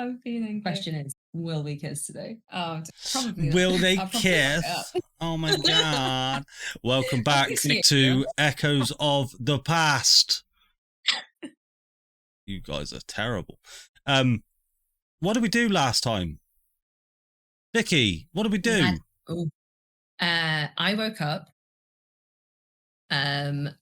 I'm feeling. Question is, will we kiss today? Oh, probably. Will they kiss? Oh my god! Welcome back to Echoes of the Past. You guys are terrible. What did we do last time? Vicky, what did we do? I woke up and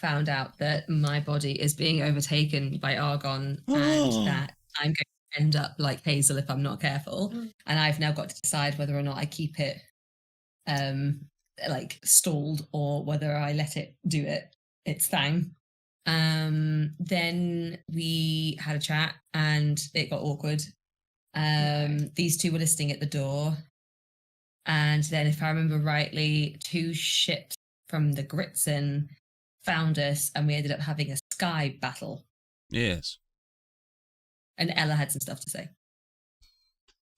found out that my body is being overtaken by Argon and that I'm going to end up like Hazel if I'm not careful. And I've now got to decide whether or not I keep it like stalled or whether I let it do its thing. Then we had a chat and it got awkward. These two were listening at the door. And then, if I remember rightly, 2 ships from the Gritzen found us and we ended up having a sky battle. Yes. And Ella had some stuff to say.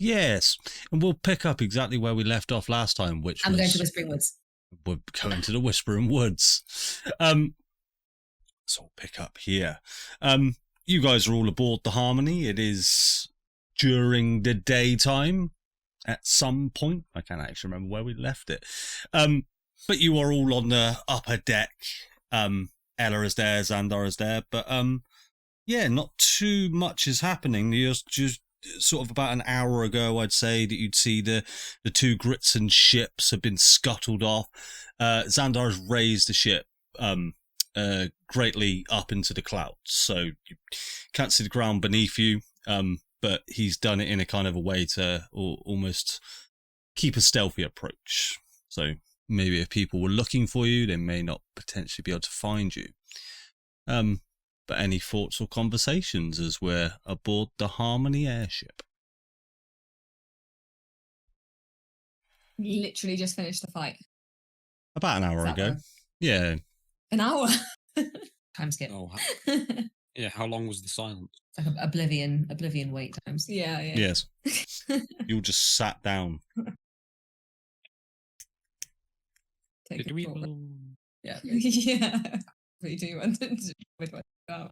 Yes. And we'll pick up exactly where we left off last time, which I'm going to Whispering Woods. We're going to the Whispering Woods. So we'll pick up here. You guys are all aboard the Harmony. It is during the daytime. At some point, I can't actually remember where we left it. But you are all on the upper deck. Ella is there, Xandar is there. But yeah, not too much is happening. You're just sort of about an hour ago, I'd say, that you'd see the 2 Gritzen ships have been scuttled off. Xandar has raised the ship greatly up into the clouds. So you can't see the ground beneath you. But he's done it in a kind of a way to almost keep a stealthy approach. So maybe if people were looking for you, they may not potentially be able to find you. But any thoughts or conversations as we're aboard the Harmony Airship? Literally just finished the fight. About an hour ago. Yeah. An hour? Time skip. Oh, yeah, how long was the silence? Like oblivion wait times. Yeah. Yes. You all just sat down. Did we? Yeah. Yeah. What do you want to do with what? So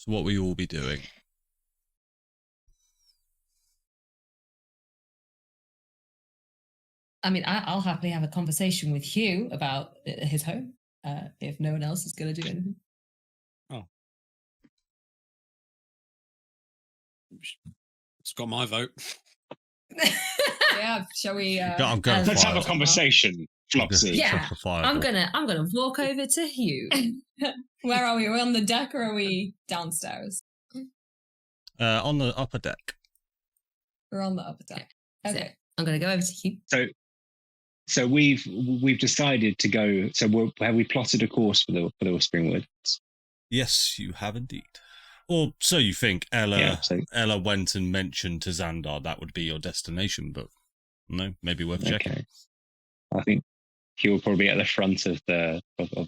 what will you all be doing? I mean, I'll happily have a conversation with Hugh about his home if no one else is going to do anything. Oh. It's got my vote. Yeah, shall we? Let's have a conversation, Flopsy. Yeah, I'm gonna walk over to Hugh. Where are we? Are we on the deck or are we downstairs? On the upper deck. We're on the upper deck. Okay. So I'm gonna go over to Hugh. So we've decided to go. So have we plotted a course for the Whispering Woods? Yes, you have indeed. Or so you think. Ella went and mentioned to Xandar that would be your destination, but no, maybe worth checking. I think he will probably be at the front of the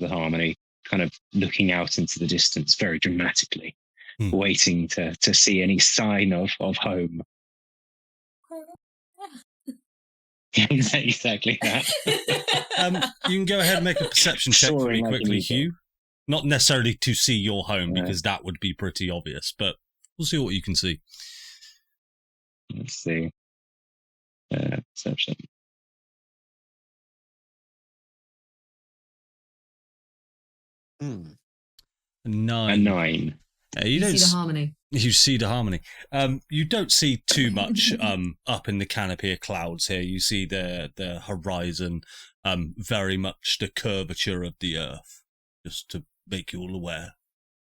Harmony, kind of looking out into the distance very dramatically, waiting to see any sign of home. Exactly that. You can go ahead and make a perception check for me quickly, Hugh. Not necessarily to see your home, because that would be pretty obvious, but we'll see what you can see. Let's see. Perception. 9. A 9. You see the Harmony. You see the Harmony. You don't see too much up in the canopy of clouds here. You see the horizon, very much the curvature of the earth. Just to make you all aware,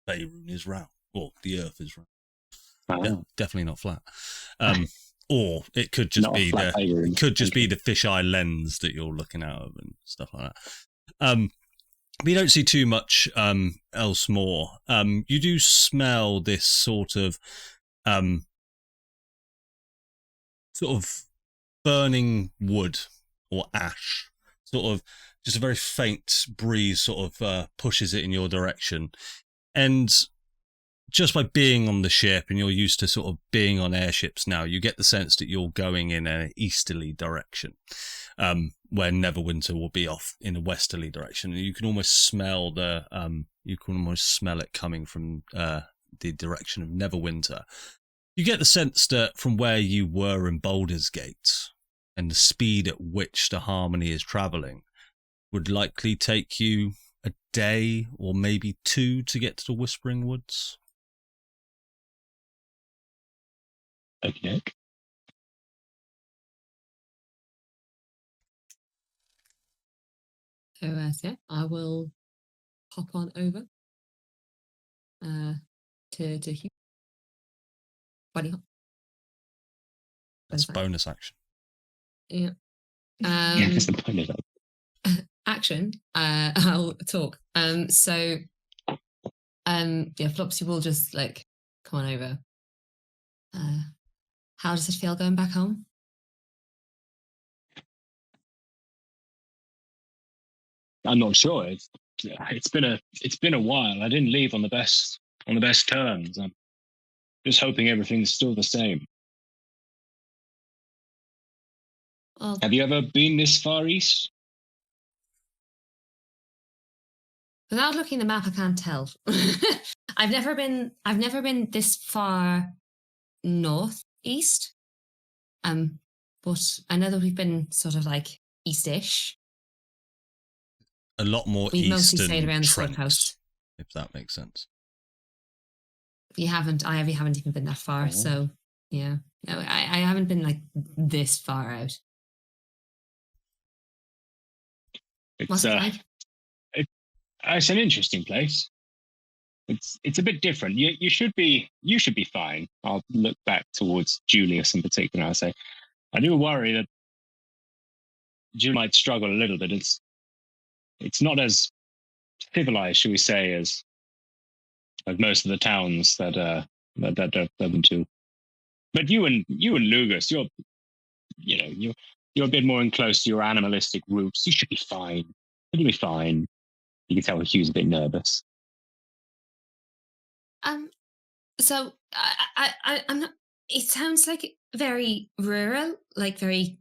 Faerûn is round, or the earth is round. Definitely not flat. Or it could just be the fisheye lens that you're looking out of and stuff like that. But you don't see too much else more. You do smell this sort of burning wood or ash, sort of just a very faint breeze sort of pushes it in your direction. And just by being on the ship, and you're used to sort of being on airships now, you get the sense that you're going in an easterly direction, where Neverwinter will be off in a westerly direction. And you can almost smell it coming from the direction of Neverwinter. You get the sense that from where you were in Baldur's Gate and the speed at which the Harmony is travelling would likely take you a day or maybe 2 to get to the Whispering Woods. Okay. So, yeah, I will hop on over to Hugh. Buddy hop. That's bonus action. Yeah. Yeah, that's the point of that. Action. I'll talk. So, yeah, Flopsy will just like come on over. How does it feel going back home? I'm not sure. It's been a while. I didn't leave on the best terms. I'm just hoping everything's still the same. Well, Have you ever been this far east? without looking at the map, I can't tell. I've never been this far northeast. But I know that we've been sort of like east-ish. A lot more We've mostly eastern stayed around the Trent, coast. if that makes sense. I haven't even been that far, so yeah. No, I haven't been like this far out. What's it like? It's an interesting place. It's a bit different. You should be fine. I'll look back towards Julius in particular. I'll say, I do worry that Julius might struggle a little bit. It's not as civilized, shall we say, as like most of the towns that I've been to. But you and Lugus, you're a bit more close to your animalistic roots. You should be fine. It'll be fine. You can tell Hugh's a bit nervous. So I'm not. It sounds like very rural, like very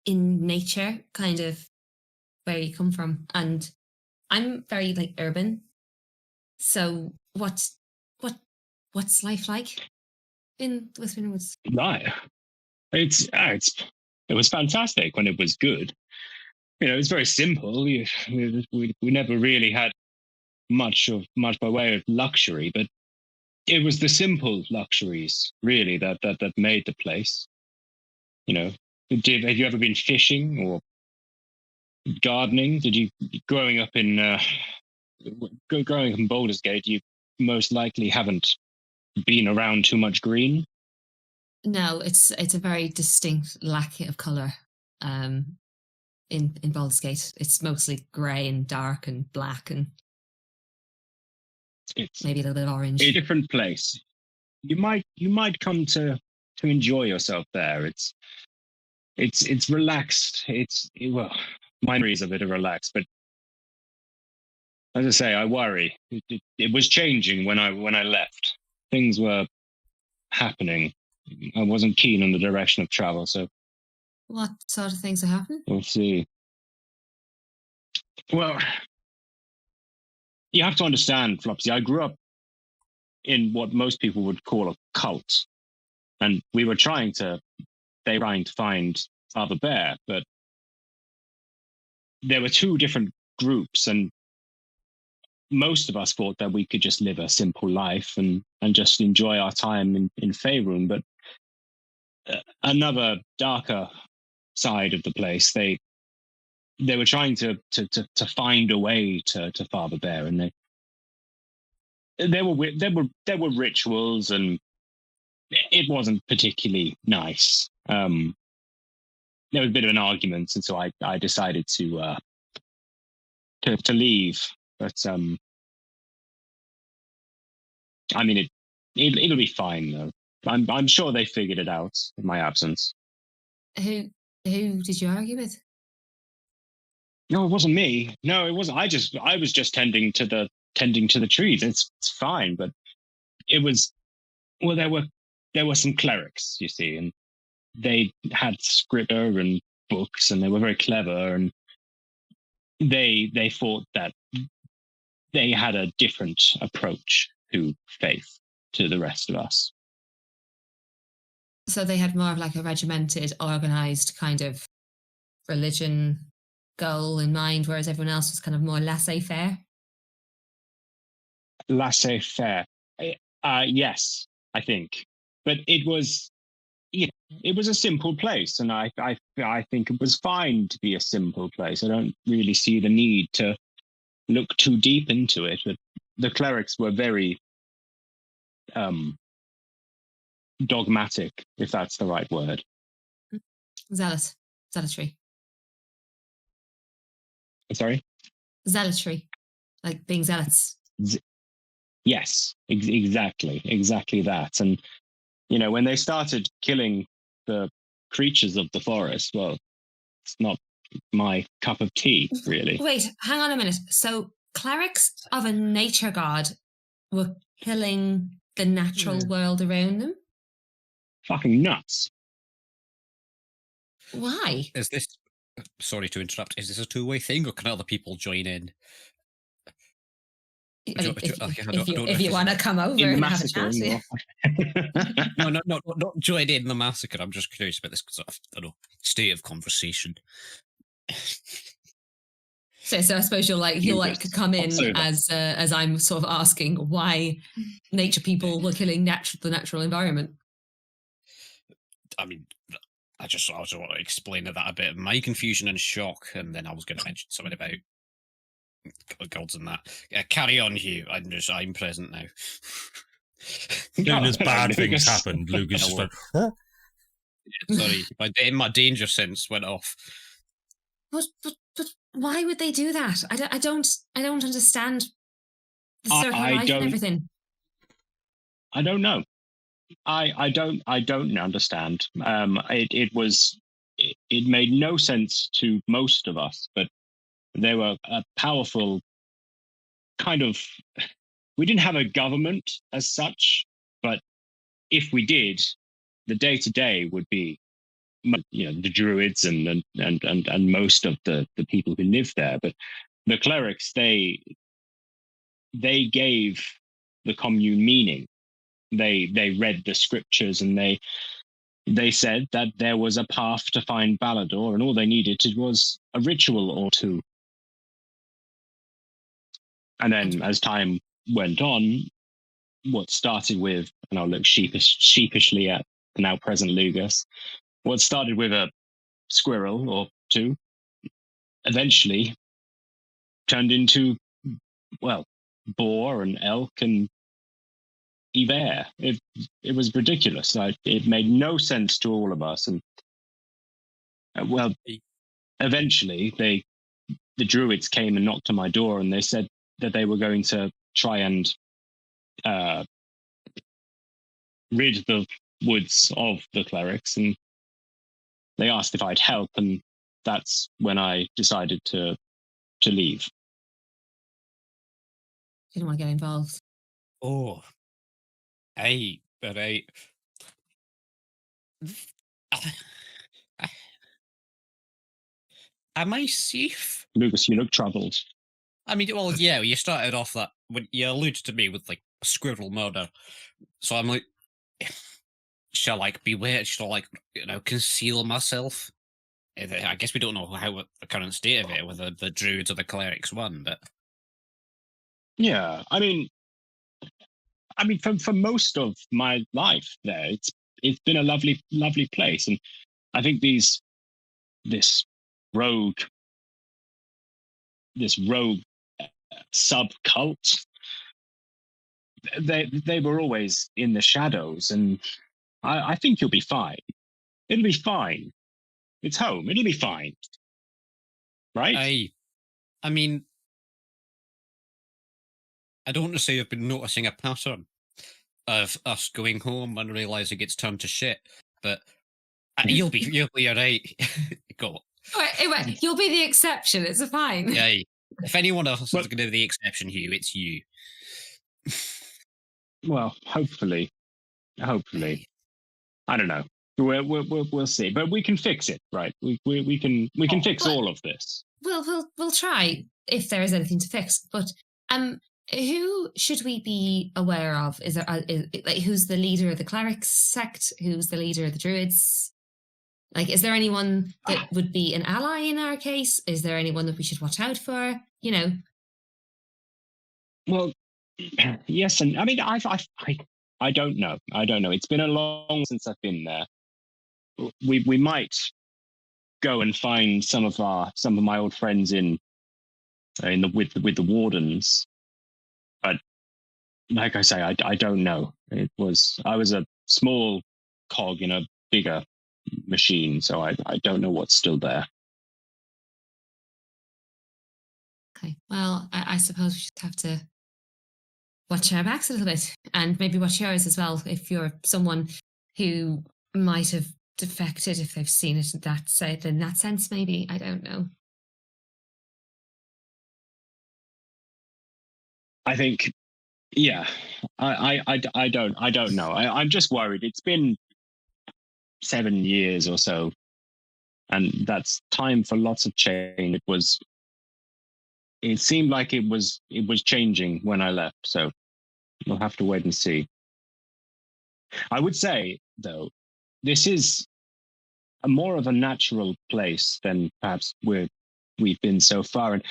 in nature, kind of where you come from, and I'm very like urban. So what's life like in Whispering Woods? Right. It was fantastic when it was good. It's very simple. We never really had much by way of luxury, but it was the simple luxuries really that made the place. Have you ever been fishing or gardening? Growing up in Baldur's Gate, you most likely haven't been around too much green. No, it's a very distinct lack of colour. In Baldur's Gate, it's mostly grey and dark and black and it's maybe a little bit of orange. A different place. You might come to enjoy yourself there. It's relaxed. My memories of it are relaxed, but as I say, I worry. It was changing when I left. Things were happening. I wasn't keen on the direction of travel, so. What sort of things are happening? We'll see. Well, you have to understand, Flopsy, I grew up in what most people would call a cult. And they were trying to find Father Bear, but there were 2 different groups, and most of us thought that we could just live a simple life and just enjoy our time in Faerûn. But another darker side of the place, they were trying to find a way to Father Bear, and there were rituals, and it wasn't particularly nice. There was a bit of an argument, and so I decided to leave. But I mean, it'll be fine though. I'm sure they figured it out in my absence. Who did you argue with? No, it wasn't me. No, it wasn't. I was just tending to the trees. It's fine, but it was. Well, there were some clerics, you see, and they had scripture and books, and they were very clever, and they thought that they had a different approach. to faith to the rest of us. So they had more of like a regimented, organized kind of religion goal in mind, whereas everyone else was kind of more laissez-faire. Laissez-faire. Yes, I think. But it was, it was a simple place, and I think it was fine to be a simple place. I don't really see the need to look too deep into it. But the clerics were very dogmatic, if that's the right word. Zealotry. Sorry? Zealotry, like being zealots. Yes, exactly that. And, when they started killing the creatures of the forest, well, it's not my cup of tea, really. Wait, hang on a minute. So clerics of a nature god were killing the natural world around them? Fucking nuts. Why? Is this, sorry to interrupt, is this a two-way thing, or can other people join in? If you want to come over and have a chat. No, not join in the massacre. I'm just curious about this sort of, I don't know, state of conversation. So I suppose you'll come in as I'm sort of asking why nature people were killing the natural environment. I mean, I just want to explain that a bit. My confusion and shock, and then I was going to mention something about gods and that. Carry on, Hugh. I'm present now. As soon as bad things happened, Lugus just went, huh? Sorry, my danger sense went off. But why would they do that? I don't understand the circle of life and everything. I don't know. I don't understand. It made no sense to most of us, but they were a powerful kind of. We didn't have a government as such, but if we did, the day-to-day would be, the druids and most of the people who live there. But the clerics, they gave the commune meaning. They read the scriptures, and they said that there was a path to find Baldur, and all they needed was a ritual or two. And then as time went on, what started with, and I'll look sheepishly at the now present Lugus, what started with a squirrel or two eventually turned into, boar and elk and bear. It was ridiculous. It made no sense to all of us. And eventually the druids came and knocked on my door, and they said that they were going to try and rid the woods of the clerics, and they asked if I'd help, and that's when I decided to leave. You don't want to get involved. Oh, but am I safe? Lugus, you look troubled. I mean, well, yeah, you started off that when you alluded to me with like squirrel murder, so I'm like, shall I beware? Shall I, conceal myself? I guess we don't know how the current state of it, whether the druids or the clerics won, but yeah, I mean, for most of my life there, it's been a lovely place, and I think this rogue subcult, they were always in the shadows, and I think you'll be fine. It'll be fine. It's home. It'll be fine. Right? I mean, I don't want to say I've been noticing a pattern of us going home and realizing it's turned to shit, but you'll be all right. Go. Wait, you'll be the exception. It's fine. Yeah. If anyone else is going to be the exception, Hugh, it's you. Well, hopefully. I don't know. We'll see, but we can fix it, right? We can fix all of this. We'll try if there is anything to fix. But Who should we be aware of? Is there like who's the leader of the clerics sect? Who's the leader of the druids? Like, is there anyone that would be an ally in our case? Is there anyone that we should watch out for? You know. Well, yes, and I mean, I don't know. I don't know. It's been a long since I've been there. We might go and find some of my old friends with the wardens, but like I say, I don't know. I was a small cog in a bigger machine, so I don't know what's still there. Okay, well, I suppose we just have to watch our backs a little bit, and maybe watch yours as well. If you're someone who might have defected, if they've seen it in that sense, maybe, I don't know. I think, yeah, I don't know. I'm just worried. It's been 7 years or so, and that's time for lots of change. It seemed like it was changing when I left, so we'll have to wait and see. I would say, though, this is more of a natural place than perhaps we've been so far, and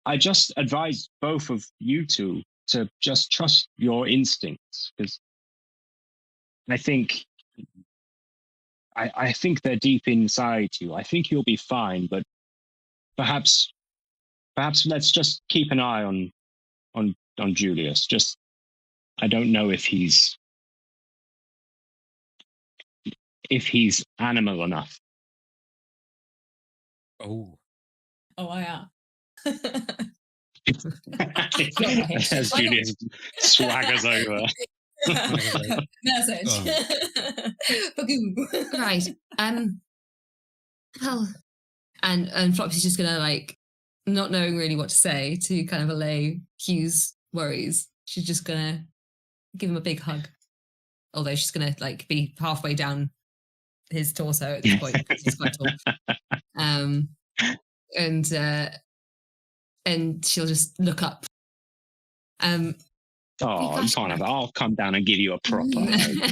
I just advise both of you two to just trust your instincts, because I think they're deep inside you. I think you'll be fine, but perhaps let's just keep an eye on Julius. Just, I don't know if he's animal enough. Oh, I am. As Julius swaggers over. Message. Right. Well, and Flopsy's just gonna, like, not knowing really what to say to kind of allay Hugh's worries. She's just gonna give him a big hug. Although she's gonna, like, be halfway down his torso at this point because he's quite tall. And she'll just look up. Oh, you can't have it. I'll come down and give you a proper hug.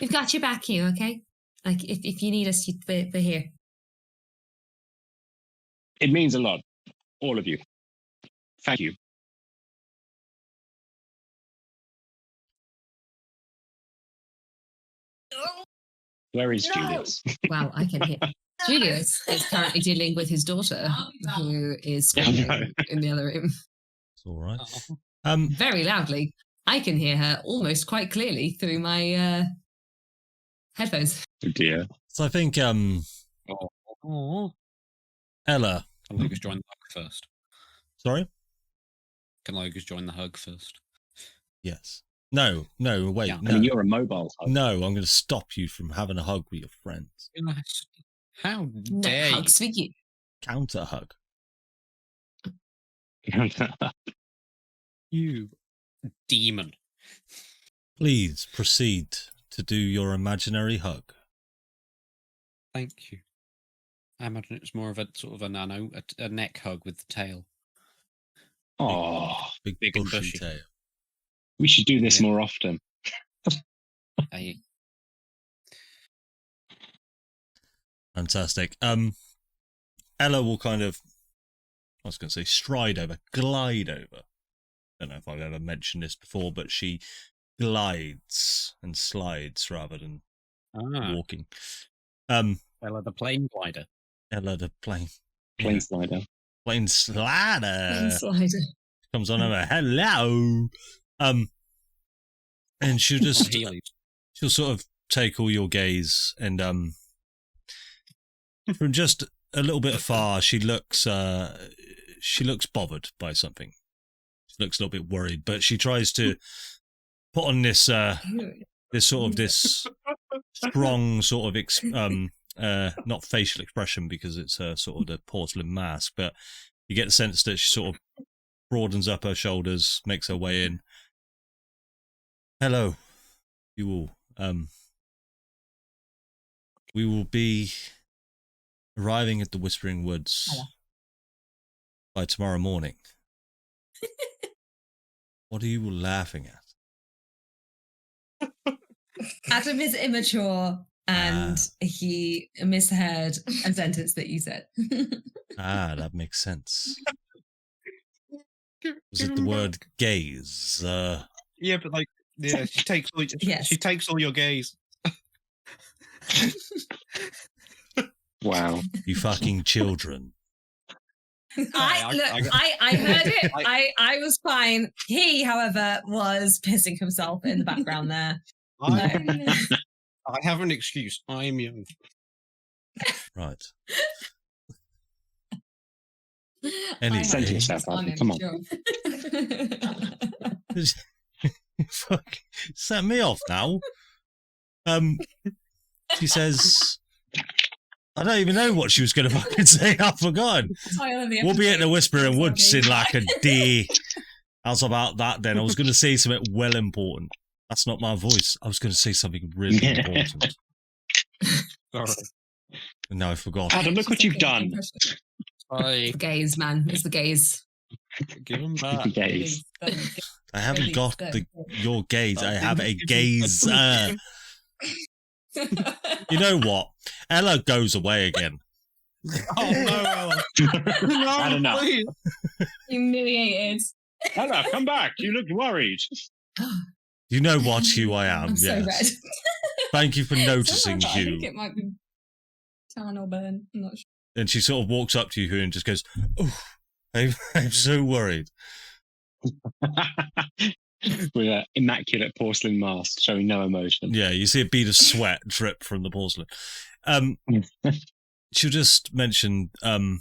We've got your back, Hugh, okay? Like, if you need us, we're here. It means a lot, all of you. Thank you. Where is Julius? Wow, I can hear. Julius is currently dealing with his daughter, who is screaming in the other room. It's all right. Very loudly. I can hear her almost quite clearly through my headphones. Oh dear. So I think Ella. Can Lugus join the hug first? Sorry? Can Lugus join the hug first? Yes. No, wait. Yeah. No. I mean, you're a mobile hug. No, I'm going to stop you from having a hug with your friends. How No dare you? hugs for you. Counter hug. You demon. Please proceed to do your imaginary hug. Thank you. I imagine it's more of a sort of a neck hug with the tail. Oh, Big and bushy bushy. tail. we should do this more often. Hey, Fantastic. Ella will kind of, I was going to say stride over, glide over. I don't know if I've ever mentioned this before, but she glides and slides rather than walking. Ella the plane glider. Ella the plane slider. plane slider. Plane slider. Comes on over. Hello. And she'll sort of take all your gaze and from just a little bit afar, she looks bothered by something. She looks a little bit worried, but she tries to put on this strong sort of not facial expression because it's sort of the porcelain mask, but you get the sense that she sort of broadens up her shoulders, makes her way in. Hello, you all. We will be arriving at the Whispering Woods by tomorrow morning. What are you laughing at? Adam is immature and he misheard a sentence that you said. That makes sense. Was it the word gaze? Yeah, but like, yeah, she takes all. Yes. She takes all your gaze. Wow. You fucking children. I heard it. I was fine. He, however, was pissing himself in the background there. I have an excuse. I am young. Right. Anyway. Center yourself, Adam. Come on. Fuck. Set me off now. She says, I don't even know what she was going to fucking say. I've forgotten. We'll be at the Whispering Woods in like a day. How's about that then? I was going to say something well important. That's not my voice. I was going to say something really important. Sorry. And now I forgot. Adam, look what you've done. It's the gaze, man. It's the gaze. Give him that. Gaze. I haven't got your gaze. I have a gaze. You know what? Ella goes away again. Oh no, I don't know. please. Humiliated. Ella, come back. You look worried. You know what who I am. I'm so red. Thank you for noticing, Sometimes I Hugh. think it might be tan or burn. I'm not sure. And she sort of walks up to you, Hugh, and just goes, "Oh, I'm so worried." With an immaculate porcelain mask showing no emotion. Yeah, you see a bead of sweat drip from the porcelain. She'll just mention, I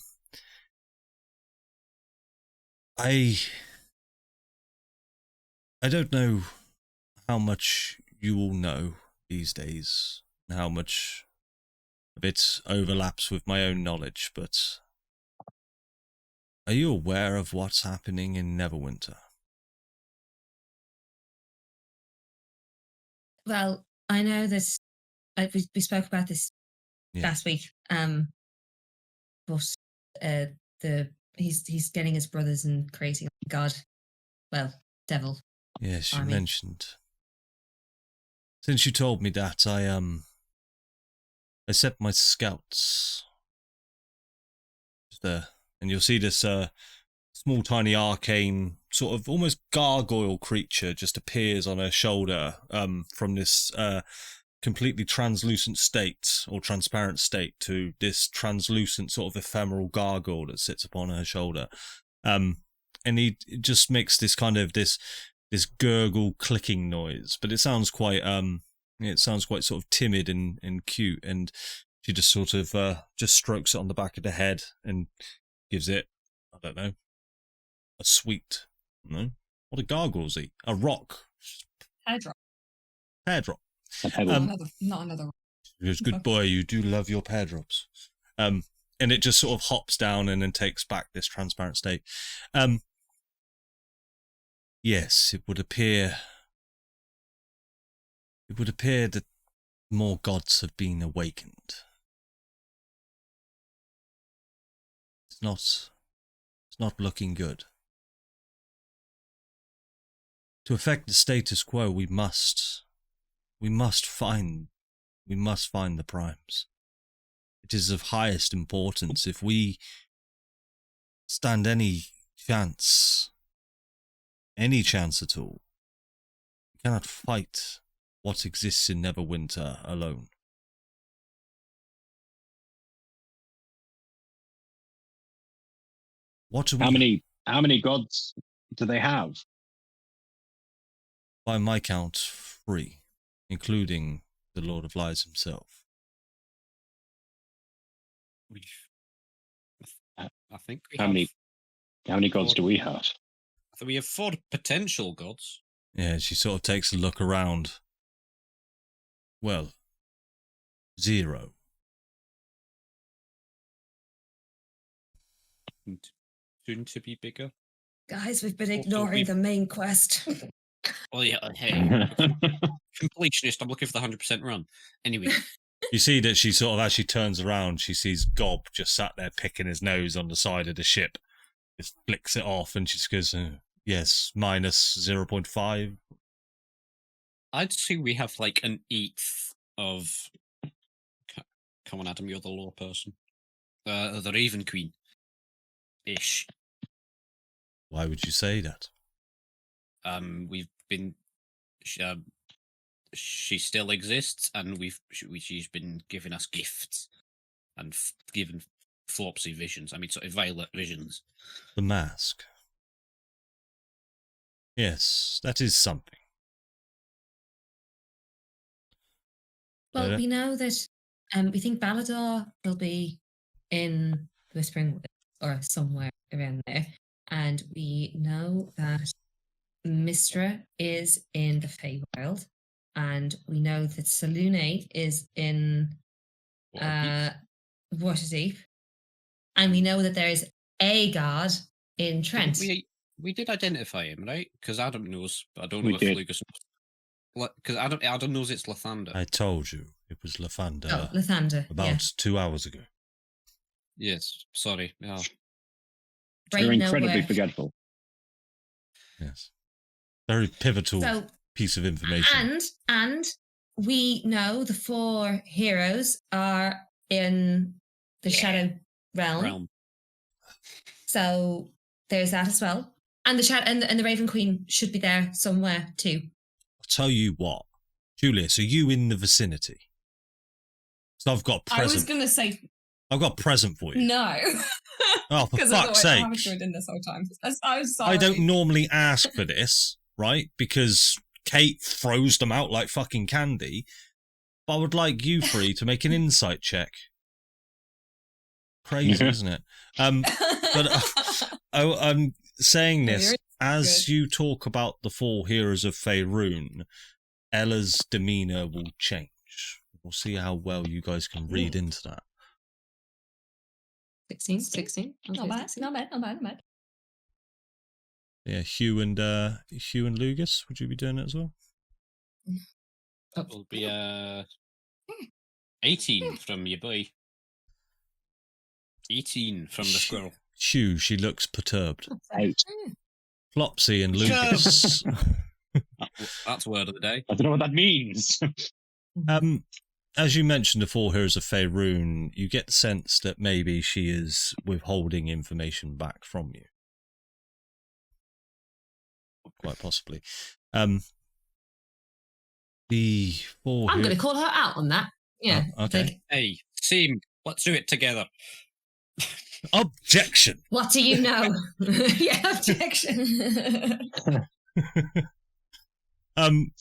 don't know how much you all know these days, and how much of it overlaps with my own knowledge, but are you aware of what's happening in Neverwinter? Well, I know this. We spoke about this last week. But he's getting his brothers and creating a god. Well, devil. Yes, you army. mentioned. Since you told me that, I set my scouts there, and you'll see this small, tiny, arcane, sort of almost gargoyle creature just appears on her shoulder from this completely translucent state or transparent state to this translucent sort of ephemeral gargoyle that sits upon her shoulder. And he just makes this kind of this gurgle clicking noise, but it sounds quite sort of timid and cute, and she just sort of just strokes it on the back of the head and gives it, I don't know, a sweet, no, what do gargoyles eat? A rock. Hair drop. Pear drop. Not another. He goes, good boy, you do love your pear drops. And it just sort of hops down and then takes back this transparent state. Yes, it would appear that more gods have been awakened. It's not looking good. To affect the status quo, we must find the primes. It is of highest importance. If we stand any chance at all, we cannot fight what exists in Neverwinter alone. How many gods do they have? By my count, 3, including the Lord of Lies himself. I think we How many gods do we have? So we have 4 potential gods. Yeah, she sort of takes a look around. Well, 0. Soon to be bigger. Guys, we've been ignoring the main quest. Oh yeah, hey. Completionist, I'm looking for the 100% run. Anyway. You see that she sort of, as she turns around, she sees Gob just sat there picking his nose on the side of the ship. Just flicks it off and she just goes, Yes, minus 0.5. I'd say we have like an eighth of. Come on, Adam, you're the law person. The Raven Queen. Ish. Why would you say that? We've been. She still exists, and she's been giving us gifts and given Flopsy visions. I mean, sort of violet visions. The mask. Yes, that is something. Well, we know that we think Baldur will be in the Whispering Woods or somewhere around there. And we know that Mistra is in the Feywild. And we know that Salune is in Waterdeep. And we know that there is a god in Trent. We did identify him, right? Because Adam knows, but I don't know if Lugus knows. Because Adam knows it's Lathander. I told you it was Lathander. Oh, Lathander. About 2 hours ago. Yes, sorry. Yeah. You're incredibly forgetful. Yes. Very pivotal piece of information. And we know the 4 heroes are in the Shadow Realm. So there's that as well. And the Raven Queen should be there somewhere too. I'll tell you what. Julius, are you in the vicinity? So I've got a present. I was going to say... I've got a present for you. No. Oh, for fuck's sake. I haven't joined in this whole time. I'm sorry. I don't normally ask for this, right? Because Kate throws them out like fucking candy. But I would like you three to make an insight check. Crazy, isn't it? But I'm saying this as you talk about the 4 heroes of Faerûn. Ella's demeanor will change. We'll see how well you guys can read into that. 16. Not bad. Yeah, Hugh and Lugus, would you be doing it as well? Will be 18 from your boy. 18 from the squirrel. Hugh, she looks perturbed. Out. Flopsy and Lugus. That's word of the day. I don't know what that means. As you mentioned the 4 heroes of Faerûn, you get the sense that maybe she is withholding information back from you. Quite possibly. The 4 I'm going to call her out on that. Yeah. Okay. Hey, same. Let's do it together. Objection. What do you know? Yeah, objection. And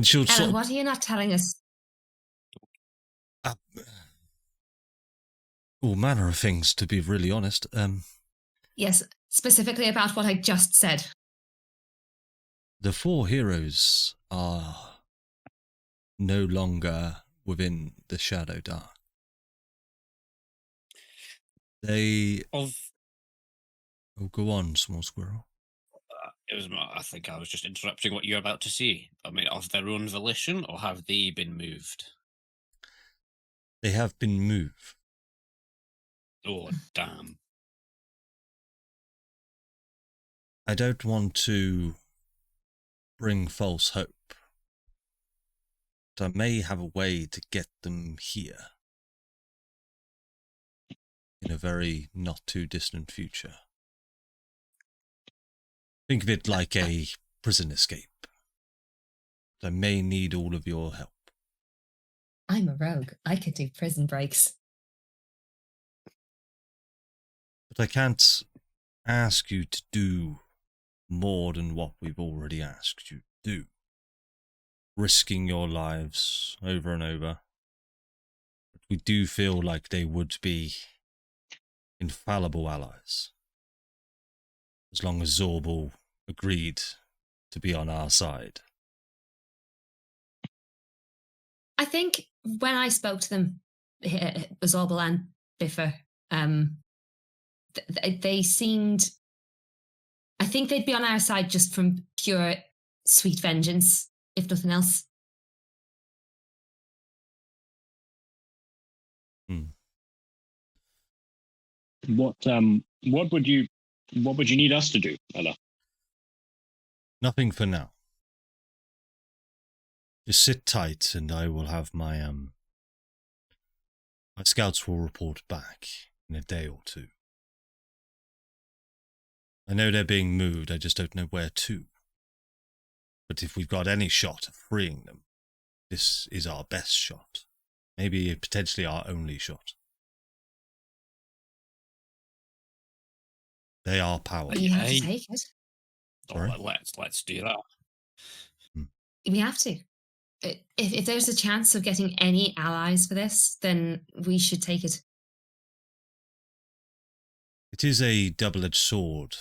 she'll Ella, what are you not telling us? All manner of things, to be really honest. Yes, specifically about what I just said. The 4 heroes are no longer within the Shadow Dark. They... Oh, go on, small squirrel. I think I was just interrupting what you're about to say. I mean, of their own volition, or have they been moved? They have been moved. Oh, damn. I don't want to bring false hope, but I may have a way to get them here in a very not too distant future. Think of it like a prison escape. I may need all of your help. I'm a rogue. I could do prison breaks. But I can't ask you to do more than what we've already asked you to do. Risking your lives over and over. But we do feel like they would be infallible allies. As long as Zorbal agreed to be on our side. I think when I spoke to them, Zorbal and Biffer, they seemed... I think they'd be on our side just from pure sweet vengeance, if nothing else. What would you need us to do, Ella? Nothing for now. Just sit tight, and I will have my my scouts will report back in a day or two. I know they're being moved, I just don't know where to. But if we've got any shot of freeing them, this is our best shot. Maybe potentially our only shot. They are powerful. You have to Hey. take it. Sorry? Let's do that. We have to. If there's a chance of getting any allies for this, then we should take it. It is a double-edged sword,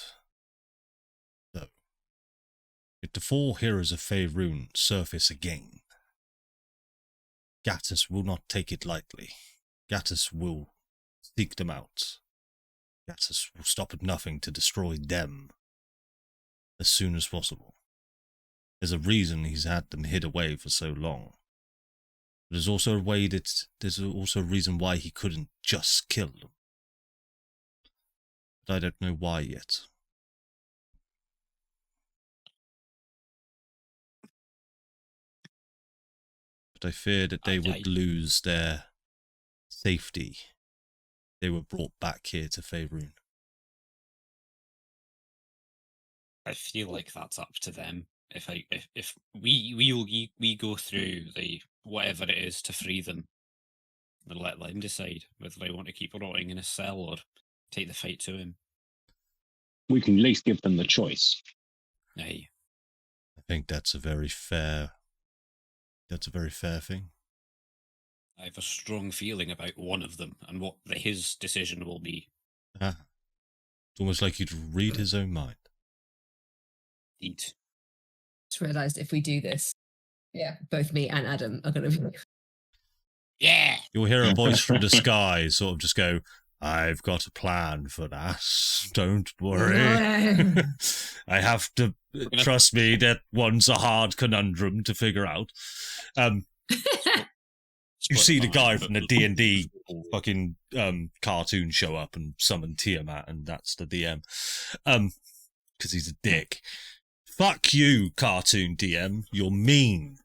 though. If the 4 heroes of Faerûn surface again, Gattus will not take it lightly. Gattus will seek them out. Gattus will stop at nothing to destroy them as soon as possible. There's a reason he's had them hid away for so long. There's also a reason why he couldn't just kill them. But I don't know why yet. But I fear that they would lose their safety. They were brought back here to Faerûn. I feel like that's up to them. If we go through the whatever it is to free them, and let them decide whether they want to keep rotting in a cell or take the fight to him. We can at least give them the choice. Aye. I think that's a very fair thing. I have a strong feeling about one of them and what his decision will be. It's almost like you'd read his own mind. Eat. Just realised if we do this, both me and Adam are going to be... Yeah! You'll hear a voice from the sky sort of just go, I've got a plan for that. Don't worry. No. I have to trust me, that one's a hard conundrum to figure out. You see the guy from the D&D fucking cartoon show up and summon Tiamat, and that's the DM. Because he's a dick. Fuck you, cartoon DM. You're mean.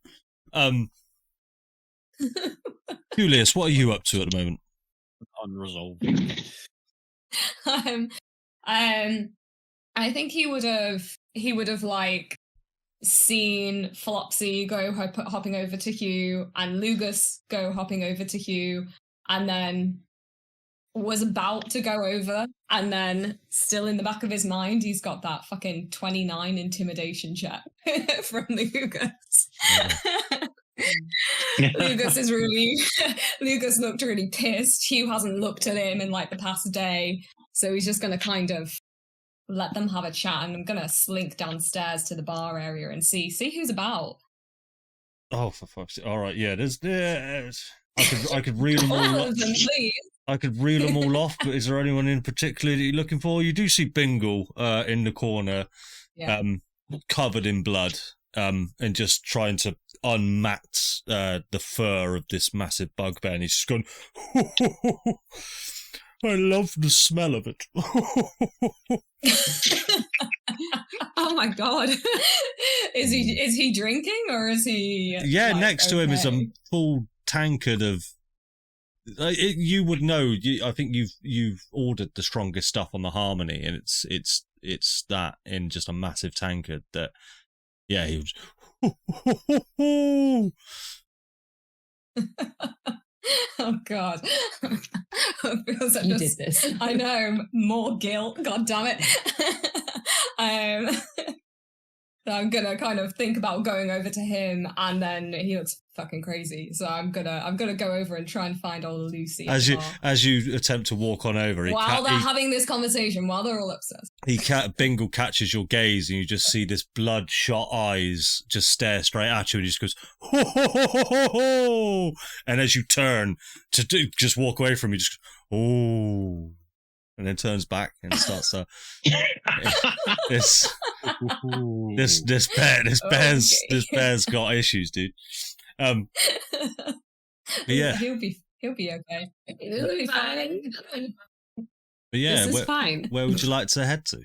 Julius, what are you up to at the moment? Unresolved. I think he would have like seen Flopsy go hopping over to Hugh and Lugus go hopping over to Hugh, and then was about to go over, and then still in the back of his mind he's got that fucking 29 intimidation check from Lugus. Lugus looked really pissed. Hugh hasn't looked at him in like the past day, so he's just gonna kind of let them have a chat, and I'm gonna slink downstairs to the bar area and see who's about. Oh, for fuck's sake. All right, yeah, I could reel them all off. I could reel them all off, but is there anyone in particular that you're looking for? You do see Bingle in the corner, covered in blood, and just trying to unmat the fur of this massive bugbear, and he's just going, I love the smell of it. Oh my god. Is he drinking, or is he like, next to him is a full tankard of you would know. I think you've ordered the strongest stuff on the Harmony, and it's that in just a massive tankard that he was Oh god. You did this. I know, more guilt, god damn it. So I'm gonna kind of think about going over to him, and then he looks fucking crazy, so I'm gonna go over and try and find old Lucy as you attempt to walk on over while they're having this conversation, while they're all upset. Bingle catches your gaze, and you just see this bloodshot eyes just stare straight at you, and he just goes, ho, ho, ho, ho, ho, ho. And as you turn to just walk away from you, just oh, and then turns back and starts to this bear's got issues, dude. But yeah, he'll be okay. It'll be fine. But yeah, this is fine. Where would you like to head to?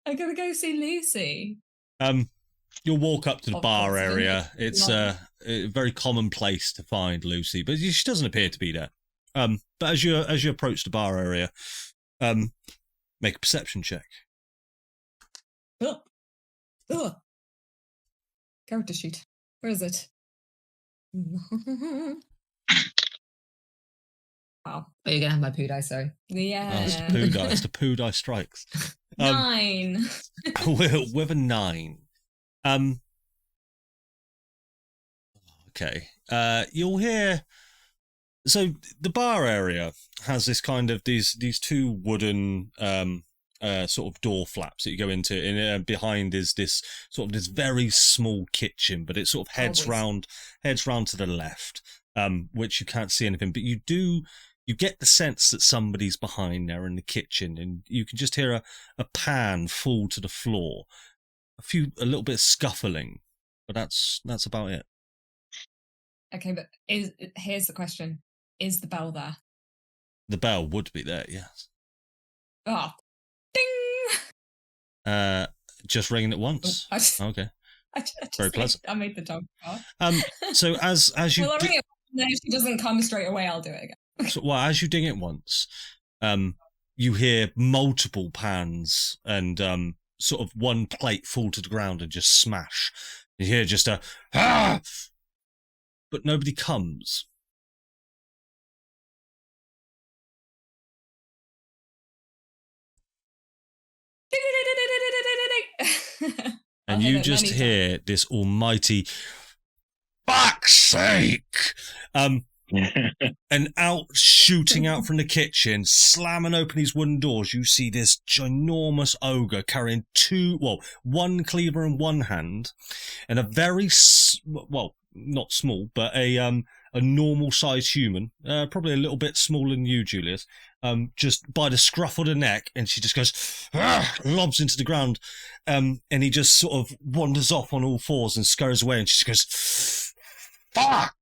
I'm gonna go see Lucy. You'll walk up to the Of bar course, isn't area. it? It's a very common place to find Lucy, but she doesn't appear to be there. But as you approach the bar area, make a perception check. Ugh. Character sheet. Where is it? Wow. Oh, you're gonna have my poo dice, sorry. Yeah. Oh, it's the poo die. It's the poo die strikes. 9. with a 9. Okay. You'll hear. So the bar area has this kind of these two wooden sort of door flaps that you go into, and behind is this sort of this very small kitchen, but it sort of heads round to the left, which you can't see anything, but you get the sense that somebody's behind there in the kitchen, and you can just hear a pan fall to the floor, a little bit of scuffling, but that's about it. Okay, but here's the question: is the bell there? The bell would be there, yes. Oh, ding! Just ringing it once. Okay. I just Very pleasant. I made the dog part. So as you well, I'll ring it. And then if she doesn't come straight away, I'll do it again. So, well, as you ding it once, you hear multiple pans and sort of one plate fall to the ground and just smash. You hear just a ah, but nobody comes. And you just hear this almighty fuck's sake. And shooting out from the kitchen, slamming open these wooden doors, you see this ginormous ogre carrying one cleaver in one hand, and a very not small, but a normal sized human, probably a little bit smaller than you, Julius, just by the scruff of the neck, and she just goes, lobs into the ground, and he just sort of wanders off on all fours and scurries away, and she just goes, fuck!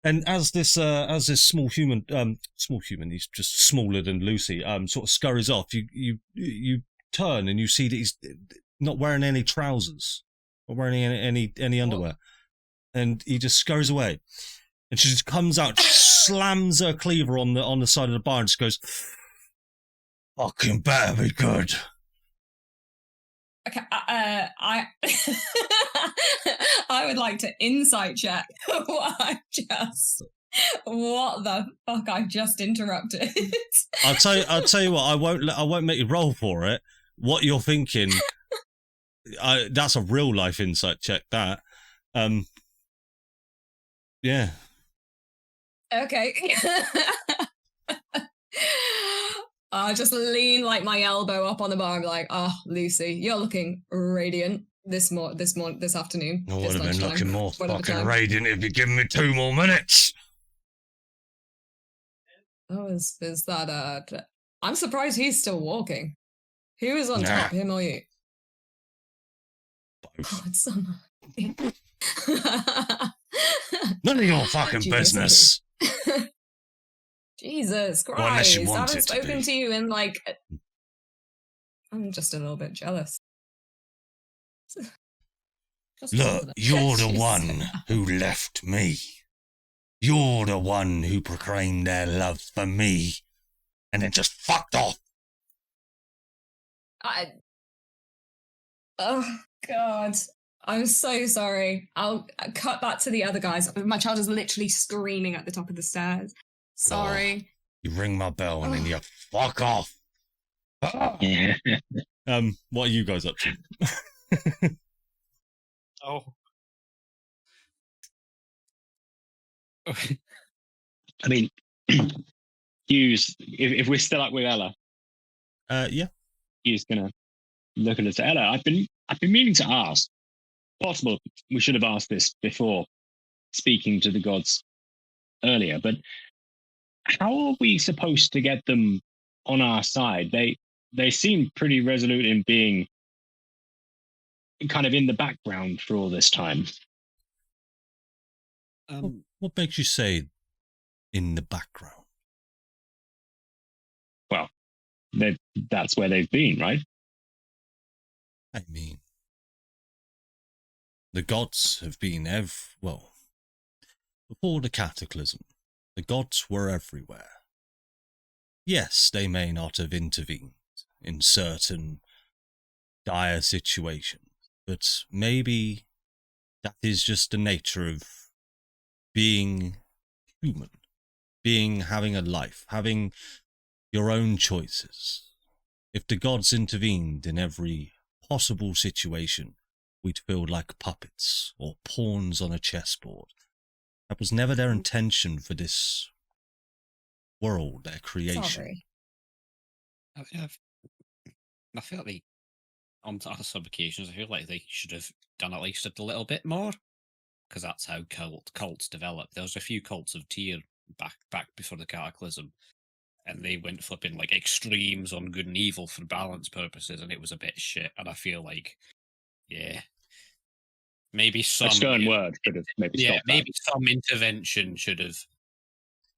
And as this small human, he's just smaller than Lucy, sort of scurries off, you turn and you see that he's not wearing any trousers, or wearing any underwear. And he just scurries away. And she just comes out, slams her cleaver on the side of the bar and just goes, fucking better be good. Okay, I would like to insight check what the fuck I've just interrupted. I'll tell you what, I won't make you roll for it. What you're thinking, that's a real life insight check. That, yeah. Okay. I just lean like my elbow up on the bar and be like, Lucy, you're looking radiant this afternoon. I would have been looking more fucking radiant if you'd given me 2 more minutes. Oh, is that I'm surprised he's still walking. Who is on top, him or you? Oh, it's so None of your fucking business. Jesus Christ. Well, unless you I want haven't it to spoken be. to you in I'm just a little bit jealous. Look, you're the one who left me. You're the one who proclaimed their love for me and then just fucked off. Oh, God. I'm so sorry. I'll cut back to the other guys. My child is literally screaming at the top of the stairs. Sorry. Oh, you ring my bell and then you fuck off. Yeah. What are you guys up to? Oh. I mean, Hughes, if we're still up with Ella, Yeah. Hughes gonna look at us. Ella, I've been meaning to ask. Possible we should have asked this before speaking to the gods earlier, but how are we supposed to get them on our side? They seem pretty resolute in being kind of in the background for all this time. What makes you say in the background? Well, that's where they've been, right? I mean, The gods have been well, before the cataclysm, the gods were everywhere. Yes, they may not have intervened in certain dire situations, but maybe that is just the nature of being human, having a life, having your own choices. If the gods intervened in every possible situation, we'd feel like puppets or pawns on a chessboard. That was never their intention for this world, their creation. Sorry. I feel like on some occasions, I feel like they should have done at least a little bit more, because that's how cults develop. There was a few cults of Tyr back before the Cataclysm, and they went flipping like extremes on good and evil for balance purposes, and it was a bit shit. And I feel like, maybe some a stern word could have maybe stopped that. Maybe some intervention should have.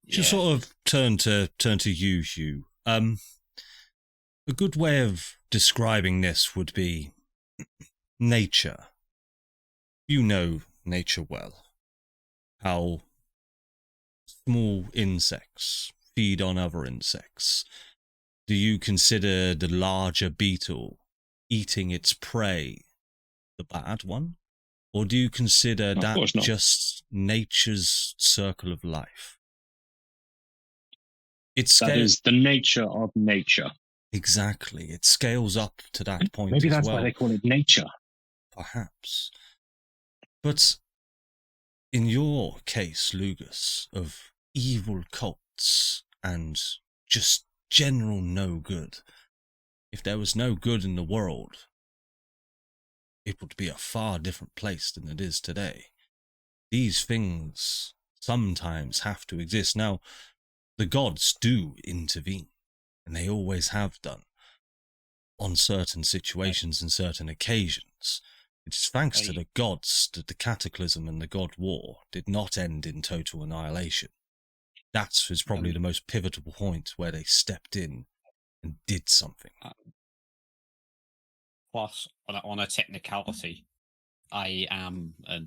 Just sort of turn to you, Hugh. A good way of describing this would be nature. You know nature well. How small insects feed on other insects. Do you consider the larger beetle eating its prey the bad one? Or do you consider that just nature's circle of life? That is the nature of nature. Exactly. It scales up to that point. Maybe as that's well. why they call it nature. Perhaps. But in your case, Lugus, of evil cults and just general no good, if there was no good in the world, it would be a far different place than it is today. These things sometimes have to exist. Now, the gods do intervene, and they always have done, on certain situations and certain occasions. It's thanks to the gods that the cataclysm and the god war did not end in total annihilation. That was probably the most pivotal point where they stepped in and did something. Plus, on a technicality, I am a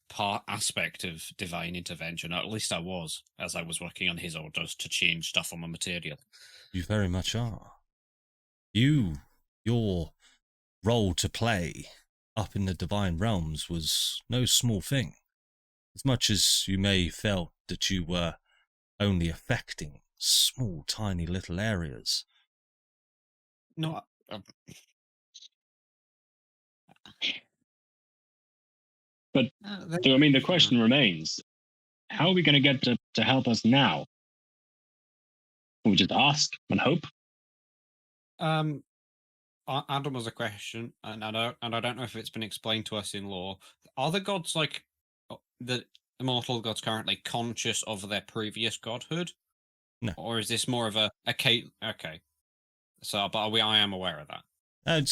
part aspect of divine intervention, or at least I was, as I was working on his orders to change stuff on my material. You very much are. Your role to play up in the divine realms was no small thing. As much as you may felt that you were only affecting small, tiny little areas. No. But so, I mean, the question remains: how are we going to get to help us now? Will we just ask and hope? Adam has a question, and I don't know if it's been explained to us in lore. Are the gods like the immortal gods currently conscious of their previous godhood? No. Or is this more of a okay? So, but I am aware of that. I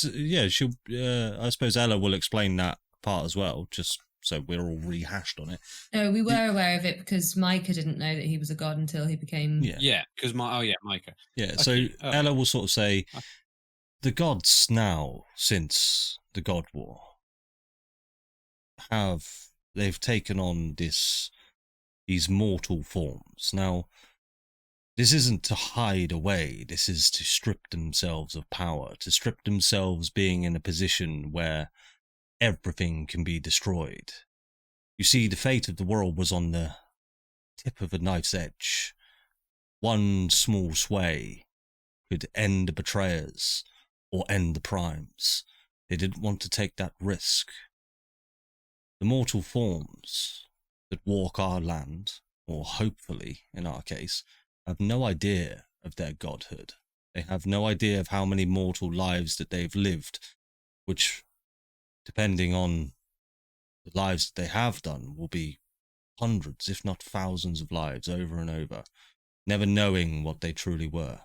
suppose Ella will explain that part as well, just so we're all rehashed on it. No, we were aware of it because Micah didn't know that he was a god until he became... Yeah, because Micah. Yeah, okay. So Ella will sort of say, the gods now, since the God War, they've taken on these mortal forms. Now, this isn't to hide away, this is to strip themselves of power, to strip themselves being in a position where everything can be destroyed. You see, the fate of the world was on the tip of a knife's edge. One small sway could end the betrayers or end the primes. They didn't want to take that risk. The mortal forms that walk our land, or hopefully, in our case, have no idea of their godhood. They have no idea of how many mortal lives that they've lived, which, depending on the lives that they have done, will be hundreds, if not thousands of lives over and over, never knowing what they truly were.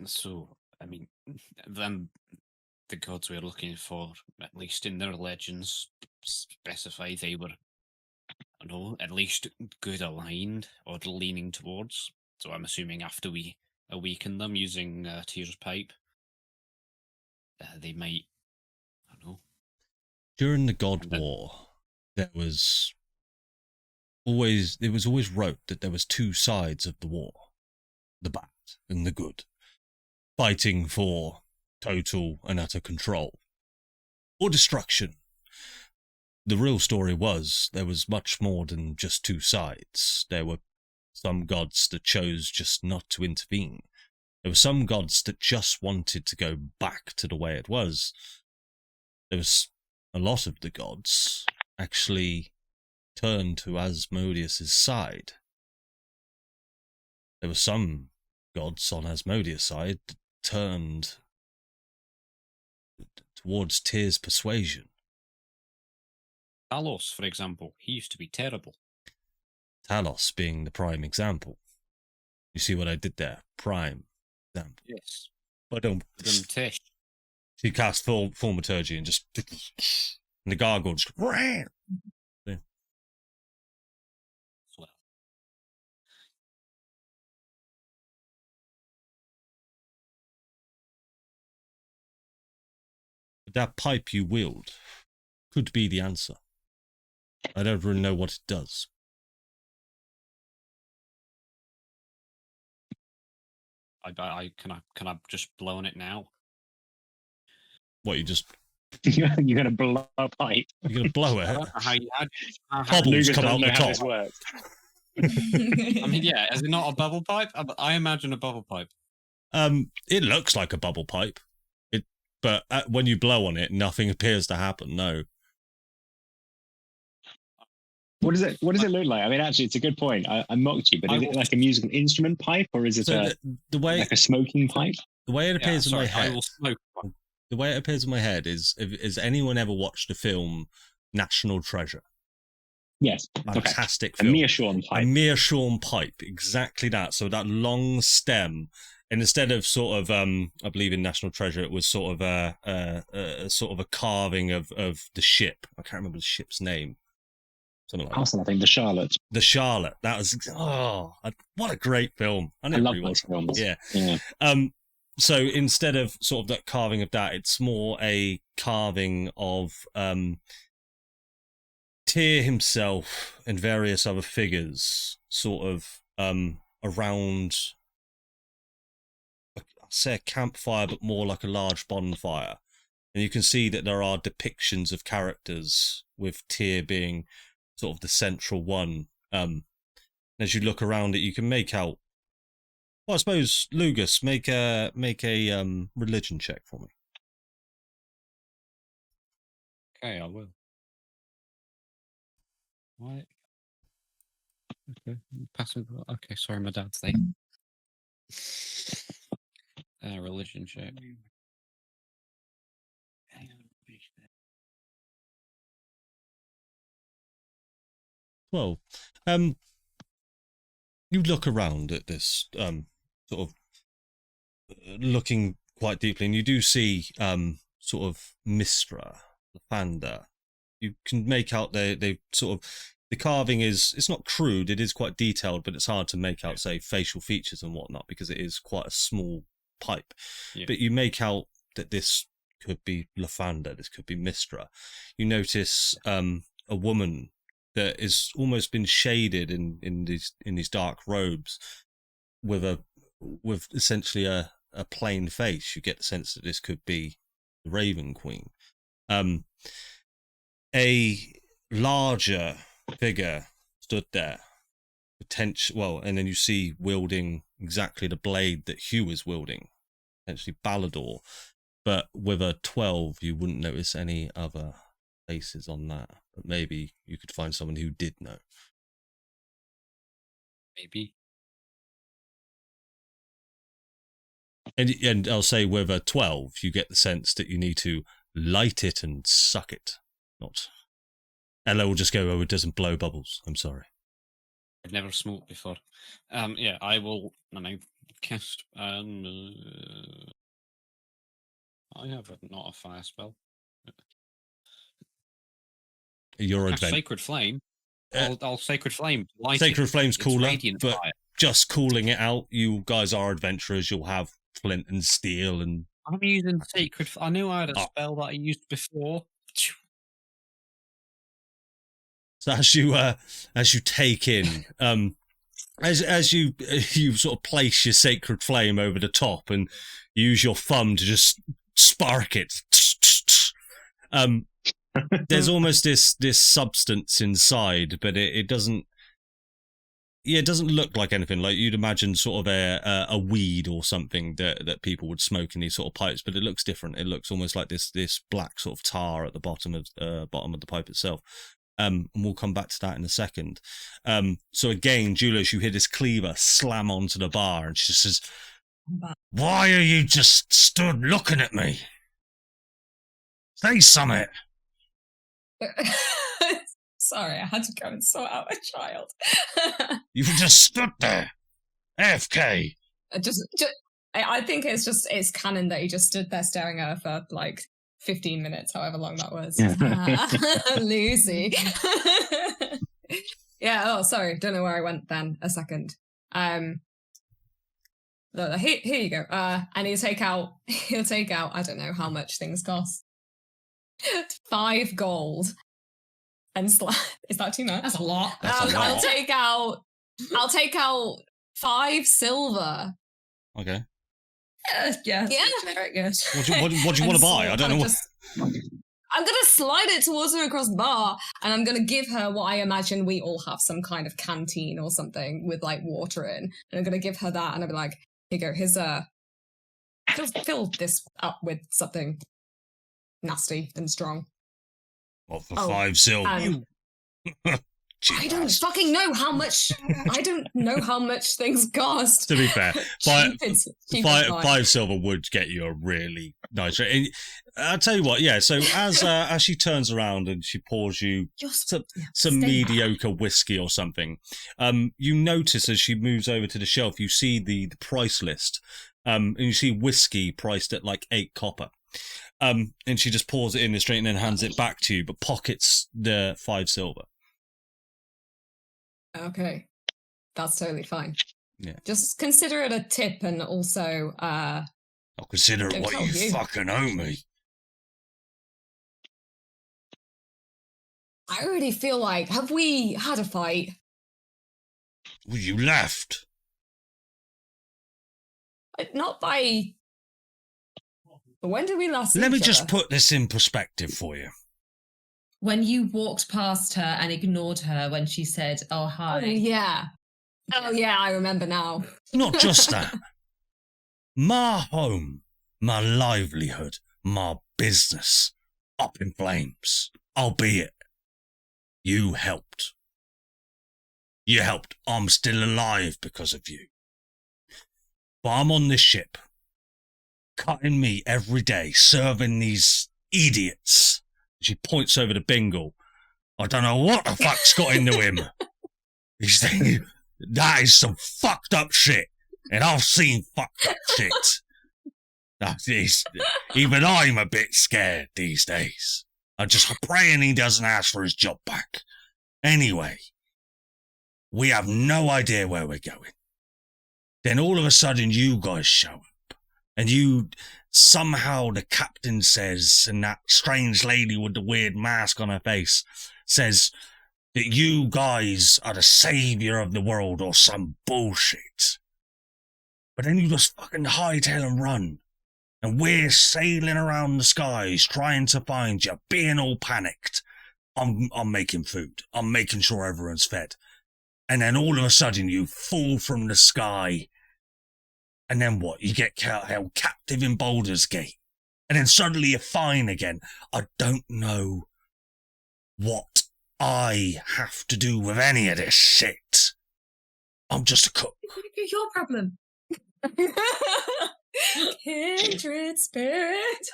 So, I mean, then the gods we're looking for, at least in their legends, specify they were, at least good aligned or leaning towards So I'm assuming after we awaken them using Tyr's pipe, they might, I don't know. During the God War, it was always wrote that there was two sides of the war, the bad and the good, fighting for total and utter control or destruction. The real story was there was much more than just two sides. There were some gods that chose just not to intervene. There were some gods that just wanted to go back to the way it was. There was a lot of the gods actually turned to Asmodeus' side. There were some gods on Asmodeus' side that turned towards Tyr's persuasion. Talos, for example, he used to be terrible. Talos being the prime example. You see what I did there? Prime example. Yes. But don't. Tish. She cast full Thaumaturgy and just. And the gargoyle just. Ran. Yeah. Well. That pipe you wield could be the answer. I don't really know what it does. Can I just blow on it now? What, you just... You're going to blow a pipe. You're going to blow it? Bubbles come out the top. I mean, yeah, is it not a bubble pipe? I imagine a bubble pipe. It looks like a bubble pipe. But when you blow on it, nothing appears to happen, no. What does it look like? I mean, actually, it's a good point. I mocked you, but is it like a musical instrument pipe, or is it the way, like a smoking pipe? The way it appears in my head... I will smoke. The way it appears in my head is, has anyone ever watched the film National Treasure? Yes. Fantastic film. A meerschaum pipe. A meerschaum pipe, exactly that. So that long stem, and instead of sort of, I believe in National Treasure, it was sort of a carving of the ship. I can't remember the ship's name. Something like that. I think the Charlotte. The Charlotte. That was what a great film. I love those films. Yeah. So instead of sort of that carving of that, it's more a carving of Tyr himself and various other figures, sort of around, I'd say a campfire, but more like a large bonfire. And you can see that there are depictions of characters, with Tyr being sort of the central one. As you look around it, you can make out. Well, I suppose Lugus, make a religion check for me. Okay, I will. What? Okay, passive. Okay, sorry, my dad's there. Religion check. Well, you look around at this, sort of looking quite deeply, and you do see sort of Mistra, Lathander. You can make out they sort of, the carving it's not crude, it is quite detailed, but it's hard to make out, say, facial features and whatnot, because it is quite a small pipe. Yeah. But you make out that this could be Lathander, this could be Mistra. You notice a woman that is almost been shaded in these dark robes with essentially a plain face. You get the sense that this could be the Raven Queen. A larger figure stood there, and then you see wielding exactly the blade that Hugh is wielding, potentially Baldur, but with a 12, you wouldn't notice any other faces on that. But maybe you could find someone who did know. Maybe. And I'll say with a 12, you get the sense that you need to light it and suck it. Not. Ella will just go, oh, it doesn't blow bubbles. I'm sorry. I've never smoked before. Yeah, I will. And I cast. I have not a fire spell. Your advent. Sacred Flame. I'll Sacred Flame. Sacred Flame's cooler, but fire. just calling it out. You guys are adventurers. You'll have flint and steel and... I'm using sacred. I knew I had a spell that I used before. So as you take in, as you sort of place your sacred flame over the top and use your thumb to just spark it, there's almost this substance inside, but it doesn't. Yeah, it doesn't look like anything. Like you'd imagine, sort of a weed or something that people would smoke in these sort of pipes, but it looks different. It looks almost like this black sort of tar at the bottom of the pipe itself. And we'll come back to that in a second. So again, Julius, you hear this cleaver slam onto the bar, and she says, "Why are you just stood looking at me? Say something." Sorry, I had to go and sort out a child. You've just stood there, AFK. I think it's canon that he just stood there staring at her for like 15 minutes, however long that was. Lucy. Yeah, oh, sorry. Don't know where I went then. A second. Here you go. And he'll take out, I don't know how much things cost. 5 gold. And is that too much? That's a lot. I'll take out 5 silver. Okay. Yeah. Very good. What do you want to buy? I don't know what. I'm gonna slide it towards her across the bar, and I'm gonna give her what I imagine we all have, some kind of canteen or something with like water in. And I'm gonna give her that, and I'll be like, "Here you go. Here's fill this up with something nasty and strong." What, for 5 silver? I don't fucking know how much. I don't know how much things cost. To be fair, cheap 5 silver would get you a really nice. I'll tell you what. Yeah. So as she turns around and she pours you some mediocre whiskey or something, you notice as she moves over to the shelf, you see the price list, and you see whiskey priced at like 8 copper. And she just pours it in the straight and then hands it back to you, but pockets the 5 silver. Okay, that's totally fine. Yeah, just consider it a tip, and also I'll consider it what you fucking owe me. I already feel like, have we had a fight? Well, you left. Not by. When did we last? Let me just put this in perspective for you. When you walked past her and ignored her when she said, "Oh, hi." Oh, yeah, I remember now. Not just that. My home, my livelihood, my business, up in flames. Albeit, you helped. You helped. I'm still alive because of you. But I'm on this ship, cutting meat every day, serving these idiots. She points over to Bingle. I don't know what the fuck's got into him. He's thinking, that is some fucked up shit. And I've seen fucked up shit. Even I'm a bit scared these days. I'm just praying he doesn't ask for his job back. Anyway, we have no idea where we're going. Then all of a sudden you guys show up. And you, somehow the captain says, and that strange lady with the weird mask on her face says that you guys are the savior of the world or some bullshit. But then you just fucking hightail and run. And we're sailing around the skies trying to find you, being all panicked. I'm making food. I'm making sure everyone's fed. And then all of a sudden you fall from the sky. And then what? You get held captive in Baldur's Gate. And then suddenly you're fine again. I don't know what I have to do with any of this shit. I'm just a cook. Your problem. Kindred spirit.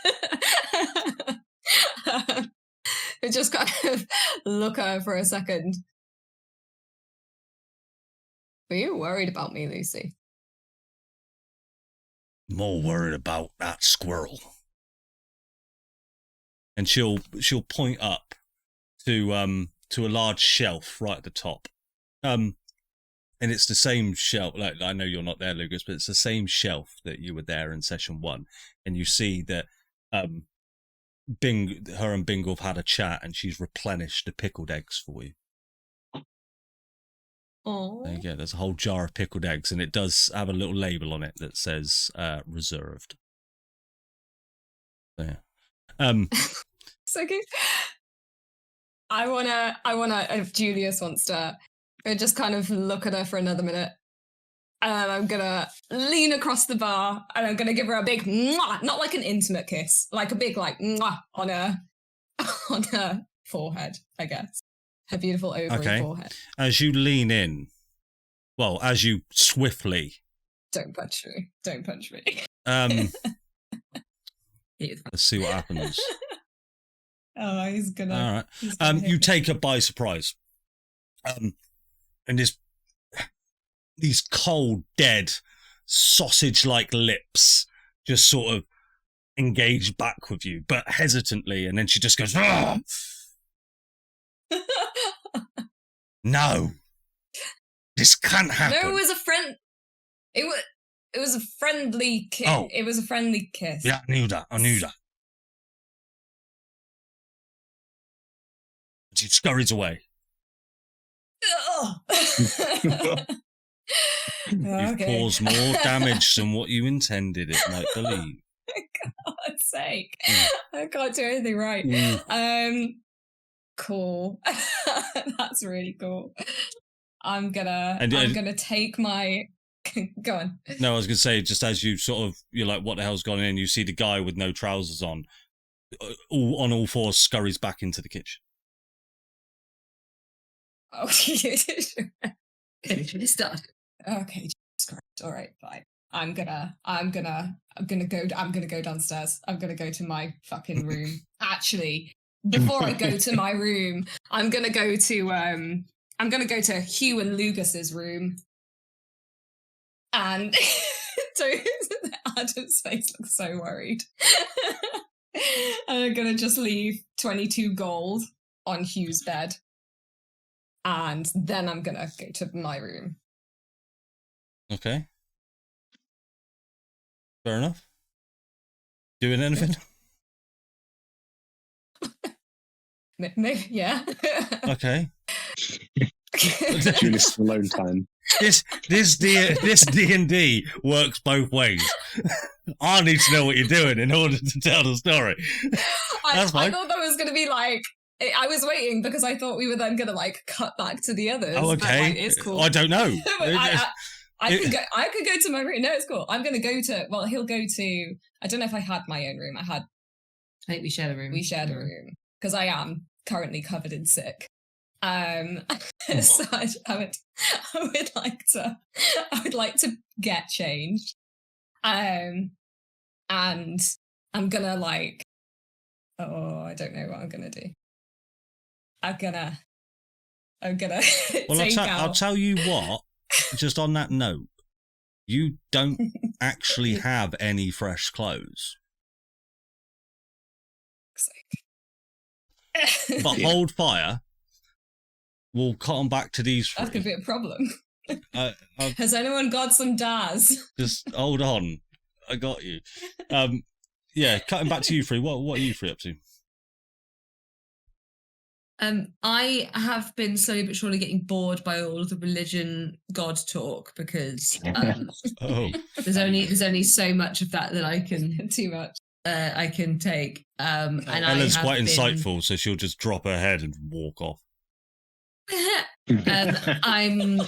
It just kind of look at her for a second. Were you worried about me, Lucy? More worried about that squirrel. And she'll point up to a large shelf right at the top. and it's the same shelf. Like, I know you're not there, Lugus, but it's the same shelf that you were there in session 1, and you see that her and Bingle have had a chat, and she's replenished the pickled eggs for you. Oh. There you go. There's a whole jar of pickled eggs, and it does have a little label on it that says reserved. So, yeah. So good. I wanna. If Julius wants to, just kind of look at her for another minute, and I'm gonna lean across the bar, and I'm gonna give her a big mwah, not like an intimate kiss, like a big mwah on her forehead, I guess. Her beautiful ovary forehead. As you lean in, well, as you swiftly. Don't punch me. Don't punch me. Let's see what happens. Oh, he's gonna. All right. He's gonna You take her by surprise. And these cold, dead, sausage-like lips just sort of engage back with you, but hesitantly, and then she just goes, "Ah! No, this can't happen." No, it was a friend. It was a friendly kiss. Oh. It was a friendly kiss. Yeah, I knew that. She scurries away. You've caused more damage than what you intended, it might believe. For God's sake. I can't do anything right. Cool. That's really cool. I'm gonna take my go on. No, I was gonna say, just as you you're like, what the hell's gone in? You see the guy with no trousers on all fours scurries back into the kitchen. Oh, finish start. Okay, Jesus Christ. All right, fine. I'm gonna go downstairs. I'm gonna go to my fucking room. Actually, before I go to my room, I'm gonna go to Hugh and Lugus's room. And Adam's face looks so worried. And I'm gonna just leave 22 gold on Hugh's bed. And then I'm gonna go to my room. Okay. Fair enough. Doing anything? Maybe, yeah. Okay. Julius alone time. This D&D works both ways. I need to know what you're doing in order to tell the story. I thought that was going to be like, I was waiting because I thought we were then going to cut back to the others. Oh, okay. It's cool. I don't know. I could go to my room. No, it's cool. I'm going to go to, well, he'll go to, I don't know if I had my own room. I think we shared a room. We shared a room because I am currently covered in sick. So I would like to get changed. And I'm gonna I don't know what I'm gonna do. I'm gonna well, I'll tell you what, just on that note, you don't actually have any fresh clothes. But hold fire. We'll cut on back to these three. That could be a problem. Has anyone got some Daz? Just hold on. I got you. Yeah, cutting back to you three. What are you three up to? I have been slowly but surely getting bored by all of the religion god talk because there's only so much of that I can too much. I can take. And Ella's quite insightful, so she'll just drop her head and walk off. I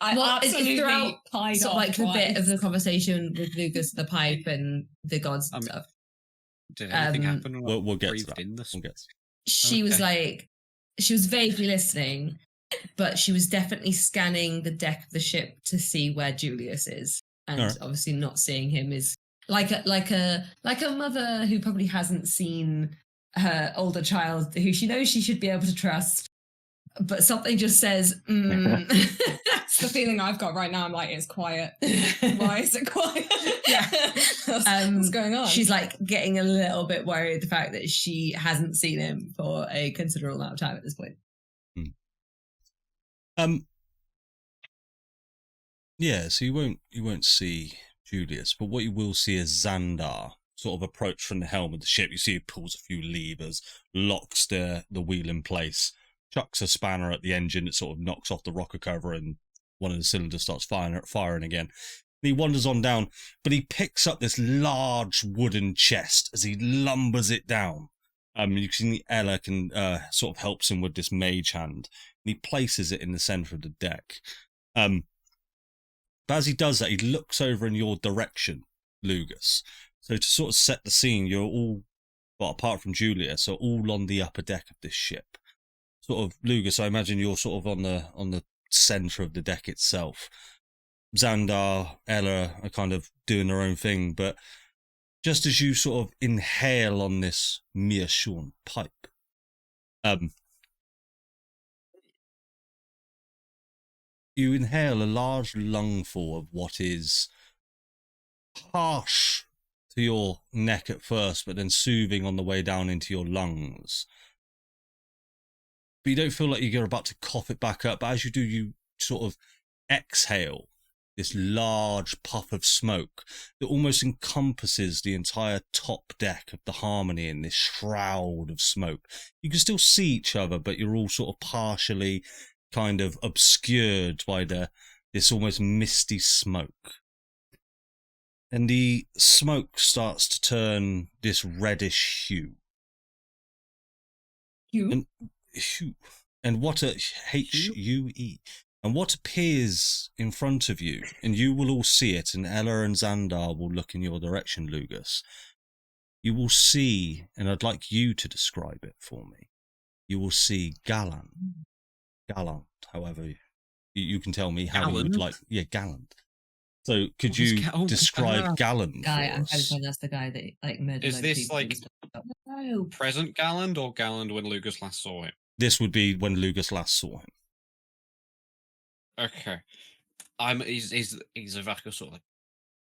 absolutely throughout sort of the bit of the conversation with Lugus, the pipe, and the gods and stuff. Did anything happen? We'll get to that. She was she was vaguely listening, but she was definitely scanning the deck of the ship to see where Julius is, and obviously not seeing him is like a mother who probably hasn't seen her older child who she knows she should be able to trust. But something just says, It's the feeling I've got right now. I'm like, it's quiet. Why is it quiet? Yeah. What's going on? She's getting a little bit worried the fact that she hasn't seen him for a considerable amount of time at this point. Yeah, so you won't see Julius, but what you will see is Xandar sort of approach from the helm of the ship. You see he pulls a few levers, locks the wheel in place, chucks a spanner at the engine. It sort of knocks off the rocker cover, and one of the cylinders starts firing again. And he wanders on down, but he picks up this large wooden chest as he lumbers it down. You can see Ella can sort of helps him with this mage hand, and he places it in the center of the deck. But as he does that, he looks over in your direction, Lugus. So to sort of set the scene, you're all, well, apart from Julius, are all on the upper deck of this ship. Sort of, Lugus, I imagine you're sort of on the center of the deck itself. Xandar, Ella are kind of doing their own thing, but just as you sort of inhale on this Meerschaum pipe, you inhale a large lungful of what is harsh to your neck at first, but then soothing on the way down into your lungs. But you don't feel like you're about to cough it back up, but as you do, you sort of exhale this large puff of smoke that almost encompasses the entire top deck of the Harmony in this shroud of smoke. You can still see each other, but you're all sort of partially kind of obscured by this almost misty smoke. And the smoke starts to turn this reddish hue. And what a H-U-E. And what appears in front of you, and you will all see it, and Ella and Xandar will look in your direction, Lugus. You will see, and I'd like you to describe it for me. You will see Gallant, however, you can tell me how you would like. Yeah, Gallant. So could you describe Gallant for us? That's the guy that like murdered. Is this like present Gallant or Gallant when Lugus last saw him? This would be when Lugus last saw him. Okay, he's a very sort of like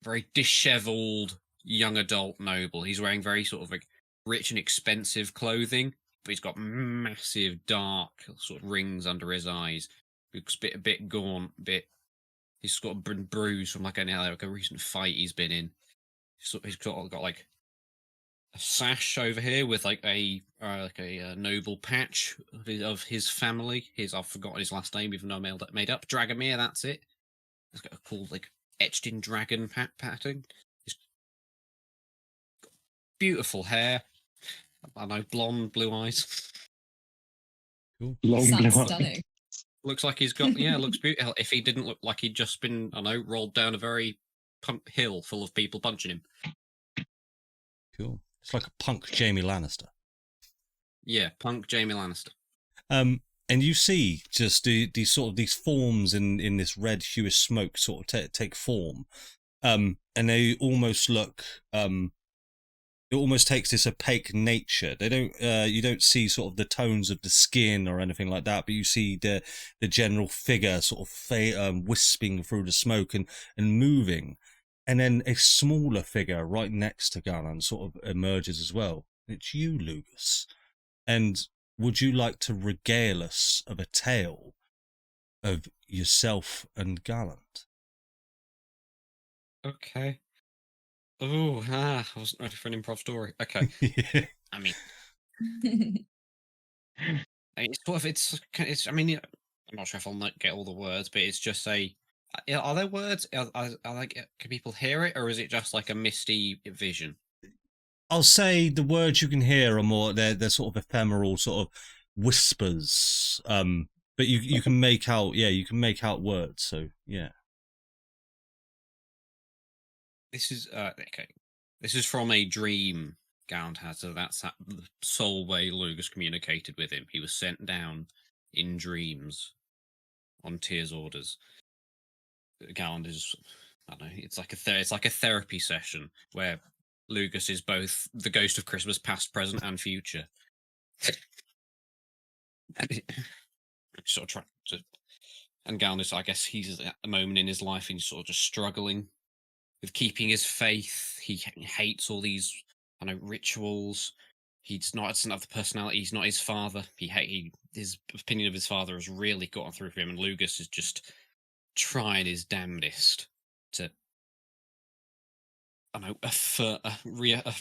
very dishevelled young adult noble. He's wearing very sort of like rich and expensive clothing, but he's got massive dark sort of rings under his eyes. Looks a bit gaunt, he's got been bruised from like a recent fight he's been in. He's got like a sash over here with like a noble patch of his family. I've forgotten his last name, even though I made up. Dragomir, that's it. He's got a cool like etched in dragon pattern. He's got beautiful hair. I know, blonde, blue eyes. Cool. Long blue eyes. Stunning. Looks like he's got looks beautiful. If he didn't look like he'd just been, rolled down a very hill full of people punching him. Cool. It's like a punk Jaime Lannister. Yeah, punk Jaime Lannister. And you see just these forms in this red hueish smoke sort of take form, and they almost look. It almost takes this opaque nature. They don't. You don't see sort of the tones of the skin or anything like that, but you see the general figure sort of wisping through the smoke and moving. And then a smaller figure right next to Gallant sort of emerges as well. It's you, Lugus. And would you like to regale us of a tale of yourself and Gallant? Okay. Oh, I wasn't ready for an improv story. Okay. I mean, it's sort of, it's. I mean, I'm not sure if I'll get all the words, but it's just are there words? Are like, can people hear it, or is it just like a misty vision? I'll say the words you can hear are more. They're sort of ephemeral, sort of whispers. But you can make out. Yeah, you can make out words. So yeah. This is okay. This is from a dream Gallant had, so that's the sole way Lugus communicated with him. He was sent down in dreams on Tyr's orders. Gallant is, I don't know, it's like a therapy session where Lugus is both the ghost of Christmas past, present, and future. Sort of trying to, and Gallant is, I guess, he's at a moment in his life and he's sort of just struggling with keeping his faith. He hates all these, rituals. He doesn't have the personality. He's not his father. His opinion of his father has really gotten through for him, and Lugus is just trying his damnedest to, I don't know,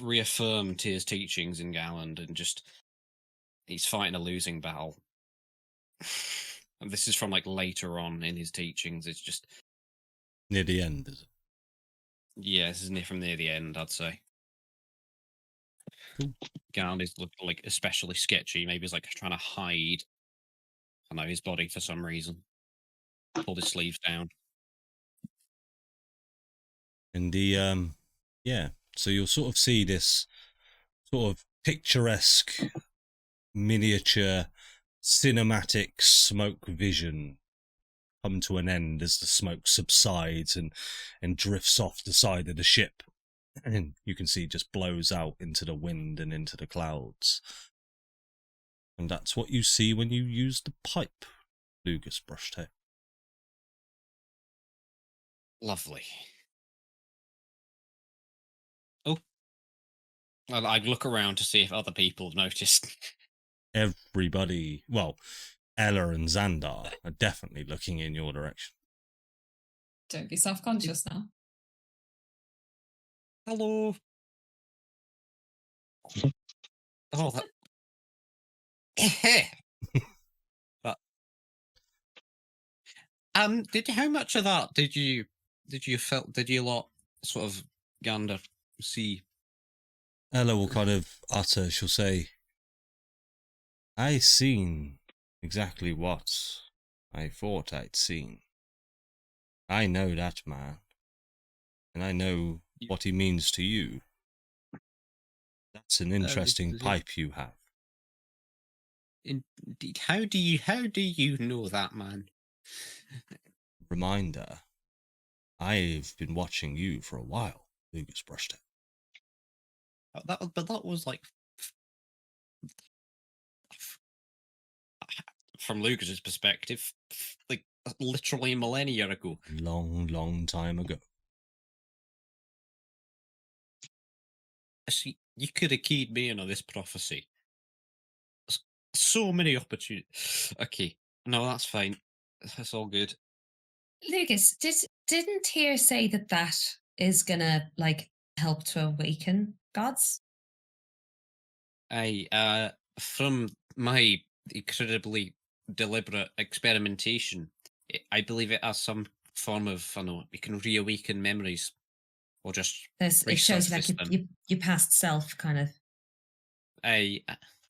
reaffirm Tyr's teachings in Galland, and just he's fighting a losing battle. And this is from like later on in his teachings. It's just Near the end, is it? yeah, this is from near the end, I'd say. Cool. Galland is like especially sketchy. Maybe he's like trying to hide, I don't know, his body for some reason. Pulled his sleeves down. And the yeah, so you'll sort of see this sort of picturesque, miniature, cinematic smoke vision come to an end as the smoke subsides and drifts off the side of the ship. And you can see it just blows out into the wind and into the clouds. And that's what you see when you use the pipe, Lugus Brushtail. Lovely. Oh. Well, I'd look around to see if other people have noticed. Everybody, well, Ella and Xandar are definitely looking in your direction. Don't be self-conscious now. Hello. Oh, that. How much of that did you lot sort of gander see? Ella will kind of utter, she'll say, I seen exactly what I thought I'd seen. I know that man, and I know what he means to you. That's an interesting pipe you have. Indeed. How do you know that, man? Reminder, I've been watching you for a while, Lugus Brushtail. That was like, from Lucas's perspective, like literally a millennia ago. Long time ago. See, you could have keyed me in on this prophecy. So many opportunities. Okay, no, that's fine. That's all good. Lugus, didn't Tyr say that is gonna like help to awaken gods? From my incredibly deliberate experimentation, I believe it has some form of, I don't know, it can reawaken memories, or just It shows like you past self kind of.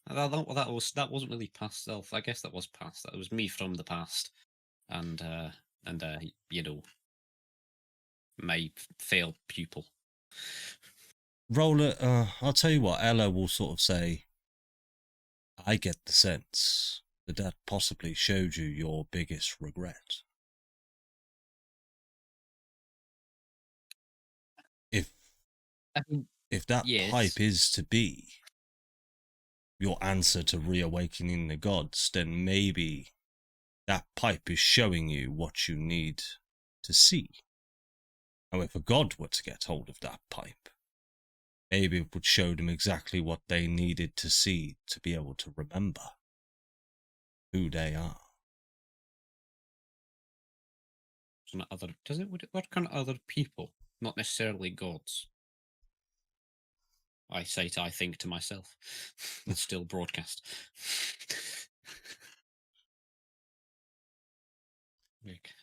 That wasn't really past self. I guess that was past. That was me from the past, and you know, my failed pupil. Roller, I'll tell you what, Ella will sort of say, I get the sense that possibly showed you your biggest regret. If that pipe is to be your answer to reawakening the gods, then maybe that pipe is showing you what you need to see. Now, if a god were to get hold of that pipe, maybe it would show them exactly what they needed to see to be able to remember who they are. Does it work on other people, not necessarily gods? I think to myself. It's still broadcast.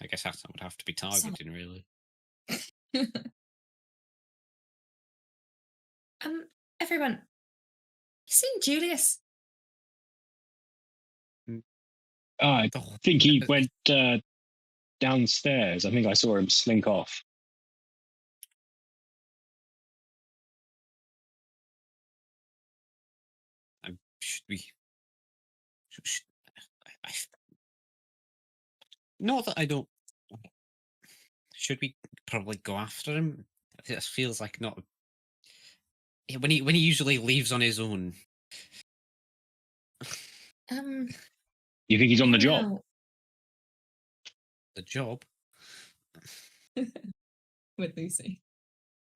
I guess that would have to be targeting, really. Everyone, you seen Julius? I think he went downstairs. I think I saw him slink off. Should we? Not that I don't. Should we probably go after him? It feels like not. When he usually leaves on his own. You think he's on the job? The job? With Lucy.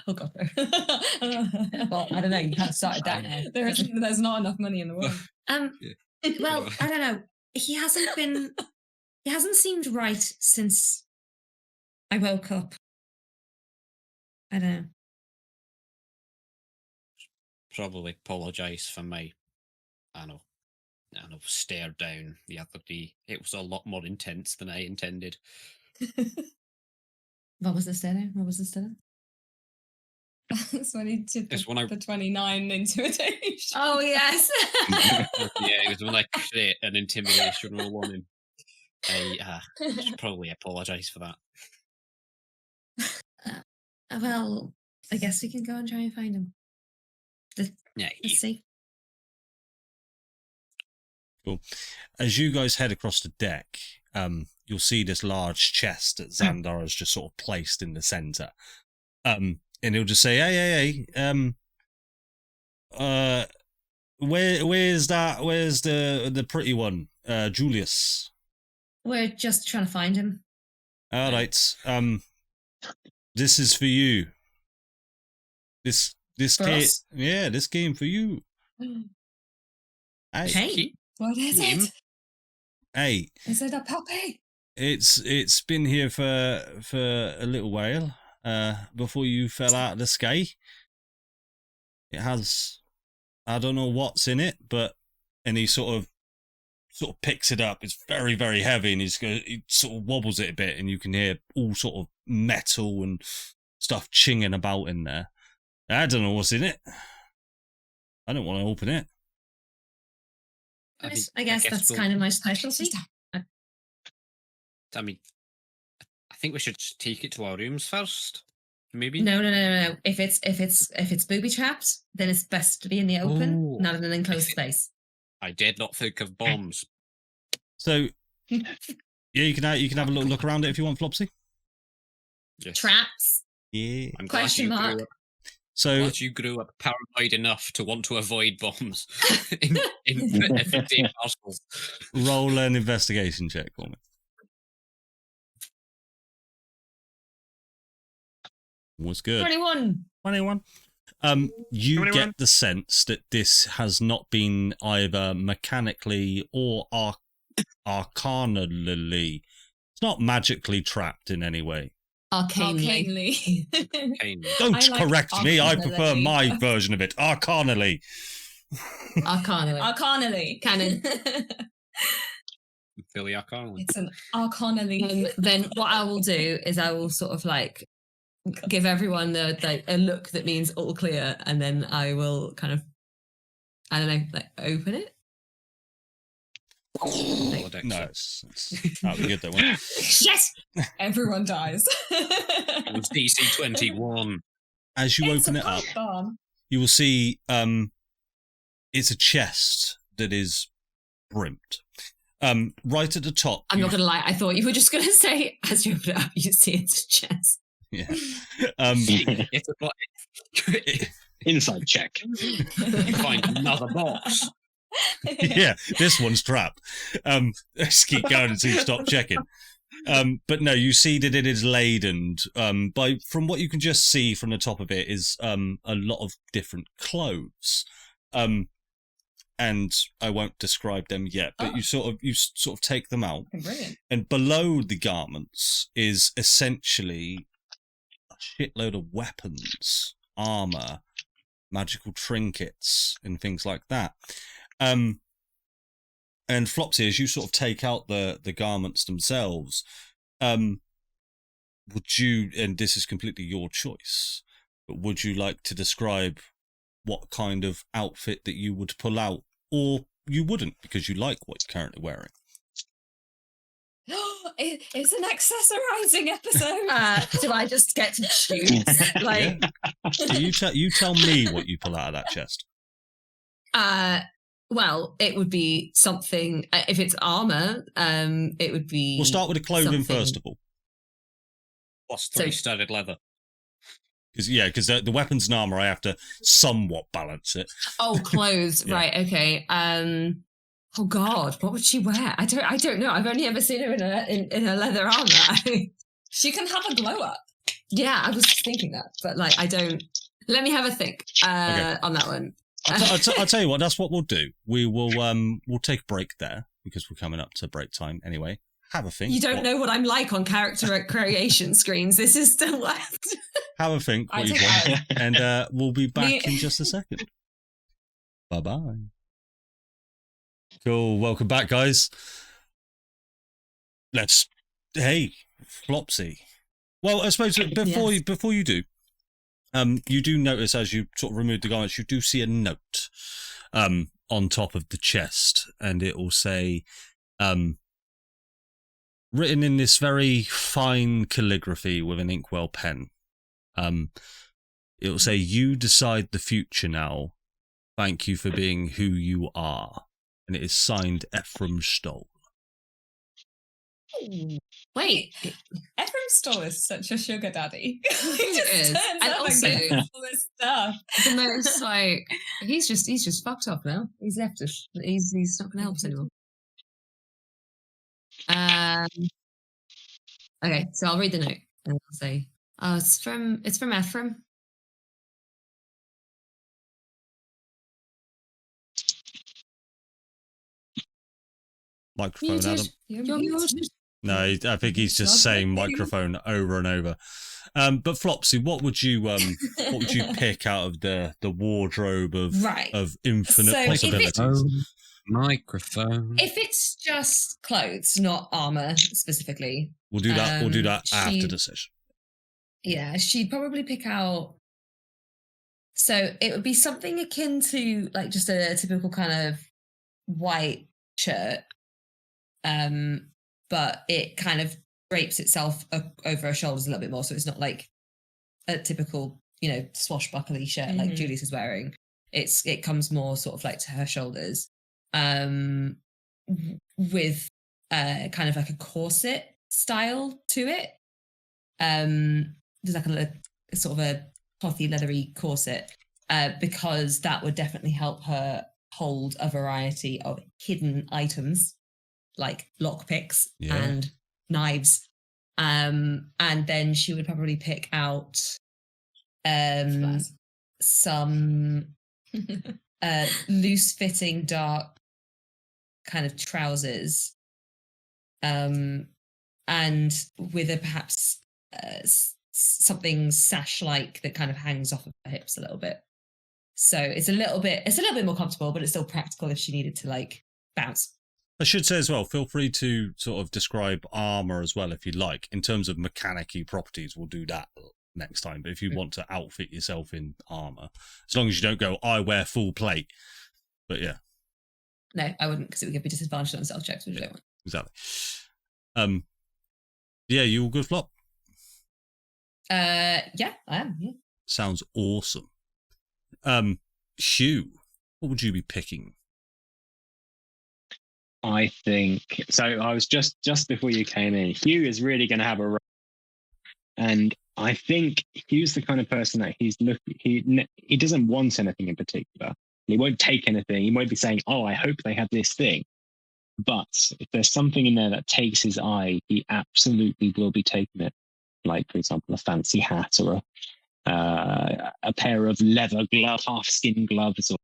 Oh god. Well, I don't know. You can't start that now. There's not enough money in the world. Well, I don't know. He hasn't seemed right since I woke up. I don't know. Probably apologise for my, I know, stare down the other day. It was a lot more intense than I intended. What was the stare? What was the stare? That's when he did It's when I- the 29 intimidation. Oh, yes. Yeah, it was when I create an intimidation roll on him. I should probably apologise for that. Well, I guess we can go and try and find him. Yeah, Let's see. Cool. As you guys head across the deck, you'll see this large chest that Xandar has just sort of placed in the center. And he'll just say, hey, where's the pretty one, Julius? We're just trying to find him. All right. This is for you. This For game, us? yeah, this game for you. Hey. What is Him? it? Hey, Is it a puppy? it's been here for a little while. Before you fell out of the sky. It has, I don't know what's in it, and he sort of picks it up. It's very, very heavy, and he sort of wobbles it a bit, and you can hear all sort of metal and stuff chinging about in there. I don't know what's in it. I don't want to open it. I guess that's kind of my specialty. I mean, I think we should just take it to our rooms first. Maybe. No. If it's booby trapped, then it's best to be in the open, Oh. not in an enclosed space. I did not think of bombs. So, yeah, you can have a little look around it if you want, Flopsy. Yes. Traps? Yeah. I'm glad Question mark. So, glad you grew up paranoid enough to want to avoid bombs in 15 parcels. roll an investigation check for me. Was good. 21. 21. You 21. get the sense that this has not been either mechanically or arcanally. It's not magically trapped in any way. Arcanely. Pain. Don't I like correct me. I prefer arcanally. my version of it. Arcanally. Arcanally. Arcanally. Canon. Billy Arconnell. It's an arcanally. Then what I will do is I will sort of like give everyone a look that means all clear, and then I will kind of, I don't know, like open it. No, that'd be good though. Wouldn't it? Yes. Everyone dies. It was DC 21. As you It's open a it up, pipe bomb. you will see it's a chest that is brimmed. Right at the top. I'm not gonna lie. I thought you were just gonna say, as you open it up, you see it's a chest. Yeah. It's a Inside check. you find another box. Yeah, this one's trapped. Let's keep going until you stop checking. But no, you see that it is laden from what you can just see from the top of it is a lot of different clothes. And I won't describe them yet, but you sort of take them out. Brilliant. And below the garments is essentially a shitload of weapons, armor, magical trinkets, and things like that. And Flopsy, as you sort of take out the garments themselves, would you, and this is completely your choice, but would you like to describe what kind of outfit that you would pull out, or you wouldn't because you like what you're currently wearing? It's an accessorizing episode. Do I just get to choose? Like, So you tell me what you pull out of that chest. well, it would be something. If it's armor, it would be. We'll start with the clothing something- first of all. Plus So- 3 studded leather. Because the weapons and armor, I have to somewhat balance it. Oh, clothes. Yeah. Right. Okay. Oh God, what would she wear? I don't know. I've only ever seen her in her leather armor. She can have a glow up. Yeah, I was just thinking that, but like, I don't. Let me have a think Okay. on that one. I'll tell you what. That's what we'll do. We will we'll take a break there because we're coming up to break time anyway. have a think. You don't know what I'm like on character creation screens. This is the worst. Have a think I what you take want, and we'll be back Me- in just a second. Bye-bye. Cool. Welcome back, guys. Hey, Flopsy. Well, I suppose before you do, you do notice as you sort of remove the garments, you do see a note on top of the chest, and it will say, written in this very fine calligraphy with an inkwell pen. It will say, "You decide the future now. Thank you for being who you are." And it is signed Ephraim Stoll. Wait, Ephraim Stoll is such a sugar daddy. he It just is. turns And up also- and gets all this stuff. the most like he's just fucked off now. He's left us. He's not going to help us anymore. Okay, so I'll read the note and I'll say, it's from Ephraim. Microphone, Adam. You're muted. No, I think he's just saying microphone over and over. But Flopsy, what would you pick out of the wardrobe Right. of infinite So if possibilities? Microphone. If it's just clothes, not armor specifically, We'll do that. We'll do that after she- the session. yeah, she'd probably pick out. So it would be something akin to like just a typical kind of white shirt, but it kind of drapes itself over her shoulders a little bit more, so it's not like a typical, swashbuckly shirt like Mhm. Julius is wearing. It comes more sort of like to her shoulders, with kind of like a corset style to it. There's like a sort of a clothy, leathery corset, because that would definitely help her hold a variety of hidden items like lockpicks Yeah. and knives. And then she would probably pick out Flask. some loose-fitting, dark kind of trousers, and with a perhaps something sash-like that kind of hangs off of her hips a little bit. So it's a little bit more comfortable, but it's still practical if she needed to like bounce. I should say as well, feel free to sort of describe armor as well if you like. In terms of mechanic-y properties, we'll do that next time. But if you want to outfit yourself in armor, as long as you don't go, I wear full plate. But yeah. No, I wouldn't, because it would give me disadvantage on stealth checks, which I don't want. Exactly. Yeah, you all good, Flop? Yeah, I am. Yeah. Sounds awesome. Hugh, what would you be picking? I think so. I was just before you came in. Hugh is really going to have a run, and I think Hugh's the kind of person that he doesn't want anything in particular. He won't take anything. He won't be saying, "Oh, I hope they have this thing." But if there's something in there that takes his eye, he absolutely will be taking it. Like, for example, a fancy hat or a pair of leather gloves, half skin gloves, or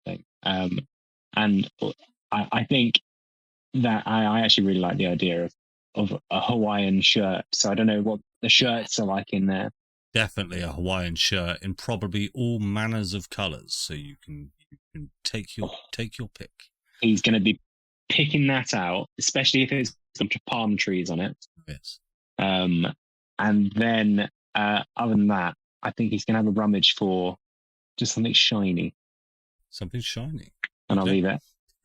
something. And I think that I actually really like the idea of a Hawaiian shirt. So I don't know what the shirts are like in there. Definitely a Hawaiian shirt in probably all manners of colours, so you can take your pick. He's going to be picking that out, especially if it's got palm trees on it. Yes. And then other than that, I think he's going to have a rummage for just something shiny. Something shiny. And I'll Okay. leave it.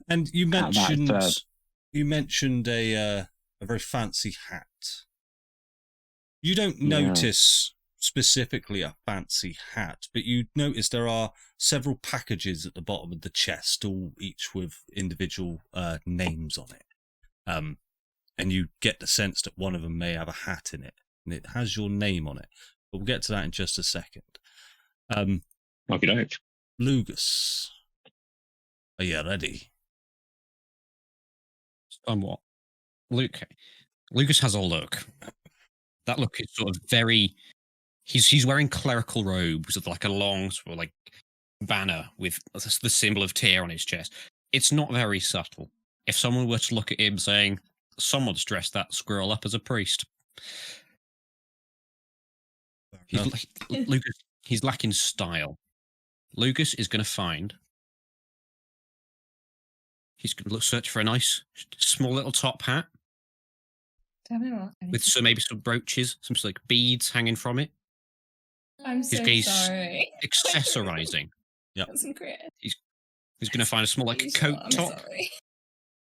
And you At that mentioned a very fancy hat. You don't Yeah. notice specifically a fancy hat, but you notice there are several packages at the bottom of the chest, all each with individual names on it. And you get the sense that one of them may have a hat in it, and it has your name on it. But we'll get to that in just a second. Okey-doke. Lugus, are you ready? Somewhat. Lucas has a look. That look is sort of very. He's wearing clerical robes with like a long sort of like banner with the symbol of Tyr on his chest. It's not very subtle. If someone were to look at him saying, someone's dressed that squirrel up as a priest. Lugus, he's lacking style. Lugus is going to find. He's going to search for a nice, small little top hat with maybe some brooches, some like beads hanging from it. I'm so sorry. Accessorizing. Yeah. He's going to find a small coat top,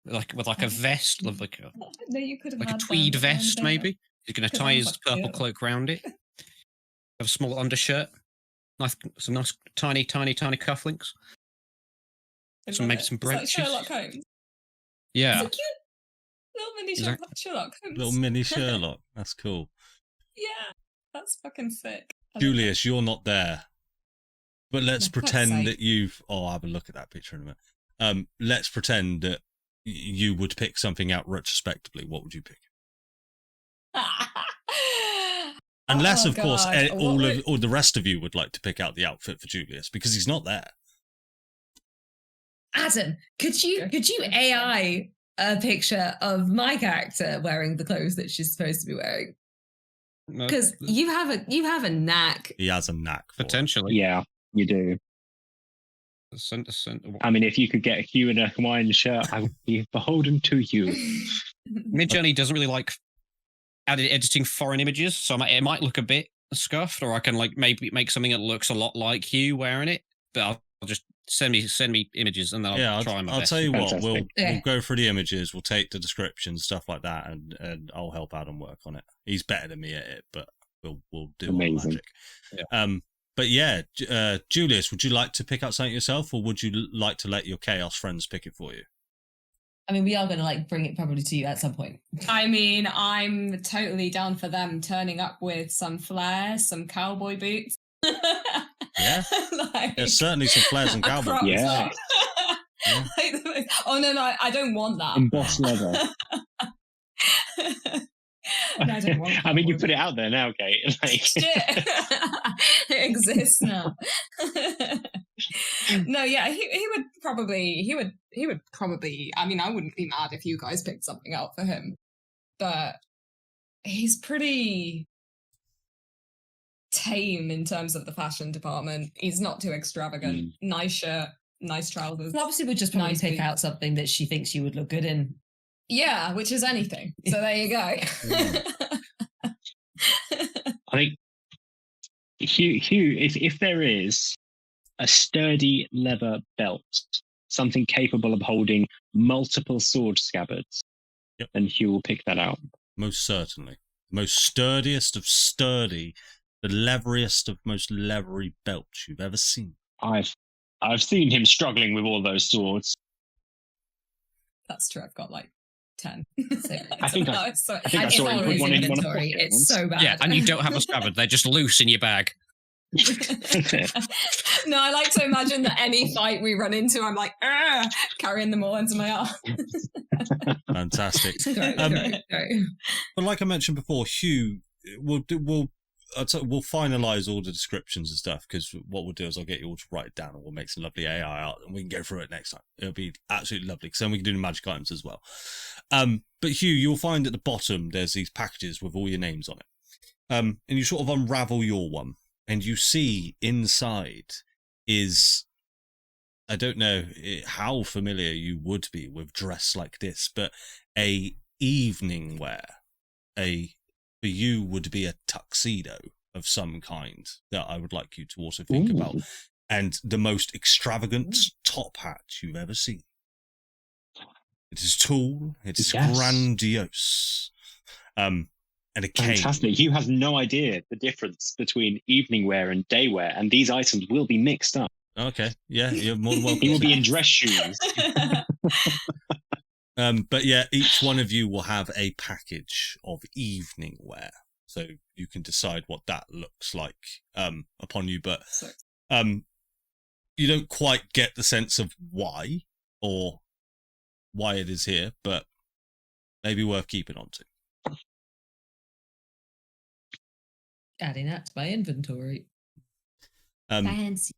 with a vest, No, you could have a tweed vest maybe. He's going to tie his purple cloak round it. Have a small undershirt, some nice tiny cufflinks. Maybe some brooches. Sherlock Holmes. Yeah. It's a cute little mini Sherlock Holmes. Little mini Sherlock. That's cool. Yeah, that's fucking sick. Julius, you're not there. But let's pretend sake. that you've... Oh, I'll have a look at that picture in a minute. Let's pretend that you would pick something out retrospectively. What would you pick? Unless, of course, all the rest of you would like to pick out the outfit for Julius, because he's not there. Adam, could you AI a picture of my character wearing the clothes that she's supposed to be wearing? Because you have a knack. He has a knack for potentially. Yeah, you do. I mean, if you could get Hugh in a Hawaiian shirt, I would be beholden to you. Midjourney doesn't really like editing foreign images, so it might look a bit scuffed, or I can maybe make something that looks a lot like Hugh wearing it. But I'll just send me images, and then I'll try my best. I'll tell you what, Fantastic. we'll go through the images, we'll take the descriptions, stuff like that, and I'll help Adam work on it. He's better than me at it, but we'll do all the magic. Yeah. But yeah, Julius, would you like to pick out something yourself, or would you like to let your Chaos friends pick it for you? I mean, we are going to bring it probably to you at some point. I mean, I'm totally down for them turning up with some flair, some cowboy boots. Yeah, there's certainly some flares and cowboy boots. Yeah. Oh no, I don't want that. Embossed leather. No, I don't want I mean, you put it out there now, Kate. Shit. It exists now. No, yeah, he would probably, I mean, I wouldn't be mad if you guys picked something out for him, but he's pretty tame in terms of the fashion department. He's not too extravagant. Nice shirt, nice trousers. Flopsy would just probably pick out something that she thinks you would look good in. Yeah, which is anything. So there you go. I think Hugh, if there is a sturdy leather belt, something capable of holding multiple sword scabbards, then Hugh will pick that out. Most certainly. Most sturdiest of sturdy, the leveriest of most leathery belts you've ever seen. I've seen him struggling with all those swords. That's true. I've got 10. I think I saw him put one in one of the It's so bad. Yeah, and you don't have a scabbard; they're just loose in your bag. No, I like to imagine that any fight we run into, I'm carrying them all into my arm. Fantastic. Great. But like I mentioned before, Hugh, we'll finalise all the descriptions and stuff, because what we'll do is I'll get you all to write it down, and we'll make some lovely AI art, and we can go through it next time. It'll be absolutely lovely, because then we can do the magic items as well. But Hugh, you'll find at the bottom there's these packages with all your names on it, and you sort of unravel your one, and you see inside is, I don't know how familiar you would be with dress like this, but a evening wear, for you would be a tuxedo of some kind that I would like you to also think about, and the most extravagant top hat you've ever seen. It is tall, it is grandiose, and a cane. Fantastic. Hugh has no idea the difference between evening wear and day wear, and these items will be mixed up. Okay, yeah, you're more than welcome. He will be in dress shoes. But yeah, each one of you will have a package of evening wear, so you can decide what that looks like upon you. But you don't quite get the sense of why it is here, but maybe worth keeping on to. Adding that to my inventory. Fancy.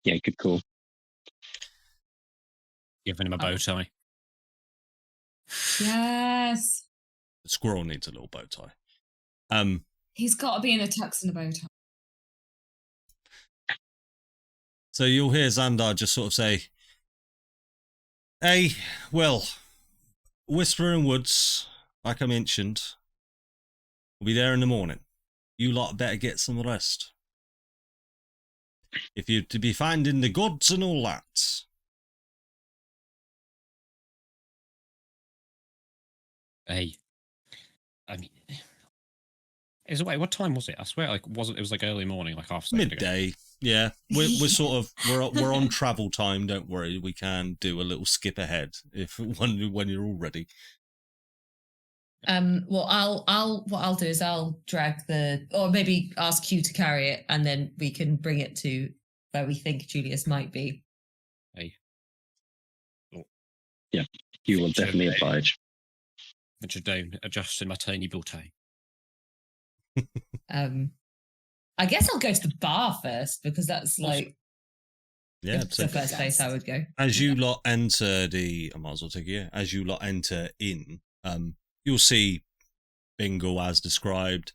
Yeah, good call. Giving him a bow tie. Yes. The squirrel needs a little bow tie. He's got to be in a tux and a bow tie. So you'll hear Xandar just sort of say, "Hey, well, Whispering Woods, like I mentioned, will be there in the morning. You lot better get some rest. If you're to be finding the gods and all that." Hey, I mean, what time was it? I swear, it was like early morning, like half a second ago. Midday. Yeah, we're sort of we're on travel time. Don't worry, we can do a little skip ahead if when you're all ready. Well, what I'll do is I'll drag or maybe ask you to carry it, and then we can bring it to where we think Julius might be. Hey. Oh. Yeah, you will definitely oblige. Venture down, adjusting my tiny bow tie. I guess I'll go to the bar first because that's like the first place I would go. As you lot enter I might as well take it. As you lot enter in, you'll see Bingle as described.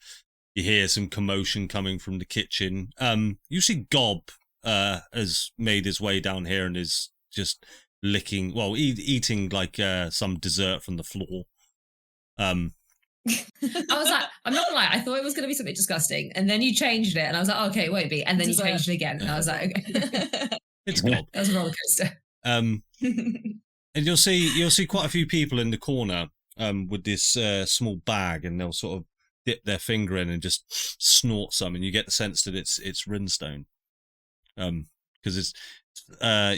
You hear some commotion coming from the kitchen. You see Gob has made his way down here and is just licking, eating like some dessert from the floor. I was like, I'm not gonna lie, I thought it was gonna be something disgusting, and then you changed it, and I was like, oh, okay, it won't be, and then you changed it again, and I was like, okay. It's Gob. That was a roller coaster. And you'll see quite a few people in the corner with this small bag, and they'll sort of dip their finger in and just snort some, and you get the sense that it's Rinstone, because it's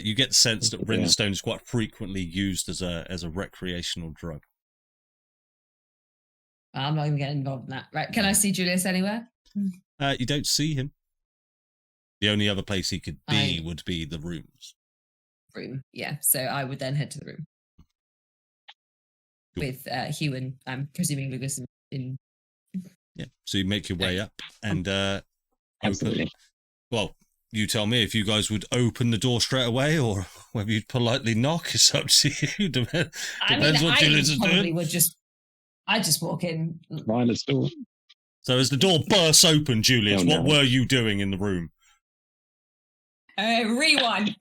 you get the sense that Rinstone is quite frequently used as a recreational drug. I'm not even getting involved in that. Right? Can I see Julius anywhere? You don't see him. The only other place he could be would be the rooms. Room, yeah. So I would then head to the room with Hugh and I'm presuming Lugus in. Yeah. So you make your way up and Absolutely. Well, you tell me if you guys would open the door straight away or whether you'd politely knock. It's up to you. Depends what Julius is doing. I'd just walk in. Violet's door. So as the door bursts open, Julius, what were you doing in the room? Rewind.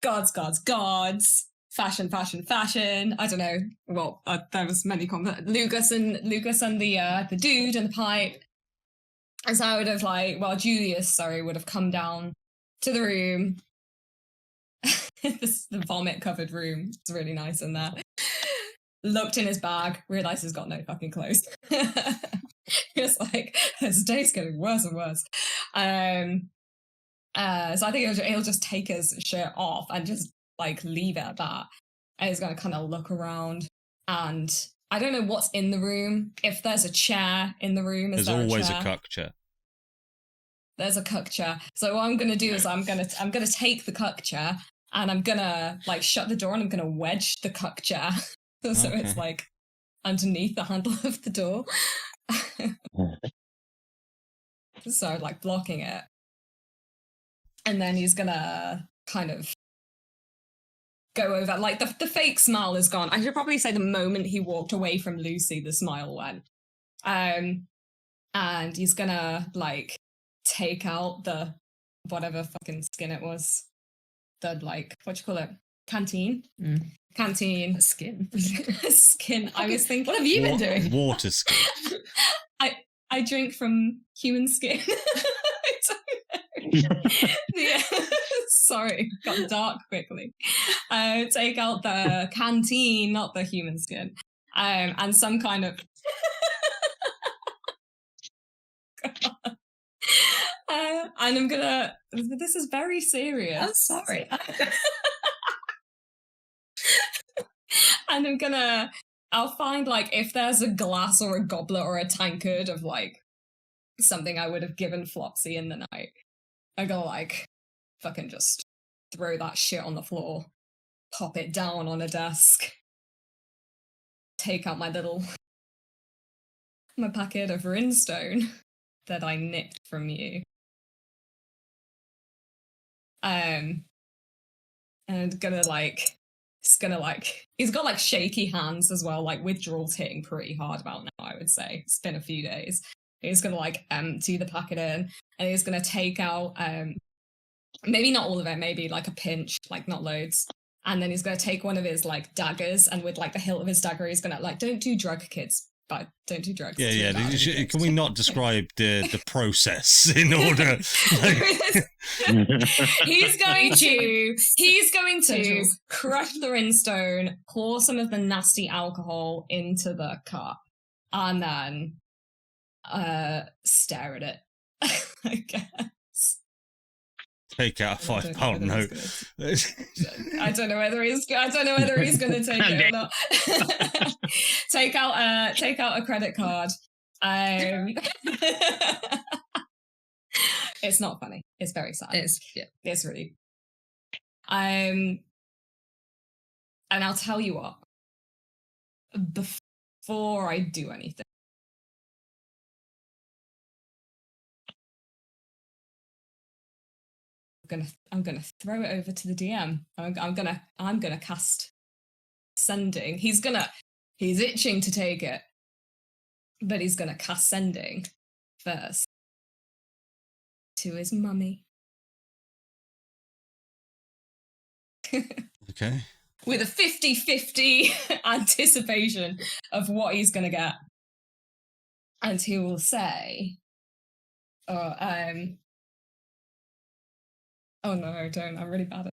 Gods. Fashion. I don't know. Well, there was many Lugus and the dude and the pipe. As I would have Julius, would have come down to the room. The vomit-covered room. It's really nice in there. Looked in his bag, realised he's got no fucking clothes. Just like, his day's getting worse and worse. So I think he'll just take his shirt off and just like leave it at that. And he's going to kind of look around. And I don't know what's in the room. If there's a chair in the room, there's always a cuck chair. There's a cuck chair. So what I'm going to do is I'm going to take the cuck chair and I'm going to like shut the door and I'm going to wedge the cuck chair. So it's like underneath the handle of the door. So like blocking it. And then he's gonna kind of go over, like the fake smile is gone. I should probably say the moment he walked away from Lucy, the smile went. And he's gonna like take out the whatever fucking skin it was. The like, what do you call it? Canteen? Canteen. Skin. Skin. I was thinking. What have you been doing? Water skin. I drink from human skin. I don't know. Yeah. Sorry, got dark quickly. Take out the canteen, not the human skin. And some kind of and I'm gonna, this is very serious. I'm sorry. And I'll find like if there's a glass or a goblet or a tankard of like something I would have given Flopsy in the night. I go like fucking just throw that shit on the floor, pop it down on a desk, take out my packet of Rinstone that I nicked from you. And gonna like he's got like shaky hands as well, like withdrawal's hitting pretty hard about now, I would say. It's been a few days. He's gonna like empty the packet in, and he's gonna take out maybe not all of it, maybe like a pinch, like not loads. And then he's gonna take one of his like daggers, and with like the hilt of his dagger, he's gonna like, don't do drug, kids. But don't do drugs. Yeah. Can we not describe the process in order? He's going to crush the rinstone, pour some of the nasty alcohol into the cup, and then stare at it. I guess. Take out a £5 note. I don't know whether he's going to take it or not. Take out a credit card. It's not funny. It's very sad. It's really. And I'll tell you what. Before I do anything. I'm gonna throw it over to the DM. I'm gonna cast sending. He's itching to take it, but he's gonna cast sending first to his mummy. Okay. With a 50-50 anticipation of what he's gonna get. And he will say, oh no, don't. I'm really bad at it.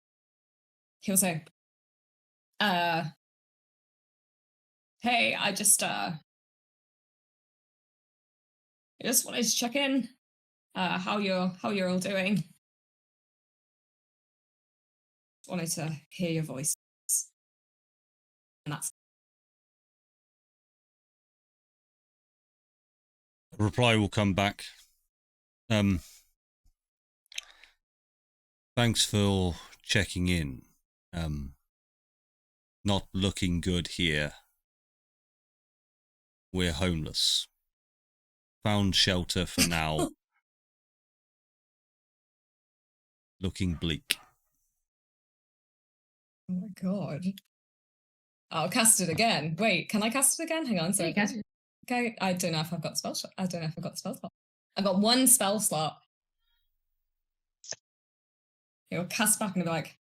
He'll say, hey, I just wanted to check in, how you're all doing. Wanted to hear your voice. And that's A reply will come back. Thanks for checking in. Not looking good here. We're homeless. Found shelter for now. Looking bleak. Oh my god. I'll cast it again. Wait, can I cast it again? Hang on, sorry. Okay, I don't know if I've got the spell slot. I've got one spell slot. He'll cast back and be like,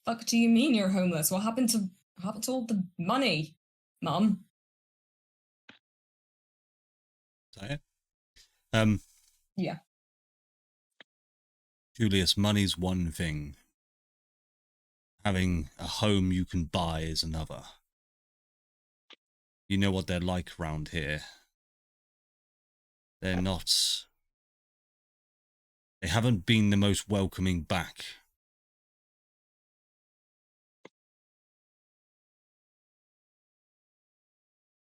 fuck do you mean you're homeless? What happened to all the money, Mum? Is that it? Yeah. Julius, money's one thing. Having a home you can buy is another. You know what they're like around here. They haven't been the most welcoming back.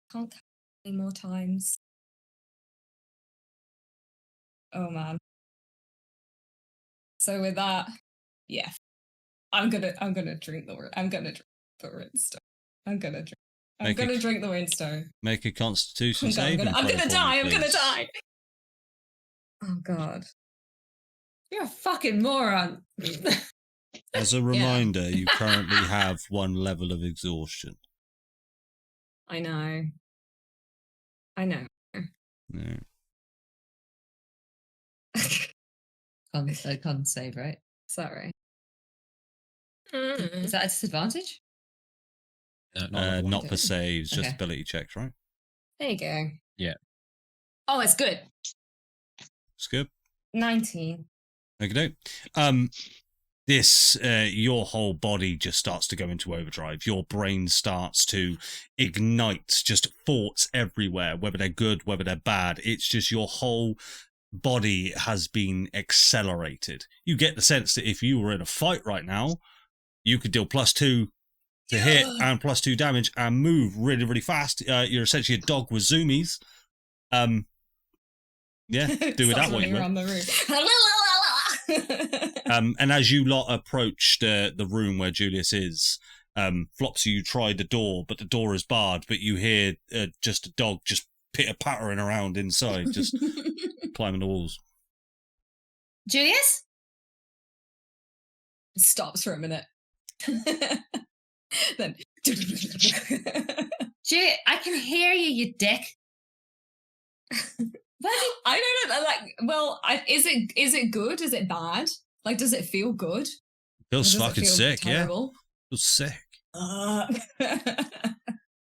Can't count any more times. Oh man. So with that, yeah. I'm gonna drink the rinstone. I'm gonna drink the rinstone. Make a Constitution save. I'm gonna die. Oh god. You're a fucking moron. As a reminder, you currently have 1 level of exhaustion. I know. No. Con save, right? Sorry. Is that a disadvantage? Not per saves, just ability checks, right? There you go. Yeah. Oh, it's good. It's good. 19. Okay. Your whole body just starts to go into overdrive. Your brain starts to ignite, just thoughts everywhere, whether they're good, whether they're bad. It's just your whole body has been accelerated. You get the sense that if you were in a fight right now, you could deal +2 to hit and +2 damage and move really, really fast. You're essentially a dog with zoomies. Do with that what you will. And as you lot approach the room where Julius is, Flopsy, you tried the door, but the door is barred, but you hear just a dog just pitter-pattering around inside, just climbing the walls. Julius? Stops for a minute. Then Jay, I can hear you, you dick. I don't know. Like, well, is it good? Is it bad? Like, does it feel good? Feels Or does it fucking feel sick, terrible? yeah. Feels sick.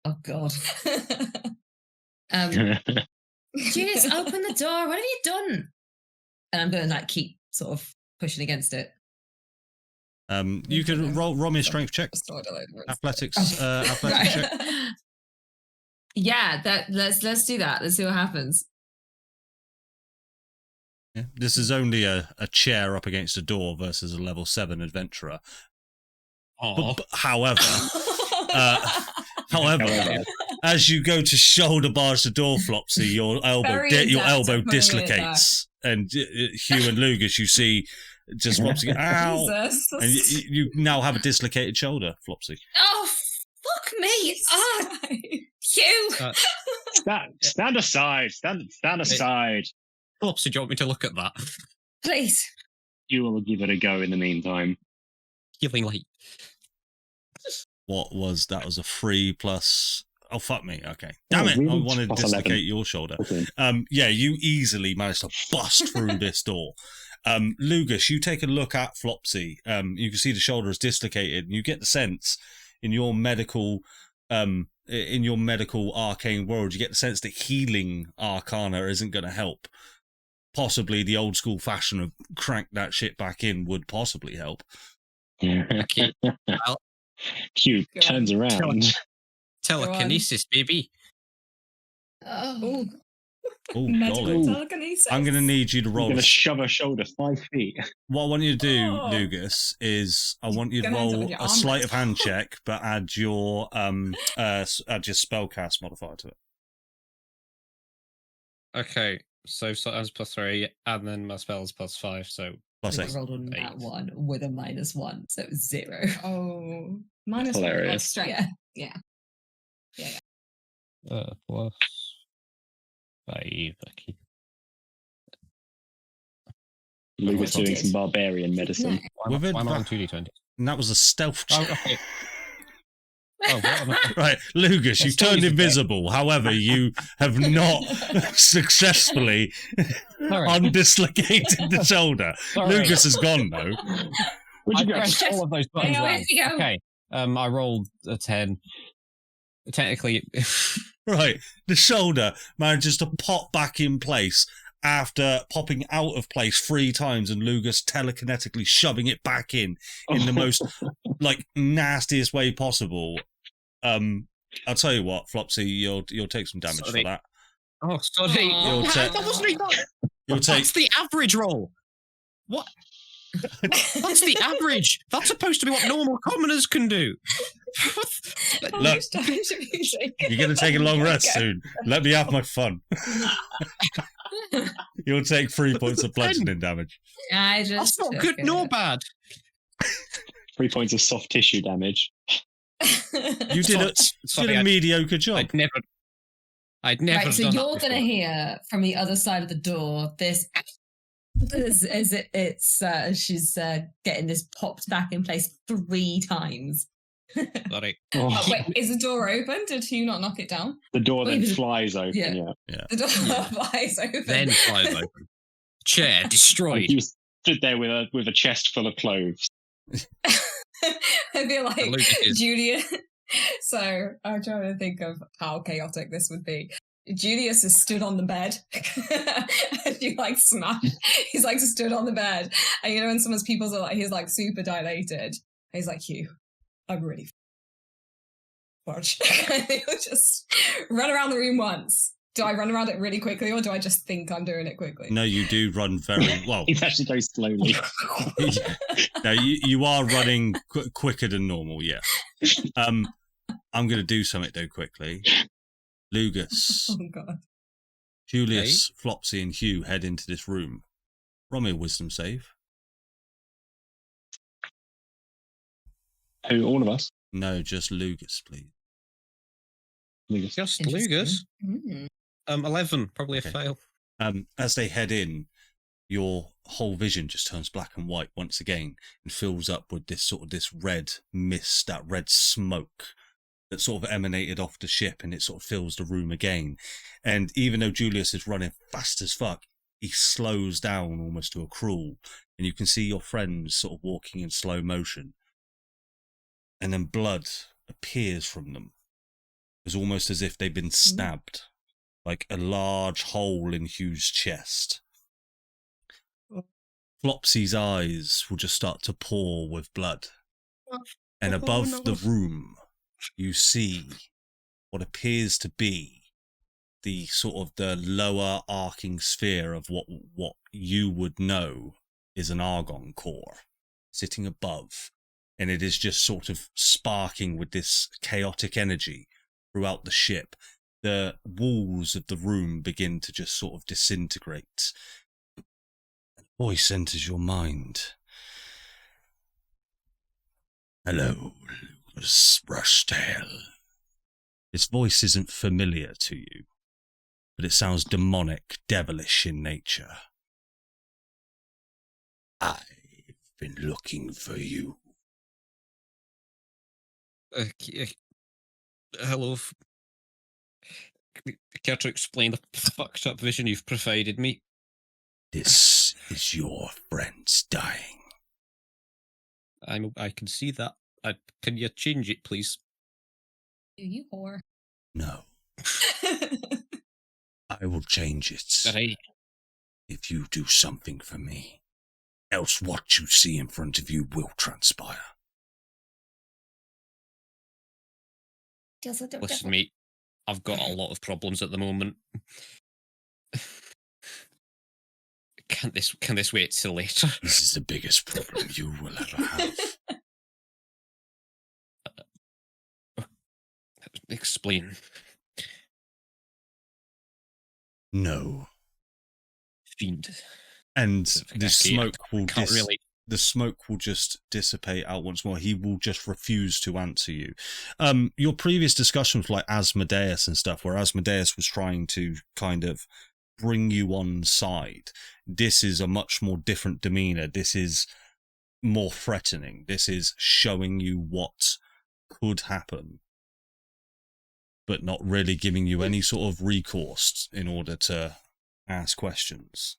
Oh God. Julius, open the door. What have you done? And I'm going to like keep sort of pushing against it. You can roll me a strength check. Athletics check. Yeah, let's do that. Let's see what happens. Yeah. This is only a chair up against a door versus a level 7 adventurer. However, as you go to shoulder barge the door, Flopsy, your elbow dislocates, and Hugh and Lugus, you see just Flopsy, ow, Jesus. and you now have a dislocated shoulder, Flopsy. Oh, fuck me! Oh, Hugh. Stand aside. Stand aside. Flopsy, do you want me to look at that? Please. You will give it a go in the meantime. Healing light. What was that? Was a 3 plus. Oh, fuck me. Okay. Damn it. Really? I wanted to Plus dislocate 11. your shoulder. Okay. Yeah, you easily managed to bust through this door. Lugus, you take a look at Flopsy. You can see the shoulder is dislocated, and you get the sense in your medical arcane world, you get the sense that healing arcana isn't going to help. Possibly the old school fashion of crank that shit back in would possibly help. Okay. Hugh turns around. Telekinesis, baby. Oh. Oh, Medical golly. telekinesis. I'm going to need you to I'm roll. going to shove her shoulder 5 feet. What I want you to do, Oh. Lugus, is I want you to Gonna end up roll with your a arm sleight of back. hand check, but add your spellcast modifier to it. Okay, so sometimes +3, and then my spell's +5, so Plus I 8. rolled on that one with a -1, so it was 0. Oh, minus Hilarious. 1 plus strength. Yeah. +5. Okay. Lugus doing some barbarian medicine. Why With am I on adva- 2d20? And that was a stealth Oh, check. okay. Oh, what am I? Right, Lugus, That's you've turned always a bit. invisible. However, you have not successfully Sorry. undislocated the shoulder. Sorry. Lugus is gone, though. Where'd you I go? pressed all of those buttons Where wrong. did you go? Okay, I rolled a 10. Technically, Right, the shoulder manages to pop back in place after popping out of place 3 times and Lugus telekinetically shoving it back in the most like nastiest way possible. I'll tell you what, Flopsy, you'll take some damage Sorry. for that. oh, sorry. You'll take- That wasn't even You'll take That's the average roll. What? That's the average. That's supposed to be what normal commoners can do. Look. You're going to take a long rest soon. Let me have my fun. You'll take 3 points of bludgeoning damage. I That's just not took good nor it. bad. 3 points of soft tissue damage. You did a Sorry, mediocre job. I'd never Right, have so done you're that going to before. hear from the other side of the door this she's getting this popped back in place 3 times. Sorry. Oh, wait, is the door open? Did Hugh not knock it down? The door then Wait, flies open, yeah. yeah. The door flies open. Then flies open. Chair And destroyed. he was stood there with a chest full of cloves. I feel like Lucas is- Julius. So I'm trying to think of how chaotic this would be. Julius is stood on the bed, and you like smash. He's like stood on the bed, and you know when someone's pupils are like he's like super dilated. And he's like, "Hugh, I'm really watch." And he'll just run around the room once. Do I run around it really quickly, or do I just think I'm doing it quickly? No, you do run very well. He actually goes slowly. No, you are running quicker than normal, yeah. I'm going to do something, though, quickly. Lugus, Oh god. Julius, Flopsy, and Hugh head into this room. Roll me a wisdom save. Who, all of us? No, just Lugus, please. Lugus. Just Interesting. Lugus. Mm. 11, probably Okay. a fail. As they head in, your whole vision just turns black and white once again and fills up with this sort of this red mist, that red smoke that sort of emanated off the ship, and it sort of fills the room again. And even though Julius is running fast as fuck, he slows down almost to a crawl, and you can see your friends sort of walking in slow motion. And then blood appears from them. It's almost as if they've been stabbed, like a large hole in Hugh's chest. Flopsy's eyes will just start to pour with blood. And above the room, you see what appears to be the sort of the lower arcing sphere of what you would know is an Argon core sitting above. And it is just sort of sparking with this chaotic energy throughout the ship. The walls of the room begin to just sort of disintegrate. Voice enters your mind. Hello, Lugus, Brushtail. His voice isn't familiar to you, but it sounds demonic, devilish in nature. I've been looking for you. Hello. Care to explain the fucked up vision you've provided me? This is your friends dying. I can see that. Can you change it, please? You whore. No. I will change it. Right. If you do something for me. Else what you see in front of you will transpire. Listen, mate, I've got a lot of problems at the moment. Can this wait till later? This is the biggest problem you will ever have. Explain. No. Fiend. And the smoke will the smoke will just dissipate out once more. He will just refuse to answer you. Your previous discussions like Asmodeus and stuff, where Asmodeus was trying to kind of bring you on side. This is a much more different demeanor. This is more threatening. This is showing you what could happen, but not really giving you any sort of recourse in order to ask questions.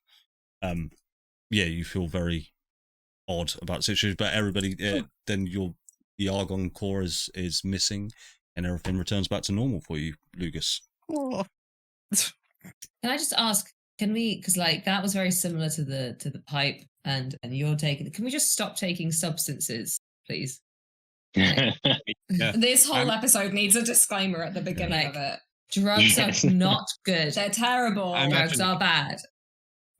Yeah, you feel very odd about the situation, but everybody, then the Argon core is missing, and everything returns back to normal for you, Lugus. Can I just ask? Can we? Because like that was very similar to the pipe, and you're taking. Can we just stop taking substances, please? Yeah. This whole episode needs a disclaimer at the beginning of it. Drugs are not good. They're terrible. Drugs are bad.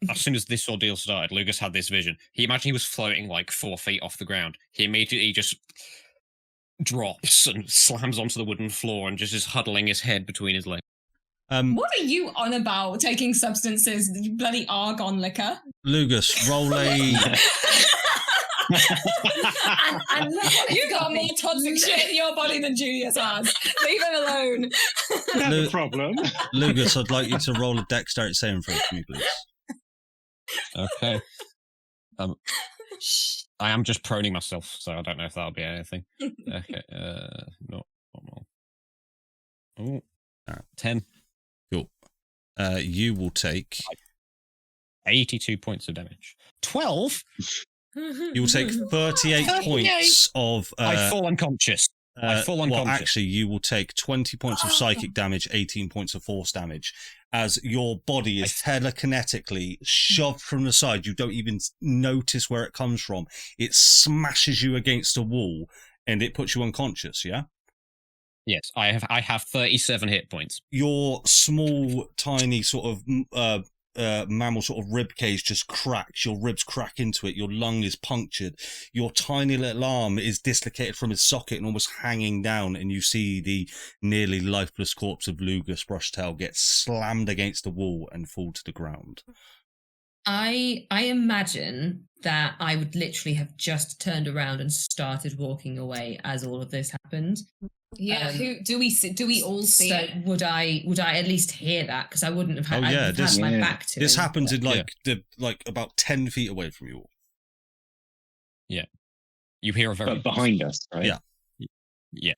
As soon as this ordeal started, Lugus had this vision. He imagined he was floating like 4 feet off the ground. He immediately just drops and slams onto the wooden floor and just is huddling his head between his legs. What are you on about? Taking substances, you bloody Argon liquor. Lugus, roll a. and you got more toxic shit in your body than Julius has. Leave him alone. No problem. Lugus, I'd like you to roll a dexterity saving throw for me, please. Okay. I am just proning myself, so I don't know if that'll be anything. Okay. No. Oh, 10. Cool. You will take 82 points of damage. 12. You will take 38 points of. I fall unconscious. Well, actually, you will take 20 points of psychic damage, 18 points of force damage, as your body is telekinetically shoved from the side. You don't even notice where it comes from. It smashes you against a wall, and it puts you unconscious, yeah? Yes, I have 37 hit points. Your small, tiny sort of mammal sort of rib cage just cracks. Your ribs crack into it. Your lung is punctured. Your tiny little arm is dislocated from its socket and almost hanging down. And you see the nearly lifeless corpse of Lugus Brushtail get slammed against the wall and fall to the ground. I imagine that I would literally have just turned around and started walking away as all of this happened. Yeah, who do we see? Do we all see so it? would I at least hear that? Because I wouldn't have had, Oh, yeah, I'd have had my yeah. back to This him. happens in Yeah. like about 10 feet away from you all. You hear a very But behind us, right? Yeah. Yeah.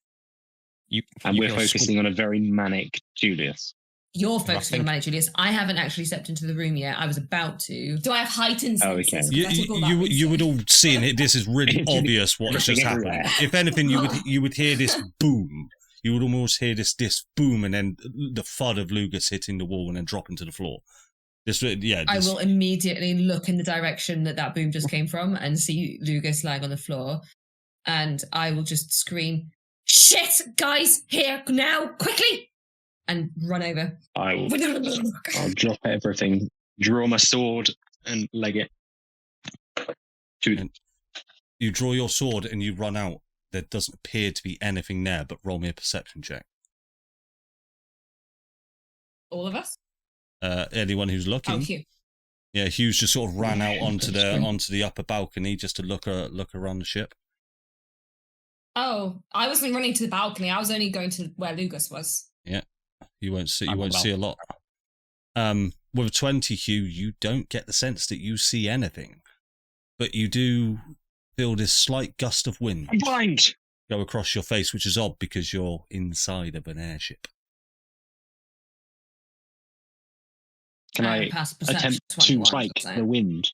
And you we're hear a focusing on a very manic Julius. You're focusing on think- Manic Julius. I haven't actually stepped into the room yet. I was about to. Do I have heightened Oh, senses? okay. 'Cause You, I took all that you would research. all see it. This is really obvious what's just happened. Everywhere. If anything, you would hear this boom. You would almost hear this boom, and then the thud of Lugus hitting the wall and then dropping to the floor. I will immediately look in the direction that boom just came from and see Lugus lying on the floor, and I will just scream, "Shit, guys, here now, quickly!" and run over. I'll drop everything, draw my sword, and leg it. You draw your sword and you run out. There doesn't appear to be anything there, but roll me a perception check. All of us? Anyone who's looking. Oh, Hugh. Yeah, Hugh's just sort of ran out onto that's the upper balcony just to look around the ship. Oh, I wasn't running to the balcony. I was only going to where Lugus was. You won't see I'm see a lot. With 20, Hugh, you don't get the sense that you see anything, but you do feel this slight gust of wind I'm blind. go across your face, which is odd because you're inside of an airship. Can I pass perception attempt to 21, spike so. the wind?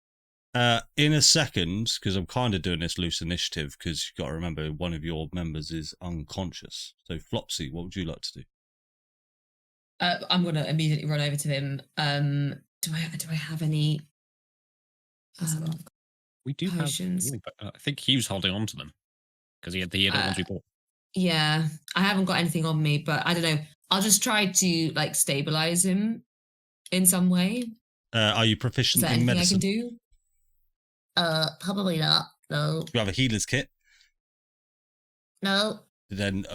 In a second, because I'm kind of doing this loose initiative, because you've got to remember one of your members is unconscious. So, Flopsy, what would you like to do? I'm going to immediately run over to him. Do I have any? We do Potions. have, but I think Hugh's holding on to them because he had the ones we bought. Yeah, I haven't got anything on me, but I don't know. I'll just try to like stabilize him in some way. Are you Is proficient there in anything medicine? I can do? Probably not. No. You have a healer's kit. No. Then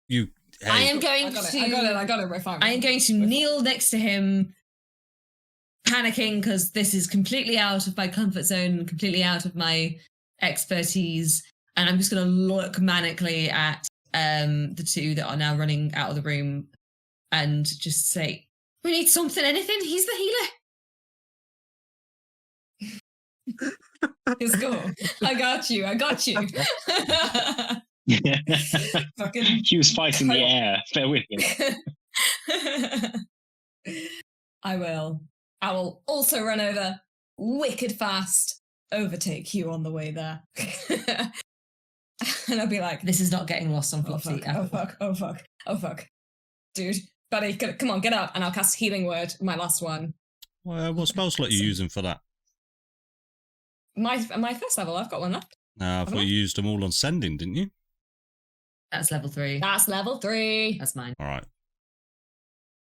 you. Hey, I am I going got to. it. I got it. We're fine. I am going to kneel next to him, panicking because this is completely out of my comfort zone, completely out of my expertise, and I'm just going to look manically at the two that are now running out of the room, and just say, "We need something, anything. He's the healer." It's cool. I got you. Fucking He was fighting the air. Bear with me. I will also run over wicked fast, overtake you on the way there. And I'll be like, This is not getting lost on oh Flopsy. fuck, oh fuck. Dude, buddy, come on, get up, and I'll cast Healing Word, my last one. well, what spell slot are you using for that? My first level, I've got one left. I thought you used them all on sending, didn't you? That's level 3. That's level 3. That's mine. All right.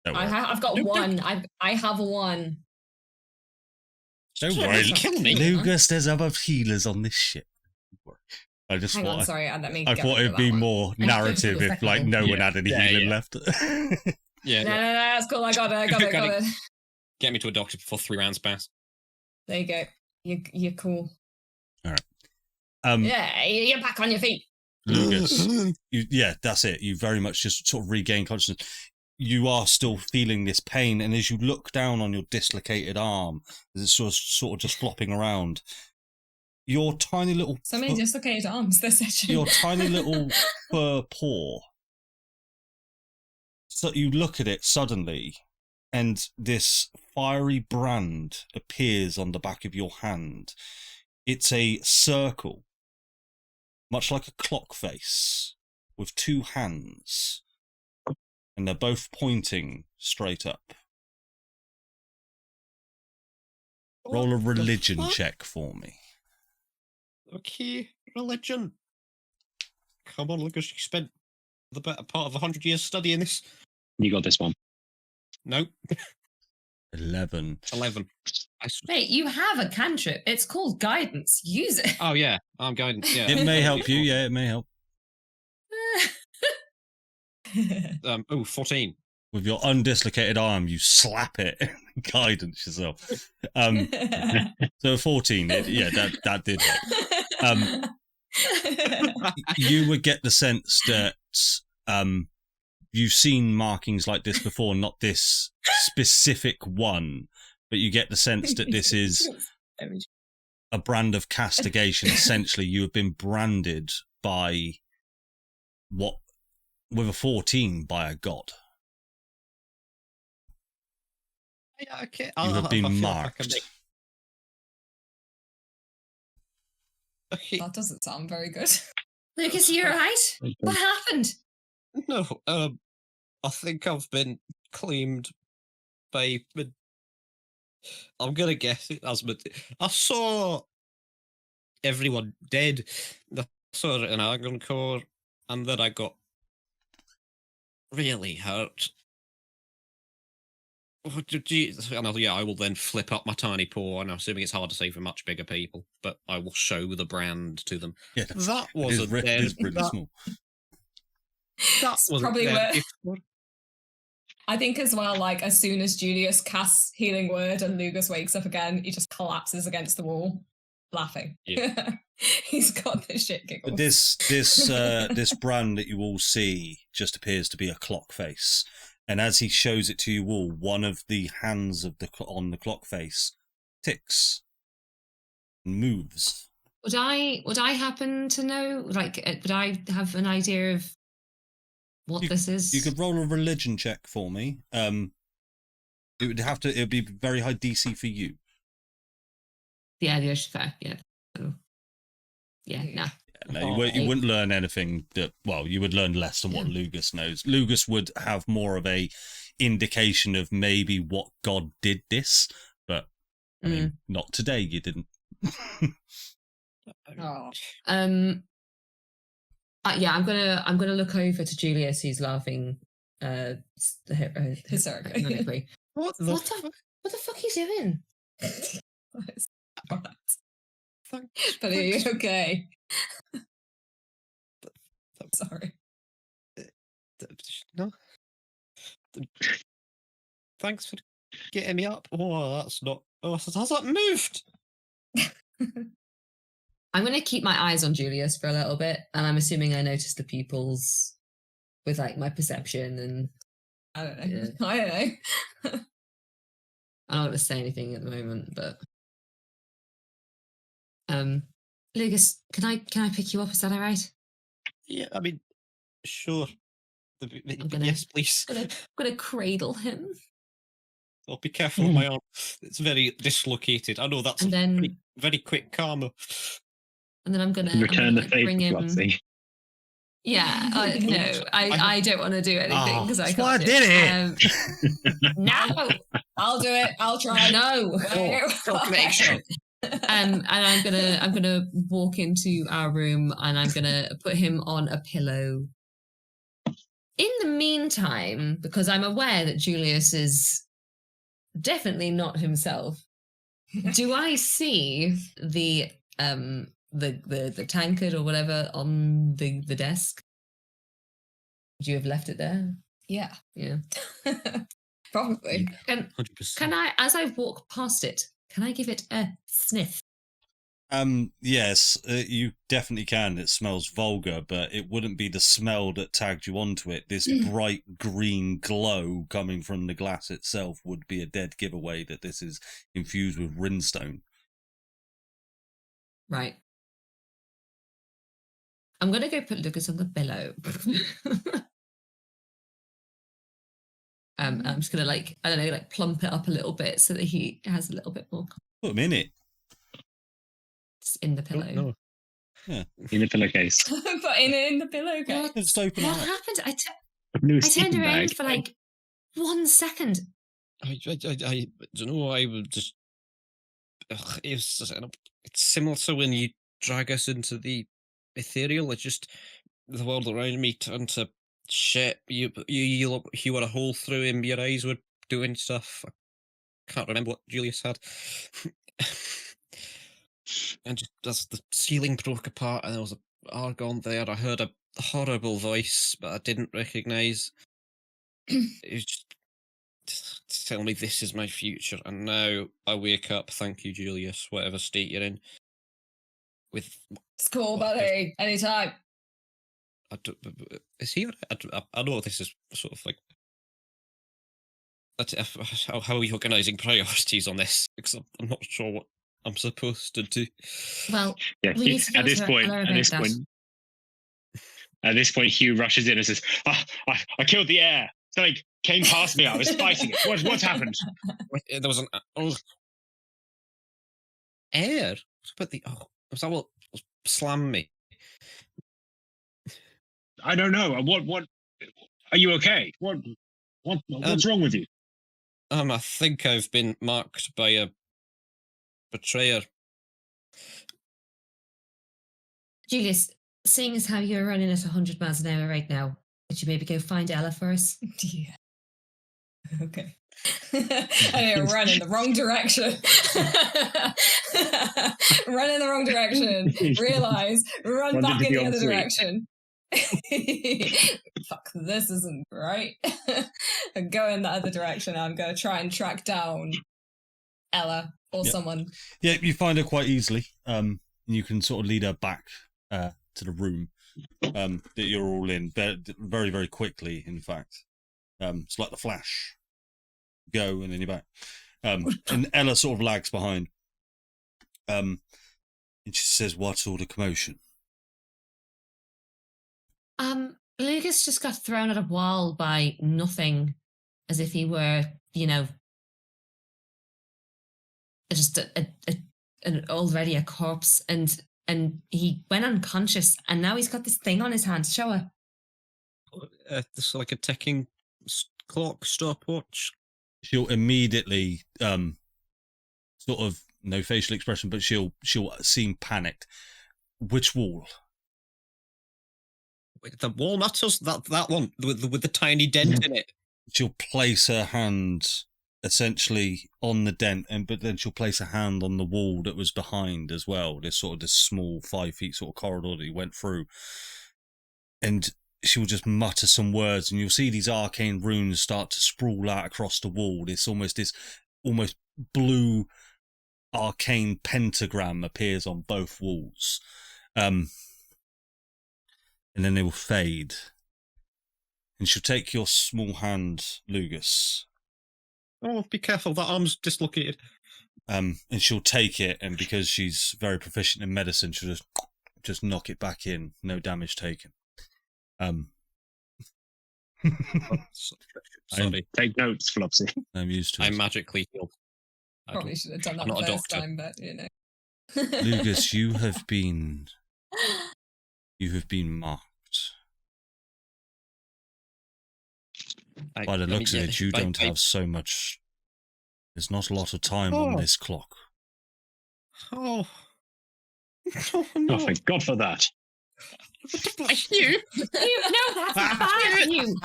Don't I've worry. got Nope, one. I have one. Don't Sorry, worry. kill me. Lugus, there's other healers on this ship. I just Hang on, thought sorry. Let me. I get thought rid it'd of be that one. more I just narrative did it if like second. no one Yeah. had any Yeah, healing yeah. left. Yeah, No, that's cool. I got it. Get me to a doctor before 3 rounds pass. There you go. You're cool. Um, Yeah, you're back on your feet. Lugus, that's it. You very much just sort of regain consciousness. You are still feeling this pain, and as you look down on your dislocated arm, as it's sort of just flopping around, your tiny little So many dislocated arms this session. your tiny little fur paw. So you look at it suddenly, and this fiery brand appears on the back of your hand. It's a circle, much like a clock face, with 2 hands, and they're both pointing straight up. Roll a religion check for me. Okay, religion. Come on, Lucas, you spent the better part of 100 years studying this. You got this one. No, 11. 11. Wait, you have a cantrip. It's called guidance. Use it. Oh, yeah, I'm going. Yeah. It may help you, yeah, it may help. 14. With your undislocated arm, you slap it, guidance yourself. So 14, that did help. You would get the sense that You've seen markings like this before, not this specific one, but you get the sense that this is a brand of castigation. Essentially, you have been branded by with a 14 by a god. Yeah, okay. You have been marked. Okay. That doesn't sound very good. Lugus, you alright? What happened? No, I think I've been claimed by. I'm gonna guess it as. I saw everyone dead. I saw it in Harengon core, and then I got really hurt. I will then flip up my tiny paw, and I'm assuming it's hard to say for much bigger people, but I will show the brand to them. Yeah, that wasn't it is pretty small. That was probably there worth. before. I think as well, like as soon as Julius casts Healing Word and Lugus wakes up again, he just collapses against the wall, laughing. Yeah. He's got the shit giggles. But this brand that you all see just appears to be a clock face. And as he shows it to you all, one of the hands on the clock face ticks and moves. Would I happen to know? Like, would I have an idea of what this is? You could roll a religion check for me. It would be very high DC for you. Yeah, that's fair. Yeah. So, yeah, nah. No, you wouldn't learn anything you would learn less than what Lugus knows. Lugus would have more of a indication of maybe what god did this, but I mean, not today, you didn't. Oh. Yeah, I'm gonna look over to Julius, who's laughing hysterically. What the fuck are you doing? But are you okay? Sorry. No. Thanks for getting me up. Oh, that's not. Oh, has that moved? I'm going to keep my eyes on Julius for a little bit, and I'm assuming I noticed the pupils with like my perception and. I don't know. Yeah. I don't know. I'm not going to say anything at the moment, but. Lugus, can I pick you up? Is that all right? Yeah, I mean, sure. gonna- Yes, please. I'm gonna cradle him, Oh, be careful of my arm. It's very dislocated. I know that's and then very quick karma. I'm gonna Return the like, favour, bring him. Flopsy. Yeah, no, I don't want to do anything because I that's can't. why I do did it. No, I'll do it. I'll try. no. Confirmation. And I'm gonna walk into our room and I'm gonna put him on a pillow. In the meantime, because I'm aware that Julius is definitely not himself, do I see the tankard or whatever on the desk? Would you have left it there? Yeah. Yeah. Probably. Can 100%. I, as I walk past it, can I give it a sniff? Yes, you definitely can. It smells vulgar, but it wouldn't be the smell that tagged you onto it. This bright green glow coming from the glass itself would be a dead giveaway that this is infused with rinstone. Right. I'm going to go put Lugus on the pillow. I'm just going to, plump it up a little bit so that he has a little bit more Put him in it. in the pillow. No. Yeah. In the pillowcase. But in the pillowcase. Just open it What up. happened? I Blue turned sleeping around bag. for like 1 second. I don't know. I would just. It's similar to when you drag us into the ethereal. It's just the world around me turned to shit. You had a hole through him. Your eyes were doing stuff. I can't remember what Julius had. And just as the ceiling broke apart and there was an Harengon there, I heard a horrible voice, but I didn't recognise. It was just tell me this is my future, and now I wake up. Thank you, Julius. Whatever state you're in. With It's cool, buddy. Anytime. is he? I know this is sort of like. How are we organising priorities on this? Because I'm not sure what I'm supposed to do. Well, Yeah, we need to go at this to point, Ella at about this that. point, at this point, Hugh rushes in and says, I killed the air. Something came past me. I was fighting it. What's happened? There was an air. But was that what slammed me? I don't know. What? Are you okay? What's wrong with you? I think I've been marked by a betrayer. Julius, seeing as how you're running at 100 miles an hour right now, would you maybe go find Ella for us? Yeah. Okay. I run in the wrong direction. Run in the wrong direction. Realize, run back in the other direction. Fuck, this isn't right. And go in the other direction. I'm going to try and track down Ella or someone. Yeah, you find her quite easily. You can sort of lead her back to the room that you're all in very, very quickly, in fact. It's like the Flash. Go, and then you're back. And Ella sort of lags behind. And she says, what's all the commotion? Lugus just got thrown at a wall by nothing, as if he were, just already a corpse, and he went unconscious, and now he's got this thing on his hand. Show her. This is like a ticking clock stopwatch. She'll immediately, sort of, no facial expression, but she'll seem panicked. Which wall? The wall matters. That one with the tiny dent in it. She'll place her hand essentially on the dent, but then she'll place a hand on the wall that was behind as well. This small 5 feet sort of corridor that he went through, and she'll just mutter some words, and you'll see these arcane runes start to sprawl out across the wall. This almost blue arcane pentagram appears on both walls, and then they will fade. And she'll take your small hand, Lugus. Oh, be careful! That arm's dislocated. And she'll take it, and because she's very proficient in medicine, she'll just knock it back in. No damage taken. Sorry. Take notes, Flopsy. I'm used to it. I'm magically healed. Probably should have done that I'm not the a first doctor. time, but Lugus, you have been marked. By the looks of it, you don't have so much. There's not a lot of time on this clock. Oh. Oh, no. Oh, thank God for that. Bless you. No, that's bad you.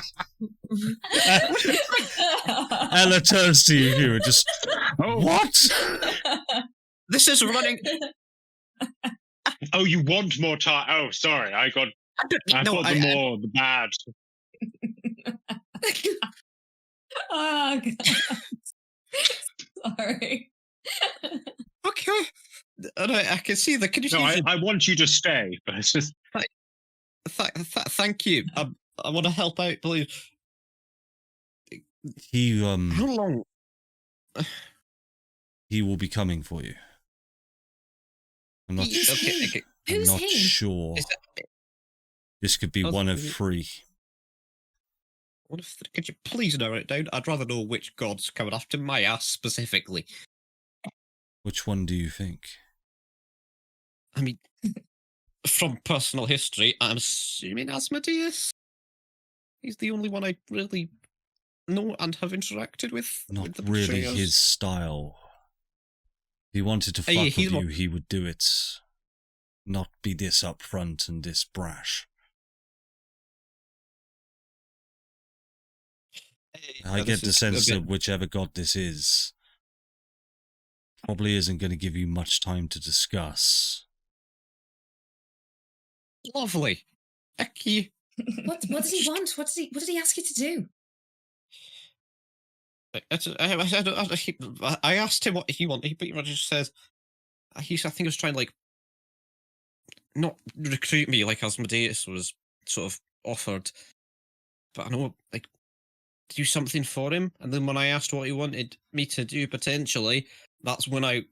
Ella turns to you and just, what? This is running. Oh, you want more time? Oh, sorry. I thought the bad. Oh, God. Sorry. Okay. I can see the. Can you No, see? I want you to stay, but it's just. Thank you. I want to help out, please. He How long? He will be coming for you. I'm not. Okay. I'm Who's not he? sure. This could be one of three. Could you please narrow it down? I'd rather know which god's coming after my ass specifically. Which one do you think? I mean, from personal history, I'm assuming Asmodeus. He's the only one I really know and have interacted with. Not with the really betrayers. his style. If he wanted to fuck Yeah, with he's you, not- he would do it. Not be this upfront and this brash. I get the sense that whichever god this is probably isn't going to give you much time to discuss. Lovely. Thank you. What does he want? What did he ask you to do? I asked him what he wanted, but he just said, I think he was trying to, like, not recruit me like Asmodeus was, sort of offered. But I know, like, do something for him. And then when I asked what he wanted me to do, potentially, that's when I,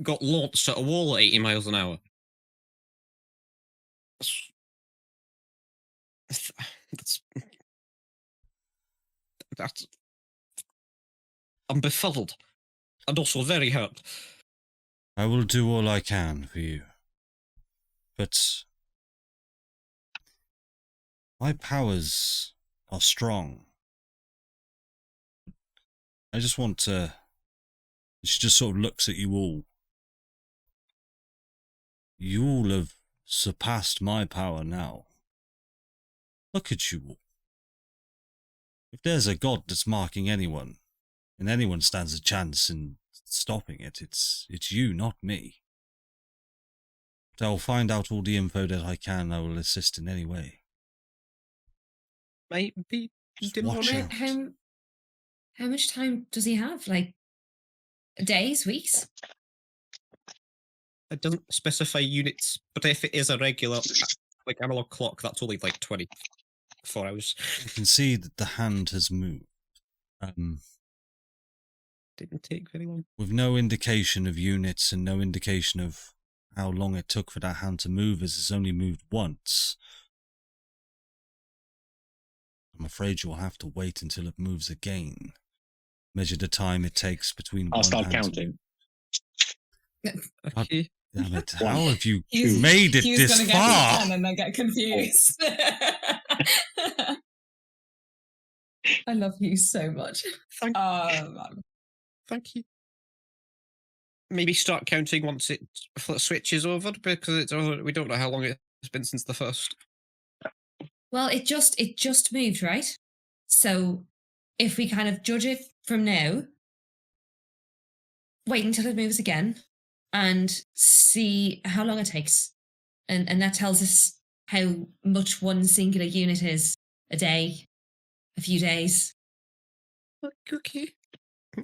got launched at a wall at 80 miles an hour. That's I'm befuddled. And also very hurt. I will do all I can for you. But my powers are strong. I just want to... She just sort of looks at you all. You all have surpassed my power now. Look at you all. If there's a god that's marking anyone, and anyone stands a chance in stopping it, it's you, not me. But I'll find out all the info that I can. I will assist in any way. Maybe Just watch out. How much time does he have? Like, days, weeks? It doesn't specify units, but if it is a regular, like, analog clock, that's only like 24 hours. You can see that the hand has moved. Didn't take very long. With no indication of units and no indication of how long it took for that hand to move, as it's only moved once. I'm afraid you'll have to wait until it moves again. Measure the time it takes between I'll one start hand counting. Okay. Damn it, how have you He's- made it He's this gonna get far? his pen and then get confused. I love you so much. Thank, Man. thank you. Maybe start counting once it switches over, because we don't know how long it's been since the first. Well, it just moved, right? So if we kind of judge it from now, wait until it moves again and see how long it takes. And that tells us how much one singular unit is a day, a few days. Okay.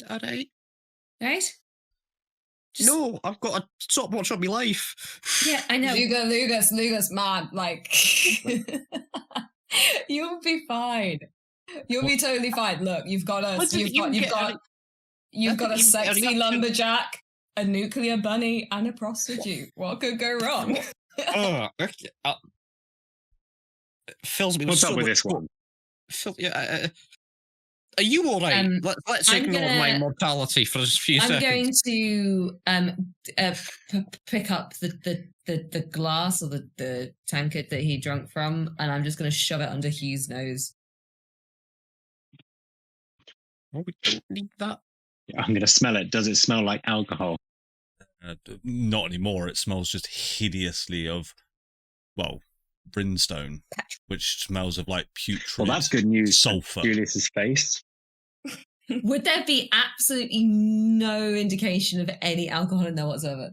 All right. Right? No, I've got a stopwatch on my life. Yeah, I know. Lugus, man, like you'll be fine. You'll be totally fine. Look, you've got a sexy lumberjack, a nuclear bunny, and a prostitute. What could go wrong? Okay. Fills me. What's with up so with much this one? Are you all right? Let's I'm ignore gonna- my mortality for a few I'm seconds. going to pick up the glass or the tankard that he drank from, and I'm just going to shove it under Hugh's nose. Oh, we don't need that. I'm going to smell it. Does it smell like alcohol? Not anymore. It smells just hideously of, well, brimstone, which smells of like putrid Well, that's good news. sulfur. Julius's face. Would there be absolutely no indication of any alcohol in there whatsoever?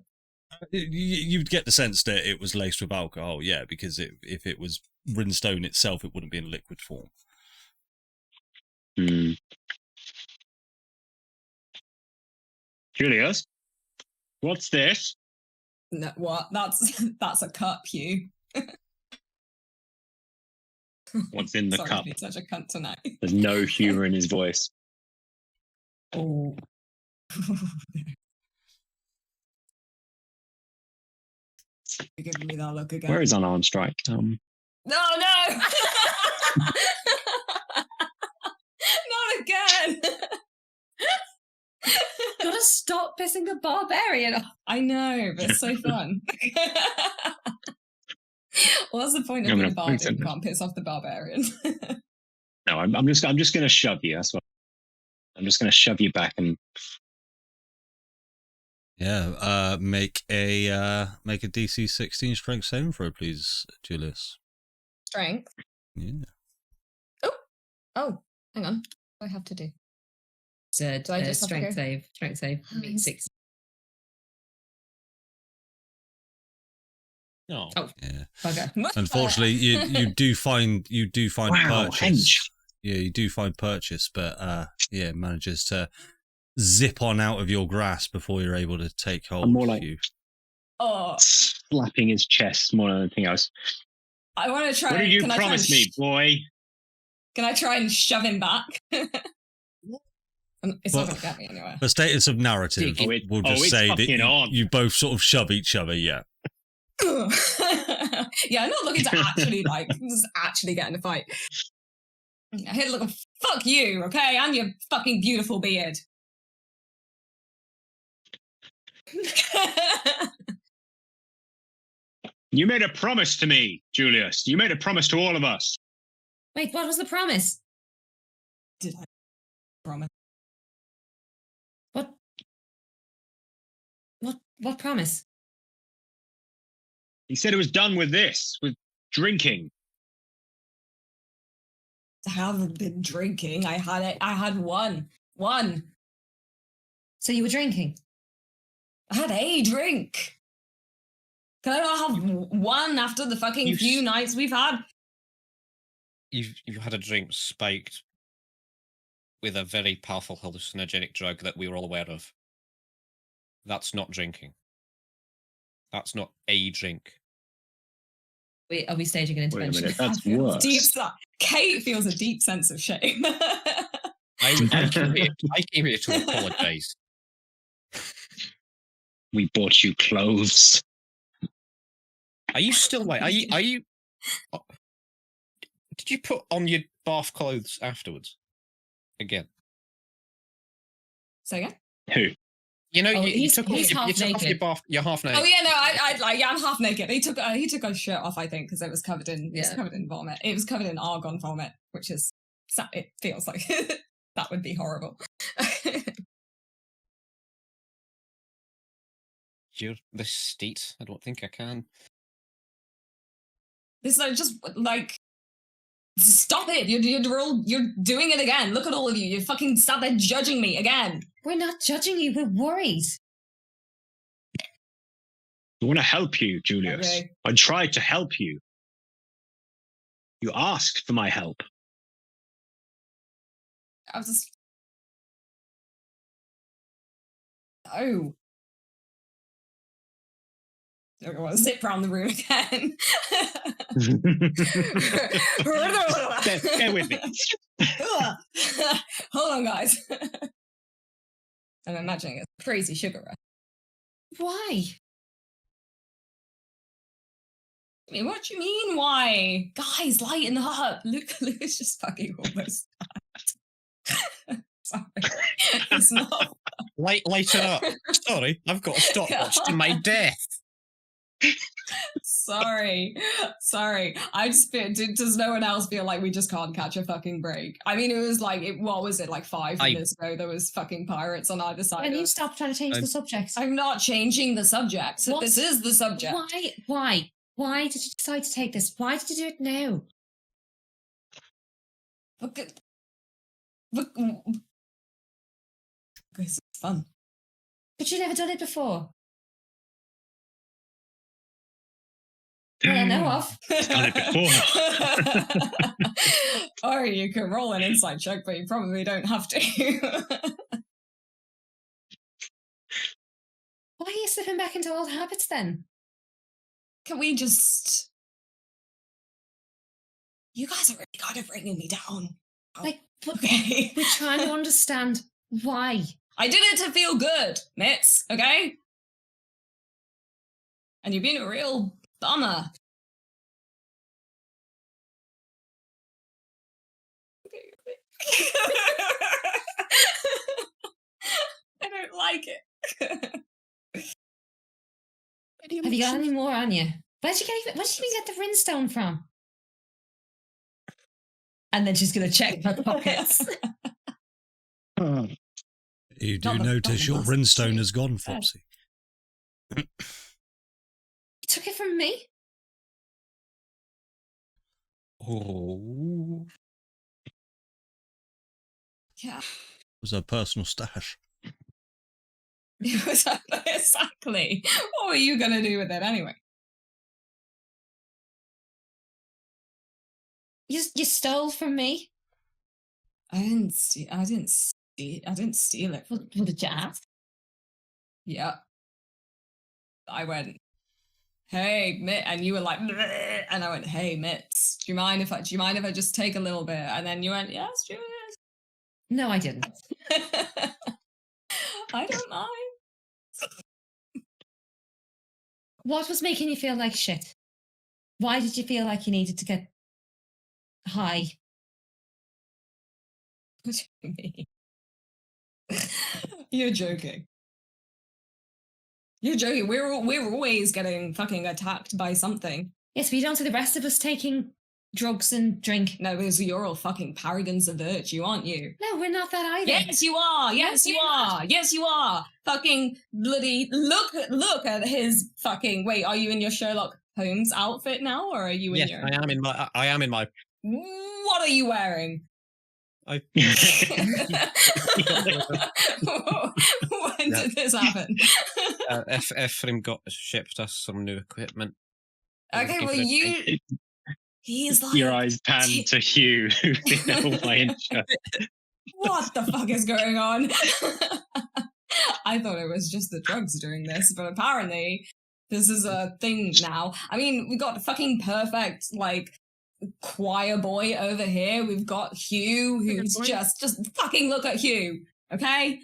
You'd get the sense that it was laced with alcohol, yeah, because if it was brimstone itself, it wouldn't be in liquid form. Hmm. Julius, what's this? No, what? That's a cup, Hugh. What's in the Sorry cup? to be such a cunt tonight. There's no humour in his voice. Oh. You're giving me that look again. Where is unarmed strike? No! Not again! Gotta stop pissing the barbarian off. I know, but it's so fun. What's the point of I'm being a gonna bard if point you it. can't piss off the barbarian? No, I'm just going to shove you. That's what. I'm just going to shove you back and. Yeah, make a DC 16 strength saving throw, please, Julius. Strength. Yeah. Oh, hang on. What do I have to do? So, Do I just have to strength go? save. Strength save. Mhm. 6. No. Oh, Yeah. bugger. Unfortunately, you do find Wow, purchase. hench. Yeah, you do find purchase, but yeah, manages to zip on out of your grasp before you're able to take hold. I'm more like- You. Oh, Slapping his chest more than anything else. I want to try. What did you can promise me, boy? Can I try and shove him back? It's Well, not going to get me anywhere. For status of narrative, we'll just say that you both sort of shove each other, yeah. Yeah, I'm not looking to actually, just actually get in a fight. I hit looking, fuck you, okay? And your fucking beautiful beard. You made a promise to me, Julius. You made a promise to all of us. Wait, what was the promise? Did I promise? What promise? He said it was done with this, with drinking. I haven't been drinking. I had one. So you were drinking? I had a drink. Can I not have one after the fucking few nights we've had? You've had a drink spiked with a very powerful hallucinogenic drug that we were all aware of. That's not drinking. That's not a drink. Wait, are we staging an intervention? Wait a minute, that's worse. Kate feels a deep sense of shame. I came here to apologise. We bought you clothes. Are you still wait? Are you? Did you put on your bath clothes afterwards? Again. Say again? Who? You know, Oh, you took off naked. your bath. You're half naked. Oh yeah, no, I'm half naked. He took his shirt off, I think, because it was covered in vomit. It was covered in argon vomit, which is it feels like that would be horrible. You're this state. I don't think I can. This is just like. Stop it! You're doing it again. Look at all of you. You fucking sat there judging me again. We're not judging you. We're worried. I want to help you, Julius. Okay. I tried to help you. You asked for my help. I was just. Oh. I don't want to zip around the room again. Bear with me. Hold on, guys. I'm imagining a crazy sugar rush. Why? I mean, what do you mean, why? Guys, lighten up. Lugus just fucking almost died. Sorry. It's not. Lighten up. Sorry, I've got a stopwatch to my death. Sorry. I just feel, does no one else feel like we just can't catch a fucking break? I mean, it was like, what was it, like 5 minutes ago? There was fucking pirates on either side. Can you stop trying to change the subject? I'm not changing the subject. What? This is the subject. Why? Why did you decide to take this? Why did you do it now? Because it's fun. But you've never done it before. Well, I know of. Done it before. Or you can roll an insight check, but you probably don't have to. Why are you slipping back into old habits then? Can we just... You guys are really kind of bringing me down. Like, Okay. we're trying to understand why. I did it to feel good, Mitz, okay? And you've been a real bummer. I don't like it. Have you got any more on you? Where did you even get the rinstone from? And then she's going to check her pockets. You do Not the- notice not your the brimstone has gone, Flopsy. You took it from me? Oh. Yeah. It was her personal stash. Exactly. What were you going to do with it anyway? You stole from me? I didn't steal it. Well, did you ask? Yeah. I went, hey, Mitt, and you were like, bleh, and I went, hey, Mitts, do you mind if I just take a little bit? And then you went, yes, Julius. No, I didn't. I don't mind. What was making you feel like shit? Why did you feel like you needed to get high? What do you mean? You're joking. You're joking. We're always getting fucking attacked by something. Yes, but you don't see the rest of us taking drugs and drink. No, because you're all fucking paragons of virtue, aren't you? No, we're not that either. Yes, you are. Yes, you are. Yes, you are. Fucking bloody look at his fucking. Wait, are you in your Sherlock Holmes outfit now, or are you in Yes, your? I am in my. What are you wearing? I. When did this happen? Ephraim shipped us some new equipment. Okay, well he's like Your eyes pan to Hugh, who's been held by Incha. What the fuck is going on? I thought it was just the drugs doing this, but apparently this is a thing now. I mean, we got fucking perfect, like, choir boy over here. We've got Hugh, who's just fucking look at Hugh, okay?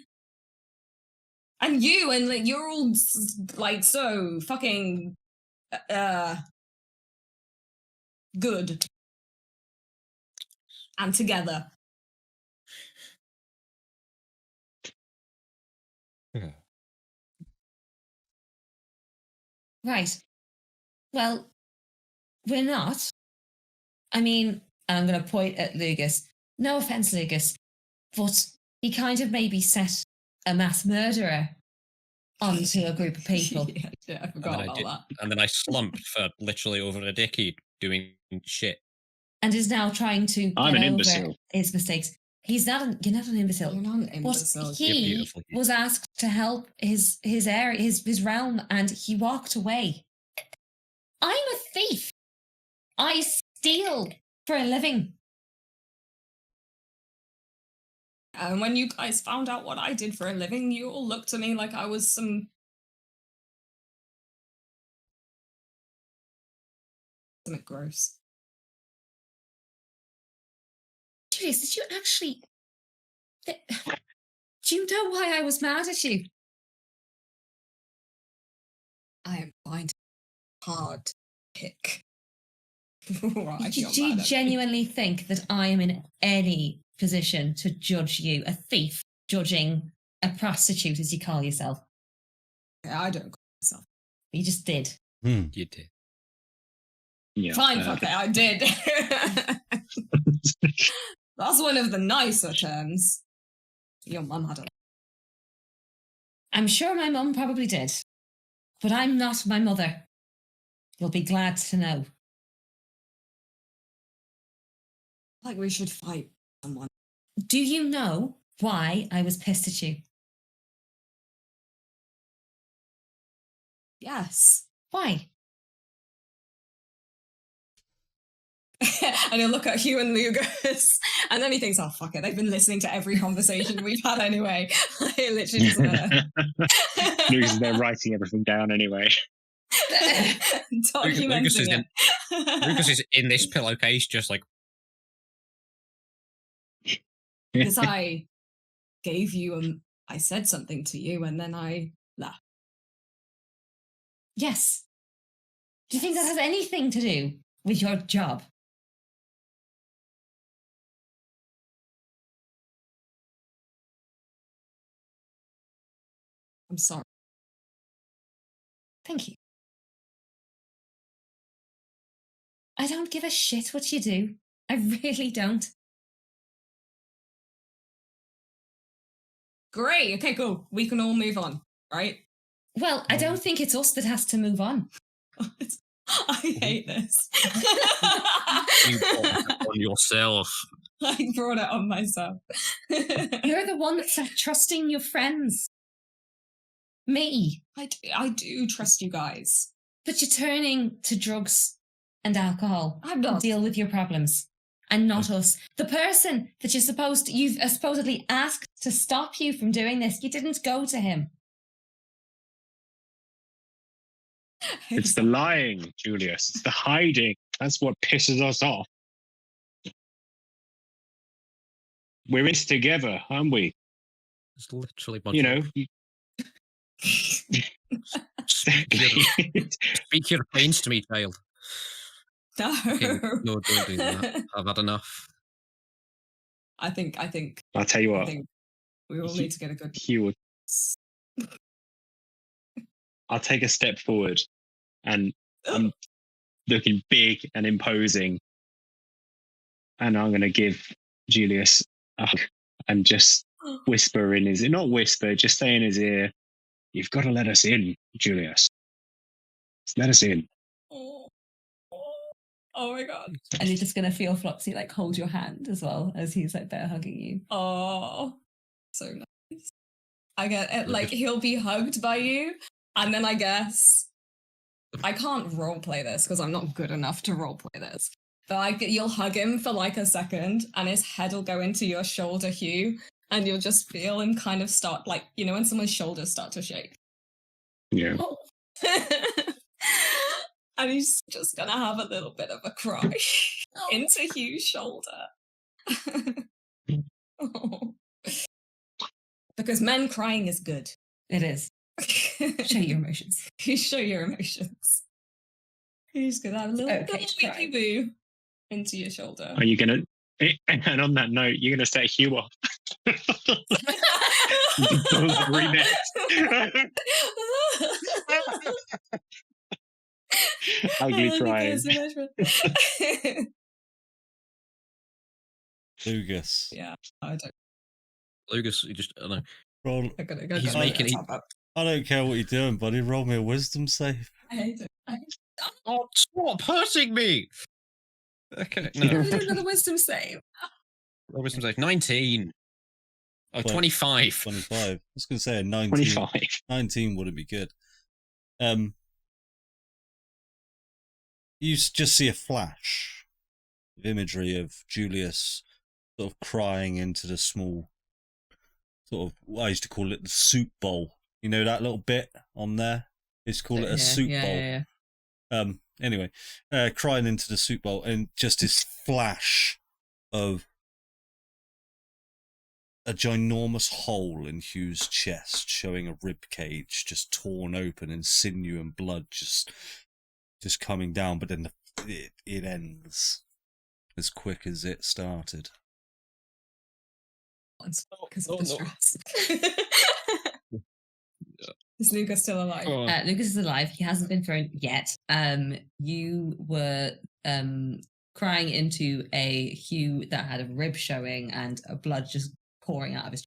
And you, and like, you're all like so fucking good and together. Right. Well, we're not. I mean, I'm going to point at Lugus. No offense, Lugus, but he kind of maybe set a mass murderer onto a group of people. Yeah, I forgot about that. And then I slumped for literally over a decade doing shit. And is now trying to get I'm an over imbecile. his mistakes. You're not an imbecile. You're not an imbecile. But he was asked to help his area, his realm, and he walked away. I'm a thief. I steal for a living. And when you guys found out what I did for a living, you all looked at me like I was some... something gross. Julius, did you actually... Do you know why I was mad at you? I am finding it hard to pick. Right, Do you genuinely think that I am in any position to judge you, a thief, judging a prostitute, as you call yourself? Yeah, I don't call myself. You just did. You did. Yeah, Fine, fuck it, I did. That's one of the nicer terms. Your mum had a... I'm sure my mum probably did, but I'm not my mother. You'll be glad to know. Like we should fight someone. Do you know why I was pissed at you? Yes. Why? And he'll look at Hugh and Lugus, and then he thinks, oh, fuck it, they've been listening to every conversation we've had anyway. It literally doesn't Lugus is there writing everything down anyway. Documenting Lugus is in this pillowcase, just like... Because I gave you, I said something to you, and then I laughed. Yes. Do you think that has anything to do with your job? I'm sorry. Thank you. I don't give a shit what you do. I really don't. Great. Okay, cool. We can all move on, right? Well, I don't think it's us that has to move on. I hate this. You brought it on yourself. I brought it on myself. You're the one that stopped trusting your friends. Me. I do trust you guys. But you're turning to drugs and alcohol I'm not. to deal with your problems. And not us. The person that you've supposedly asked to stop you from doing this, you didn't go to him. It's the lying, Julius. It's the hiding. That's what pisses us off. We're in this together, aren't we? It's literally You know, speak your pains to me, child. No. Okay, no, don't do that. I've had enough. I think I'll tell you I what. think we all need to get a good Hugh, I'll take a step forward, and I'm looking big and imposing, and I'm going to give Julius a hug and just whisper in his ear, not whisper, just say in his ear, "You've got to let us in, Julius. Just let us in." Oh my god. And you're just going to feel Flopsy like hold your hand as well as he's like there hugging you. Oh, so nice. I get it. Like he'll be hugged by you, and then I guess I can't roleplay this because I'm not good enough to roleplay this. But you'll hug him for like a second, and his head will go into your shoulder, Hugh, and you'll just feel him kind of start, like, you know, when someone's shoulders start to shake. Yeah. Oh. And he's just gonna have a little bit of a cry into Hugh's shoulder. Oh. Because men crying is good. It is. Show your emotions. Show your emotions. He's gonna have a little weepy boo into your shoulder. Are you going to, and on that note, you're going to set Hugh off. Ugly crying. Lugus. Yeah, I don't. Lugus, you just, I don't know. Roll. He's making it. I don't care what you're doing, buddy. Roll me a wisdom save. I hate it. Oh, stop hurting me! Okay, I no. did another wisdom save. Wisdom save. 19. Oh, 25. 25. I was going to say a 19. 25. 19 wouldn't be good. You just see a flash of imagery of Julius sort of crying into the small sort of, I used to call it the soup bowl. You know that little bit on there? I used to call it a soup bowl. Yeah. Anyway, crying into the soup bowl, and just this flash of a ginormous hole in Hugh's chest, showing a rib cage just torn open and sinew and blood just coming down. But then it ends as quick as it started. Because of the stress. Is Lugus still alive? Lugus is alive. He hasn't been thrown yet. You were crying into a Hugh that had a rib showing and a blood just pouring out of his.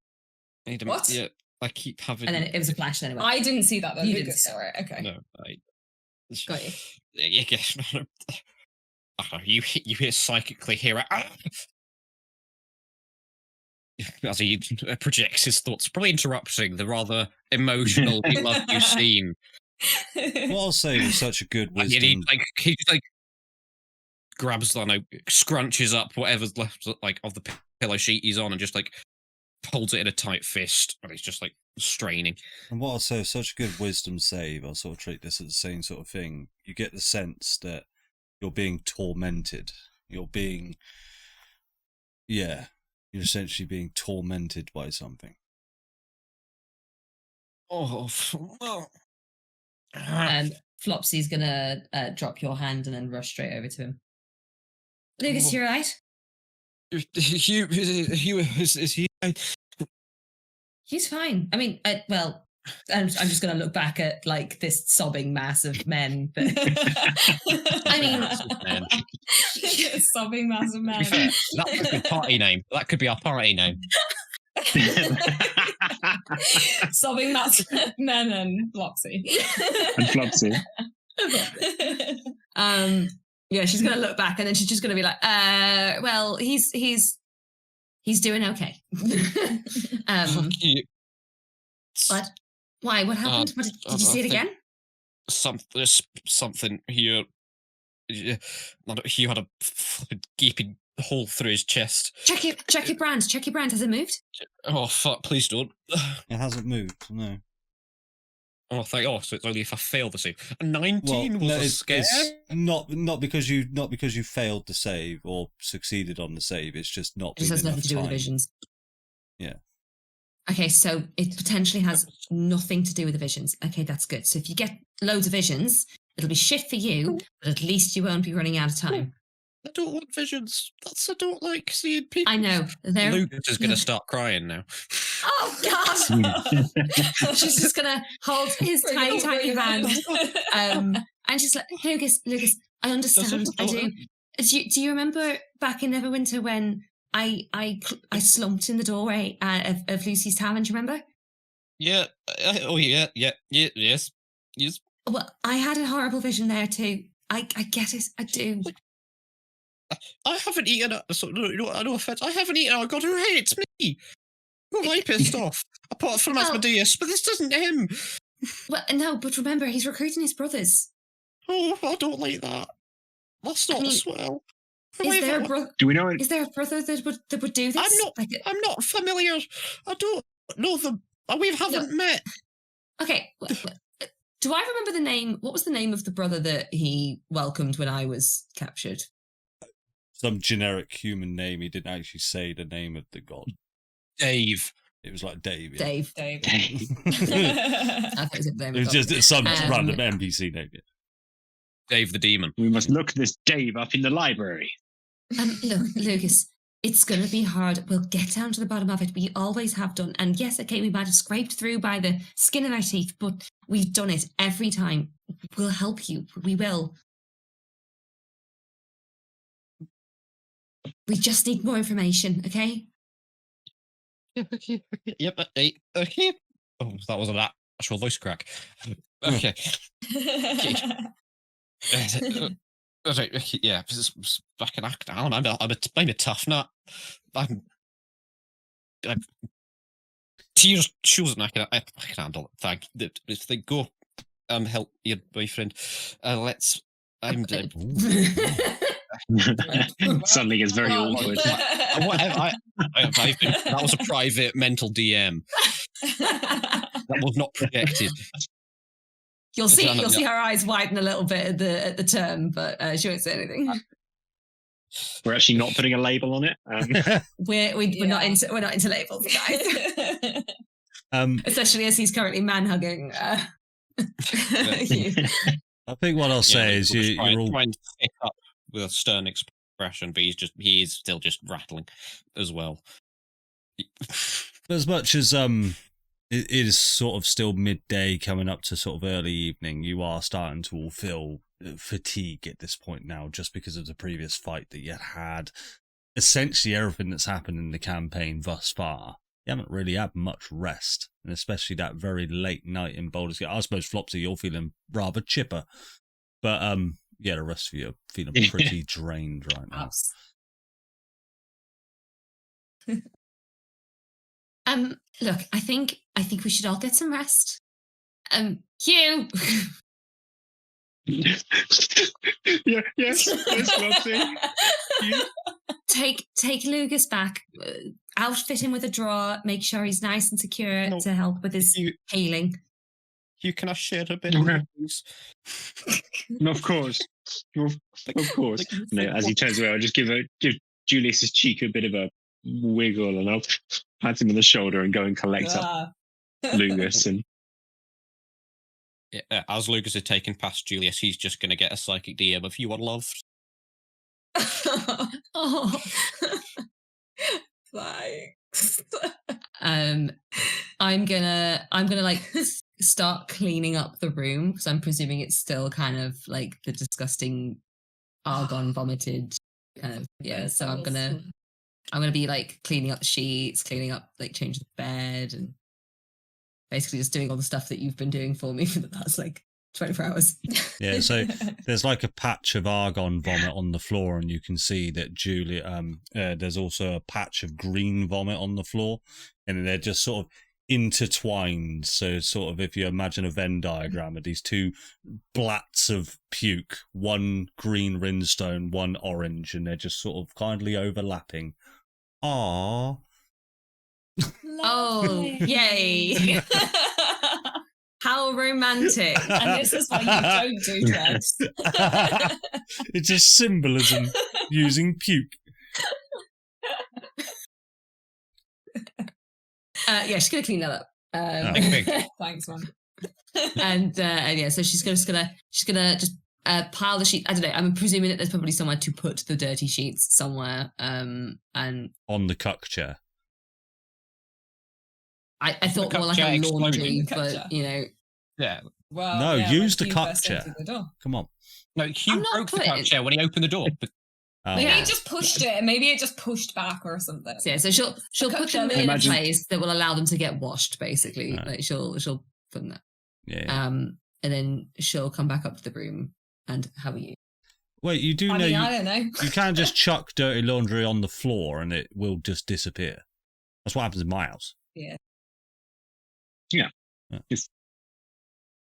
What? Yeah, I keep having. And then it was a flash. Then I didn't see that. Though. You Lugus didn't see saw it. Okay. No, Got you. You hear psychically hear it. As he projects his thoughts, probably interrupting the rather emotional we love you scene. What I'll say was such a good wisdom. He grabs, I don't know, scrunches up whatever's left like of the pillow sheet he's on and just like holds it in a tight fist, and he's just like straining. And what I'll say is such a good wisdom save. I'll sort of treat this as the same sort of thing. You get the sense that you're being tormented. You're essentially being tormented by something. Oh, And Flopsy's gonna drop your hand and then rush straight over to him. Lugus, you right? Hugh, is he? He's fine. I mean, well, I'm just going to look back at like this sobbing mass of men. But I mean, sobbing mass of men. That could be party name. That could be our party name. Sobbing mass of men and Flopsy. And Flopsy. Yeah, she's going to look back and then she's just going to be like, well, he's doing okay. What? Why? What happened? Did you see it again? There's something here. He had a gaping hole through his chest. Check your brand. Check your brand. Has it moved? Oh fuck! Please don't. It hasn't moved. No. Oh, so it's only if I fail the save. 19 was a scare. It's not because you failed the save or succeeded on the save. It's just not. It just has nothing to do with the visions. Yeah. Okay, so it potentially has nothing to do with the visions. Okay, that's good. So if you get loads of visions, it'll be shit for you, but at least you won't be running out of time. I don't want visions. I don't like seeing people. I know. Lugus is going to start crying now. Oh, God! She's just going to hold his tiny, tiny hand. And she's like, Lugus, I understand. I do. Do you remember back in Neverwinter when I slumped in the doorway of Lucy's tavern? Do you remember? Yeah. Yes. Well, I had a horrible vision there too. I get it. I do. I haven't eaten. No offense. I haven't eaten our god who hates me. Who am I pissed off? Apart from Asmodeus, but this doesn't him. Well, no, but remember, he's recruiting his brothers. Oh, I don't like that. That's not swell. Is there a brother? Do we know? Is there a brother that would do this? I'm not familiar. I don't know them. We haven't met. Okay. Do I remember the name? What was the name of the brother that he welcomed when I was captured? Some generic human name. He didn't actually say the name of the god. Dave. It was like Dave. Yeah. Dave. Dave. I thought it was just some random NPC name. Dave the demon. We must look this Dave up in the library. Look, Lugus, it's going to be hard. We'll get down to the bottom of it. We always have done. And yes, okay, we might have scraped through by the skin of our teeth, but we've done it every time. We'll help you. We will. We just need more information, okay? Yep. Okay. Oh, that was an actual voice crack. Okay. Yeah, I can act down. I'm a tough nut. Tears chosen. I can handle it. Thank. If they go, help your boyfriend. Let's. I'm dead. Suddenly gets very awkward. That was a private mental DM. That was not projected. You'll see her eyes widen a little bit at the term, but she won't say anything. We're actually not putting a label on it. We're not into labels, guys. Especially as he's currently man hugging. I think what I'll say is you're all trying to pick up with a stern expression, but he is still just rattling as well. As much as it is sort of still midday coming up to sort of early evening, you are starting to all feel fatigue at this point now, just because of the previous fight that you had. Essentially everything that's happened in the campaign thus far. You haven't really had much rest, and especially that very late night in Baldur's Gate. I suppose, Flopsy, you're feeling rather chipper. But yeah, the rest of you are feeling pretty drained right now. Look, I think we should all get some rest. Hugh. Yes, Flopsy. Take Lugus back, outfit him with a draw, make sure he's nice and secure to help with his healing. You can I share a bit of news? Of course. Of course. No, as he turns away, I'll just give Julius's cheek a bit of a wiggle, and I'll pat him on the shoulder and go and collect up Lugus. And yeah, as Lugus is taken past Julius, he's just going to get a psychic DM of "You are loved." Oh, thanks. I'm gonna like start cleaning up the room because I'm presuming it's still kind of like the disgusting argon vomited kind of So I'm gonna be like cleaning up the sheets, cleaning up like changing the bed, and basically just doing all the stuff that you've been doing for me for the past like 24 hours. Yeah, so there's like a patch of argon vomit on the floor, and you can see that there's also a patch of green vomit on the floor, and they're just sort of intertwined. So sort of if you imagine a Venn diagram of these two blats of puke, one green rinstone, one orange, and they're just sort of kindly overlapping. Aww. Oh, yay. How How romantic. And this is why you don't do drugs. It's just symbolism using puke. Yeah, she's gonna clean that up. Thanks, man. And yeah, so she's gonna just pile the sheet. I don't know. I'm presuming that there's probably somewhere to put the dirty sheets somewhere. And on the cuck chair. I thought more like a laundry, but you know. Yeah. Well, No, yeah, use when the Hugh cuck burst chair. into the door. Come on. No, Hugh I'm not broke the putting- couch chair when he opened the door. But Oh. Maybe Yeah. it just pushed it. Maybe it just pushed back or something. Yeah, so she'll put them chair. in a Imagine- place that will allow them to get washed. Basically, Right. like she'll put them there. Yeah. And then she'll come back up to the room. And how are you? Wait, you do I know mean, you, I don't know. you can't just chuck dirty laundry on the floor and it will just disappear. That's what happens in my house.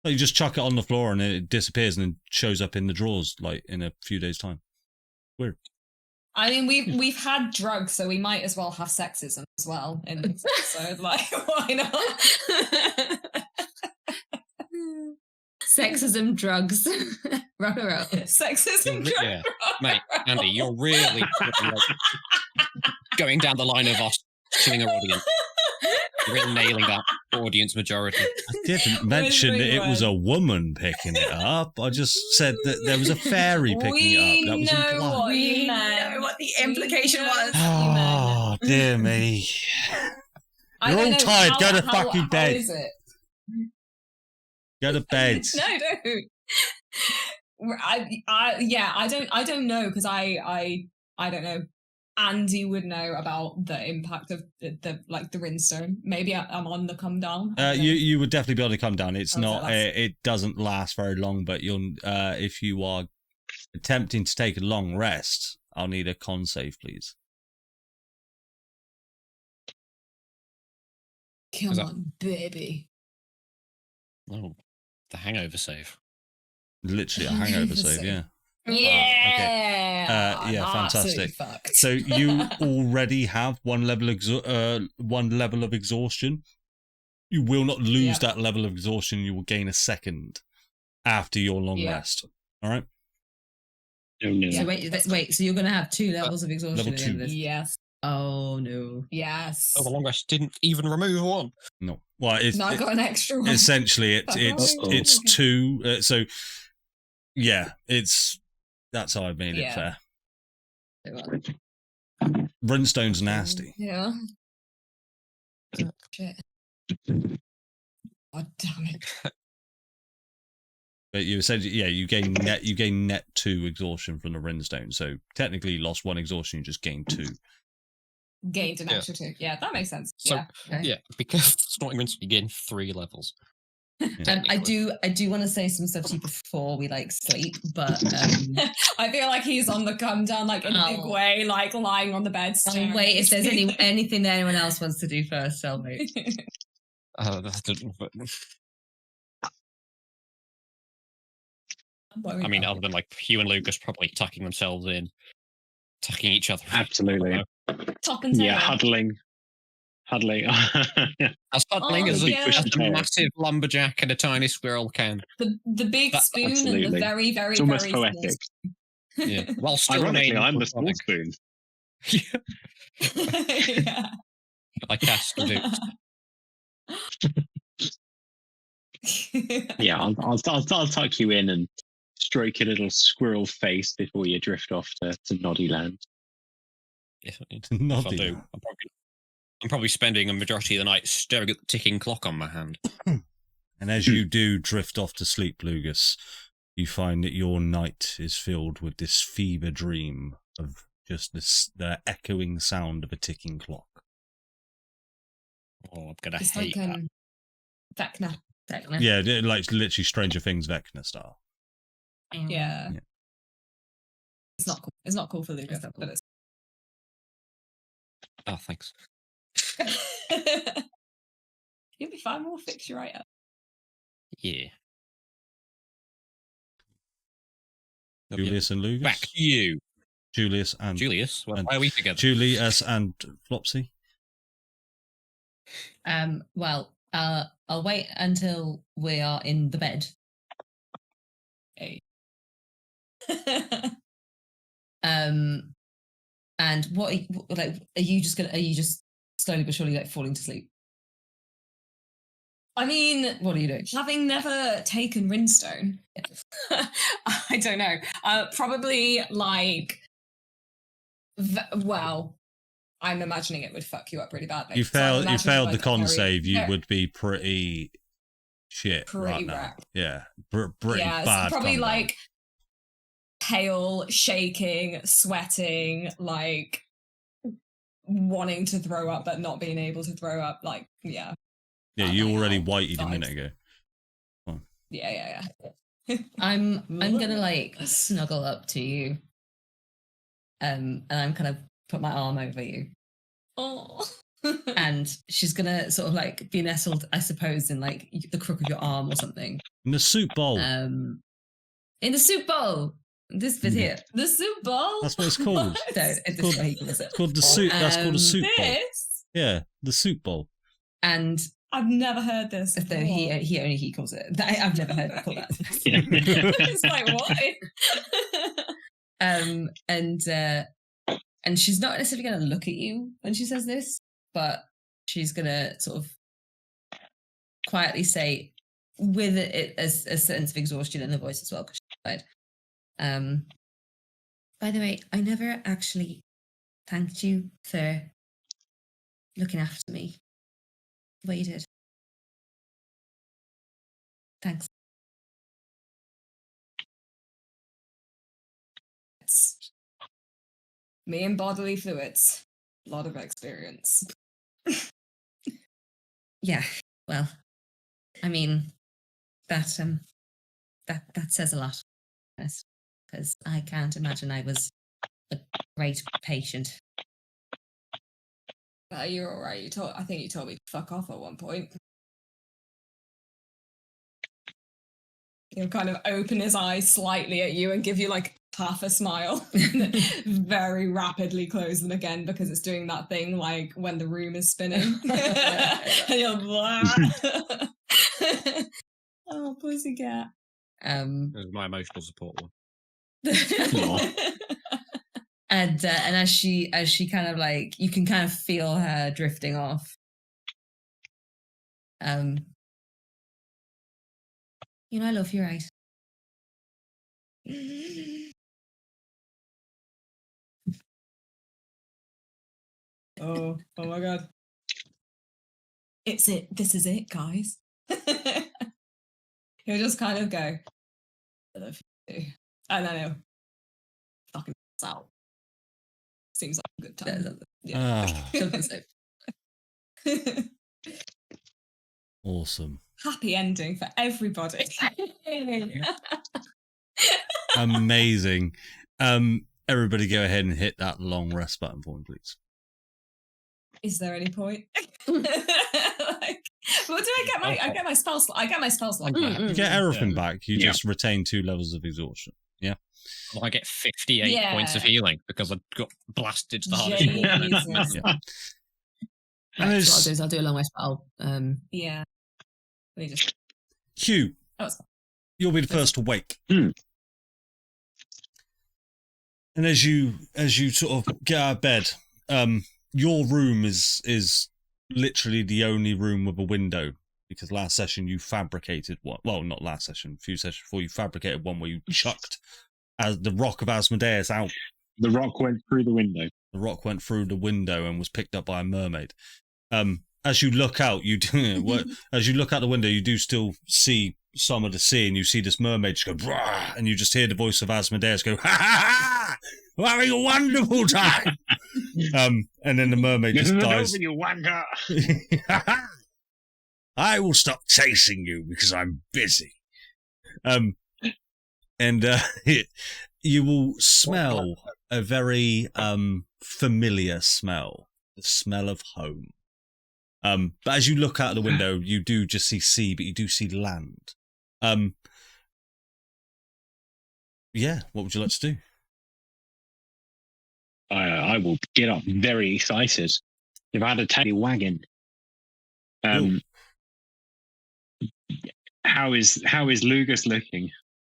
Like, you just chuck it on the floor and it disappears and then shows up in the drawers like in a few days' time. Weird. I mean, we've had drugs, so we might as well have sexism as well in this episode. Like, why not? Sexism, drugs, rock and roll. Sexism, Yeah. Mate, Andy, you're really going down the line of us killing our audience. You're really nailing that audience majority. I didn't mention that it was a woman picking it up. I just said that there was a fairy picking it up. That was implied. what We you meant. know what the implication We know was. what you meant. Oh, dear me. I You're don't all know, tired. Go to how- fucking how bed. is it? Go to bed. No, don't. I don't know because I don't know. Andy would know about the impact of the rinstone. Maybe I'm on the come down. I don't know. You would definitely be able to come down. It's Oh, so not. that's- It doesn't last very long. But you'll. If you are attempting to take a long rest, I'll need a con save, please. Come Is that- on, baby. Oh, the hangover save. Literally a hangover save. Yeah. Yeah. yeah, absolutely fantastic. fucked. So you already have one level of exhaustion. You will not lose Yeah. that level of exhaustion. You will gain a second after your long Yeah. rest. All right. Oh, no. So wait. So you're going to have 2 levels of exhaustion. level at the end of 2. this? Yes. Oh no. Yes. Oh, the long rest didn't even remove one. No. Well, it's No, I got an extra one. essentially Oh. it's 2. So yeah, that's how I made it Yeah. fair. Runstone's nasty. Yeah. Shit. God damn it. But you essentially, you gain net 2 exhaustion from the Rinstone. So technically, you lost 1 exhaustion, you just gained 2. Gained an Yeah. extra 2. Yeah, that makes sense. So, Yeah. Okay. Yeah, because Snorting Rinse, you gain 3 levels. I do want to say some stuff to you before we sleep, but I feel like he's on the come down, like in a big Oh. way, like lying on the bed. I'll wait if there's anything that anyone else wants to do first. I'll wait. I mean, other than Hugh and Lugus probably tucking themselves in, tucking each other. Absolutely. top and tail. Yeah, huddling. As huddling Oh, as, yeah. as a massive lumberjack and a tiny squirrel can. The big That- spoon and absolutely. the very, very, It's almost very small poetic. Yeah. While still Ironically, remaining I'm the small platonic. spoon. spoon. Yeah. I cast the boots. Yeah, I'll tuck you in and stroke your little squirrel face before you drift off to Noddy Land. If Not I do, I'm probably spending a majority of the night staring at the ticking clock on my hand. And as you do drift off to sleep, Lugus, you find that your night is filled with this fever dream of just the echoing sound of a ticking clock. Oh, I'm gonna It's hate like that. Vecna. Yeah, like literally Stranger Things Vecna style. Yeah. Yeah. It's not cool. It's not cool for Lucas, It's not but it's. Oh, thanks. You'll be fine. We'll fix you right up. Yeah. Julius and Lugus. Back to you, Julius and Julius. Well, and why are we together? Julius and Flopsy. Well, I'll wait until we are in the bed. Hey. And what are you just slowly but surely like falling to sleep? I mean, What are you doing? having never taken Rinstone, I don't know. Probably like, well, I'm imagining it would fuck you up really badly. You So I'm failed imagining, the like, con very- save, you no, would be pretty shit Pretty right now. wrecked. Yeah, pretty yeah, so bad. probably con down. like pale, shaking, sweating, like wanting to throw up but not being able to throw up. Like, yeah. Yeah, bad you night already out whited a vibes. minute ago. Yeah. I'm gonna like snuggle up to you. And I'm kind of put my arm over you. Oh. And she's gonna sort of like be nestled, I suppose, in like the crook of your arm or something. In the soup bowl. In the soup bowl. This bit here. The soup bowl. That's what it's called. So it's called- this way he calls it. It's called the soup. That's called a soup bowl. This? Yeah, the soup bowl. And I've never heard this. though he calls it. I've never heard it called that. It's like, why? And she's not necessarily going to look at you when she says this, but she's going to sort of quietly say, with a sense of exhaustion in her voice as well, because she's tired. By the way, I never actually thanked you for looking after me the way you did. Thanks. It's me and bodily fluids. A lot of experience. Yeah, well, I mean, that says a lot, because I can't imagine I was a great patient. You're all right. I think you told me to fuck off at one point. He'll kind of open his eyes slightly at you and give you like half a smile. Very rapidly close them again because it's doing that thing like when the room is spinning. And you're oh, pussycat. There's my emotional support one. And as she kind of like, you can kind of feel her drifting off. You know, I love you, right? Oh my god. It's it. This is it, guys. He'll just kind of go, I love you too. And then he'll fucking out. Seems like a good time. Yeah. Awesome. Happy ending for everybody. Amazing. Everybody go ahead and hit that long rest button for me, please. Is there any point? Well, do I get my spell slot? I get my spell slot. You get everything Yeah. back. You just retain 2 levels of exhaustion. Yeah. Well, I get 58 points of healing because I got blasted to the heart. Jesus. Yeah. Right, And so what I'll it's do is I'll do a long rest spell. Yeah. Let me just. Q. That was fine. You'll be the first to wake. Mm. And as you sort of get out of bed, your room is literally the only room with a window, because last session you fabricated one. Well, not last session, a few sessions before, you fabricated one where you chucked as the rock of Asmodeus out. The rock went through the window. The rock went through the window and was picked up by a mermaid. As you look out, as you look out the window, you do still see some of the sea, and you see this mermaid just go, "Brah!" And you just hear the voice of Asmodeus go, "Ha ha ha! We're having a wonderful time." And then the mermaid just dies. You wonder. I will stop chasing you because I'm busy. You will smell a very familiar smell, the smell of home. But as you look out the window, you do just see sea, but you do see land. Yeah, what would you like to do? I will get up very excited. If I had a tiny wagon, Ooh. How is Lugus looking?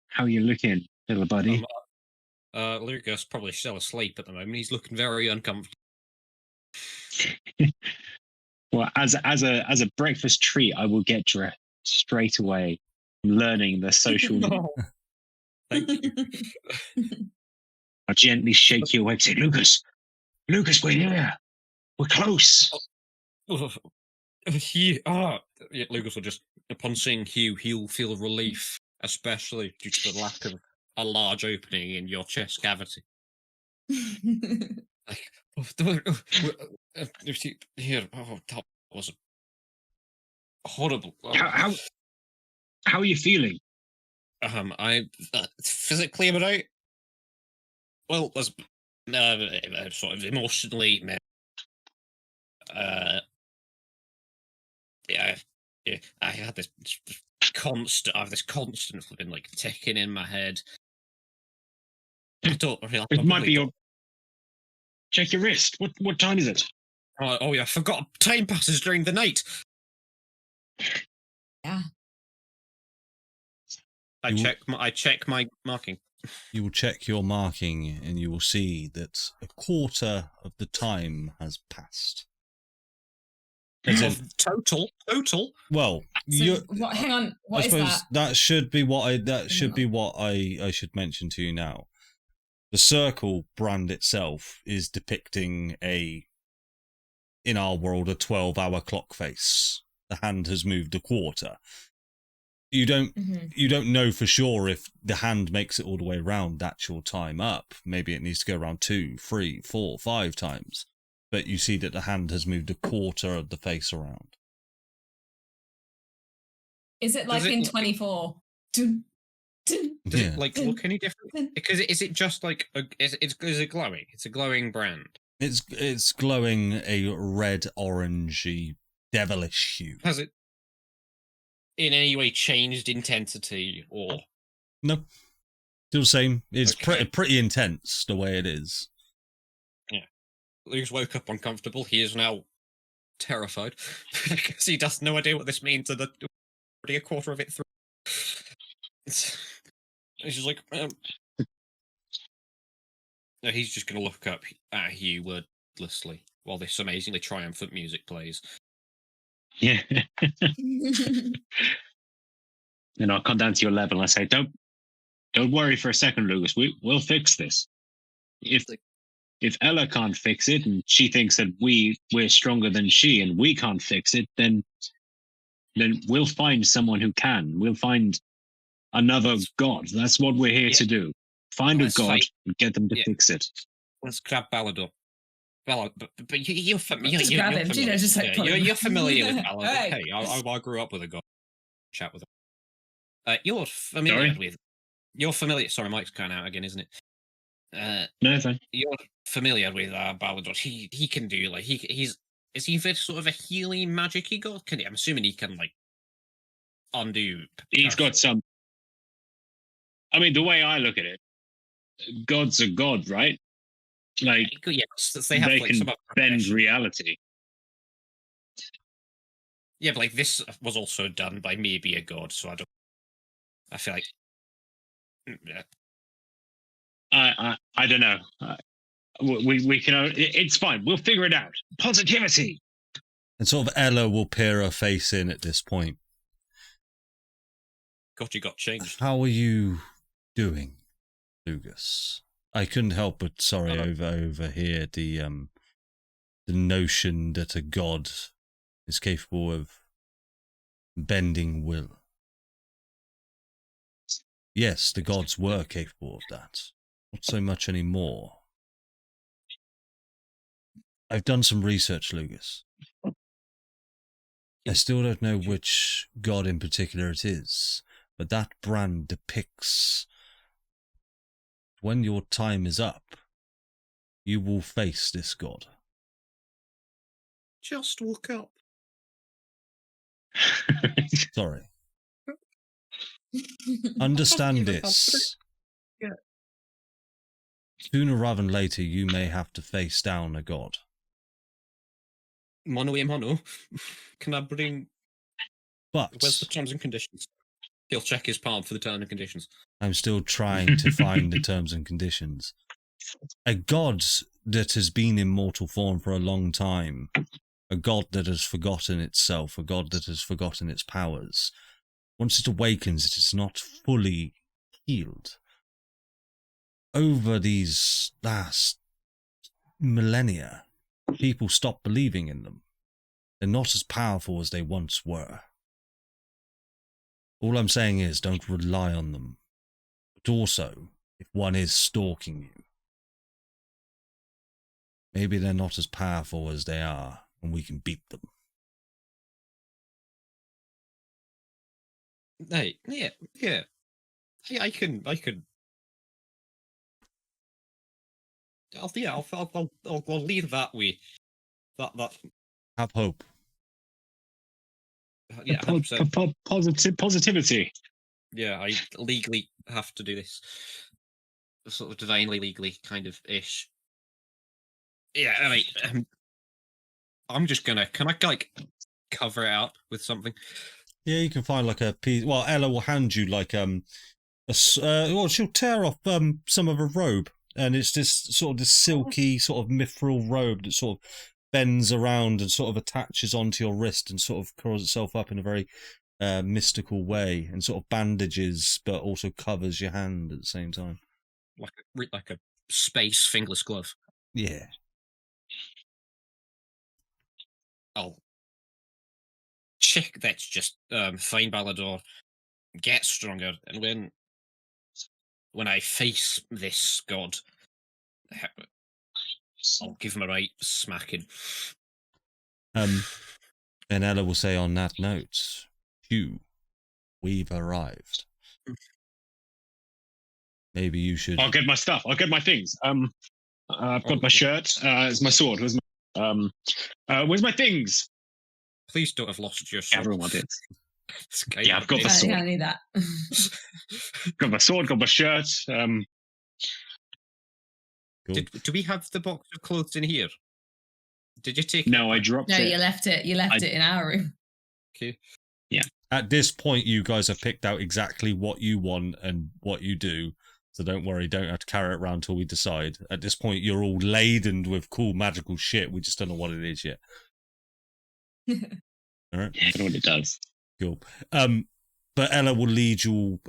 How are you looking, little buddy? Lugus probably still asleep at the moment. He's looking very uncomfortable. Well, as a breakfast treat, I will get dressed straight away. I'm learning the social. Thank you. I'll gently shake you awake. Say, Lugus, we're here. We're close. Lugus will just, upon seeing Hugh, he'll feel relief, especially due to the lack of a large opening in your chest cavity. Here, that was horrible. How are you feeling? I physically, but as sort of emotionally, I had this constant flipping like ticking in my head. I don't really. It might be your. Check your wrist. What time is it? Oh yeah, I forgot. Time passes during the night. Yeah. I check my marking. You will check your marking and you will see that a quarter of the time has passed. Total. Well, So hang on. What I is suppose that? that should be what I should mention to you now. The circle brand itself is depicting in our world, a 12-hour clock face. The hand has moved a quarter. You don't know for sure if the hand makes it all the way around. That's your time up. Maybe it needs to go around 2, 3, 4, 5 times. But you see that the hand has moved a quarter of the face around. Is it like in 24? Does it look any different? Because is it just like is it glowing? It's a glowing brand. It's glowing a red, orangey, devilish hue. Has it in any way changed intensity or? No, still the same. It's Okay. pretty intense the way it is. Yeah, Luke's woke up uncomfortable. He is now terrified because he has no idea what this means. And already a quarter of it through. He's just like, no, he's just going to look up at Hugh wordlessly while this amazingly triumphant music plays. Yeah. And I'll come down to your level and I say, don't worry for a second, Lugus. We'll fix this. If Ella can't fix it and she thinks that we're stronger than she and we can't fix it, then we'll find someone who can. We'll find another god. That's what we're here to do. Find a god and get them to fix it. Let's grab Baldur. But you're familiar. Just grab him. Just like You're familiar with Baldur. Hey. Hey, I grew up with a god. Chat with him. You're familiar with. You're familiar. Sorry, Mike's cutting out again, isn't it? No, fine. You're familiar with Baldur. He can do like is he sort of a healing magic-y god? I'm assuming he can like undo. He's got some. I mean, the way I look at it, God's a god, right? Like, yes, they have, like, can some bend reality. Yeah, but like this was also done by maybe a god, so I feel like. Yeah. I don't know. We can. It's fine. We'll figure it out. Positivity. And sort of Ella will peer her face in at this point. God, you got changed. How are you doing, Lugus? I couldn't help but overhear the notion that a god is capable of bending will. Yes, the gods were capable of that. Not so much anymore. I've done some research, Lugus. I still don't know which god in particular it is, but that brand depicts when your time is up, you will face this god. Just woke up. Sorry. Understand this. Yeah. Sooner rather than later, you may have to face down a god. Mono. Can I bring? But Where's the terms and conditions? He'll check his palm for the terms and conditions. I'm still trying to find the terms and conditions. A god that has been in mortal form for a long time, a god that has forgotten itself, a god that has forgotten its powers. Once it awakens, it is not fully healed. Over these last millennia, people stopped believing in them. They're not as powerful as they once were. All I'm saying is don't rely on them. But also, if one is stalking you, maybe they're not as powerful as they are, and we can beat them. Hey, yeah. I can. I'll leave that way. That. Have hope. Yeah, 100%. Positivity. Yeah, I legally have to do this. Sort of divinely legally kind of ish. Yeah, I mean, I'm just gonna. Can I like cover it up with something? Yeah, you can find like a piece. Well, Ella will hand you like well, she'll tear off some of her robe, and it's this sort of this silky sort of mithril robe that sort of bends around and sort of attaches onto your wrist and sort of curls itself up in a very mystical way, and sort of bandages, but also covers your hand at the same time. Like a space fingerless glove. Yeah. I'll check that's just fine, Baldur. Get stronger, and when I face this god, I'll give him a right smacking. And Ella will say on that note, Hugh, we've arrived. Maybe you should. I'll get my stuff. I'll get my things. I've got my shirt. It's my sword. Where's my things? Please don't have lost your sword. Everyone did. Yeah, I've got the sword. I need that. Got my sword. Got my shirt. Cool. Oh. Do we have the box of clothes in here? Did you take? No, I dropped No, it. you left it. You left it in our room. Okay. Yeah. At this point, you guys have picked out exactly what you want and what you do. So don't worry, don't have to carry it around till we decide. At this point, you're all laden with cool magical shit. We just don't know what it is yet. All right. Yeah, I don't know what it does. Cool. But Ella will lead you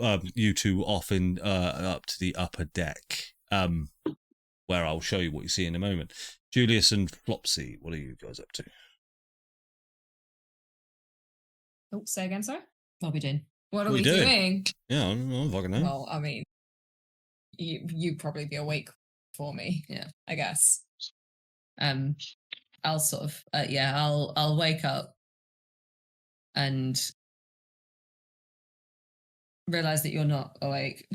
two off in up to the upper deck, where I'll show you what you see in a moment. Julius and Flopsy, what are you guys up to? Oh, say again, sorry? What are we doing? What are What are we you doing? doing? Yeah, I don't fucking know. Well, I mean, you'd probably be awake for me. Yeah. I guess. I'll sort of I'll wake up and realize that you're not awake.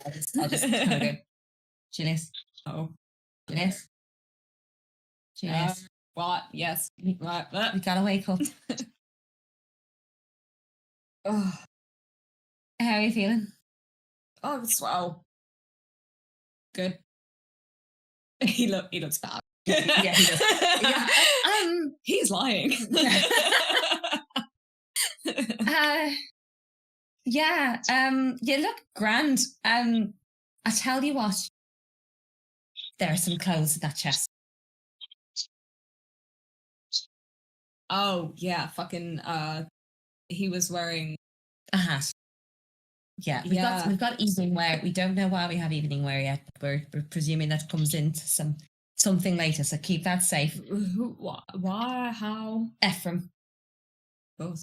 I'll just kind of go, Julius. Oh. Julius. Julius. What? Yes. Right. We gotta wake up. Oh, How are you feeling? swell. Good. He looks bad. Yeah, he does. Yeah. He's lying. You look grand. I tell you what, there are some clothes in that chest. Oh yeah, fucking. He was wearing A hat. Yeah, we've got evening wear. We don't know why we have evening wear yet. We're presuming that comes into something later. So keep that safe. Who? Why? How? Ephraim. Both.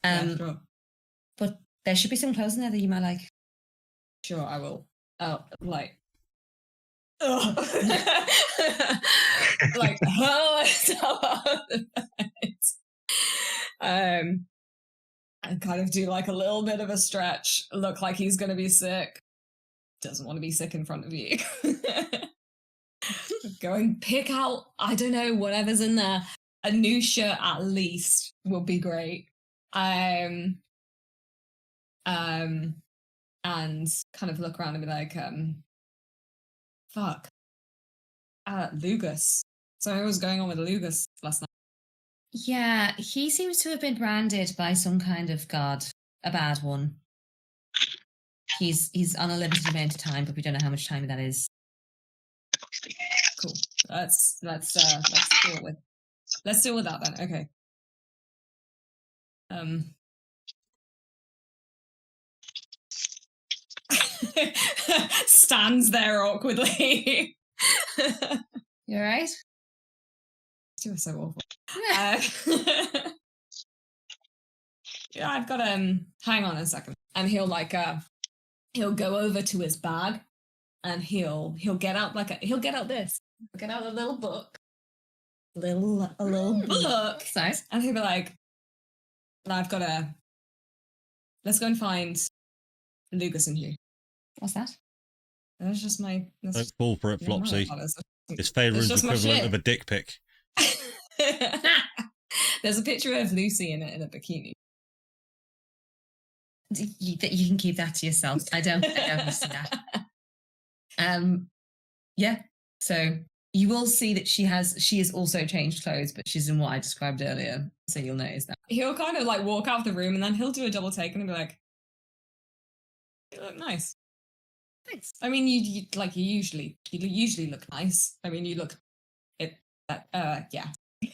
But there should be some clothes in there that you might like. Sure, I will. Like. Like and kind of do like a little bit of a stretch, look like he's gonna be sick, doesn't want to be sick in front of you. Go and pick out, I don't know, whatever's in there. A new shirt at least would be great. And kind of look around and be like, fuck. Lugus. So what was going on with Lugus last night? Yeah, he seems to have been branded by some kind of god, a bad one. He's on a limited amount of time, but we don't know how much time that is. Cool. Let's deal with that then. Okay. Stands there awkwardly. You alright? You were so awful. Yeah, I've got hang on a second. And he'll he'll go over to his bag and he'll get out he'll get out a little book. A little book. Nice. And he'll be like, let's go and find Lugus and you. What's that? That's just my Don't fall for it, Flopsy. It's Faerûn's equivalent of a dick pic. There's a picture of Lucy in a bikini. You can keep that to yourself. I don't see that. Yeah. So you will see that she has also changed clothes, but she's in what I described earlier. So you'll notice that. He'll kind of walk out of the room and then he'll do a double take and he'll be like, "You look nice." Thanks. I mean, you usually look nice. I mean, you look yeah.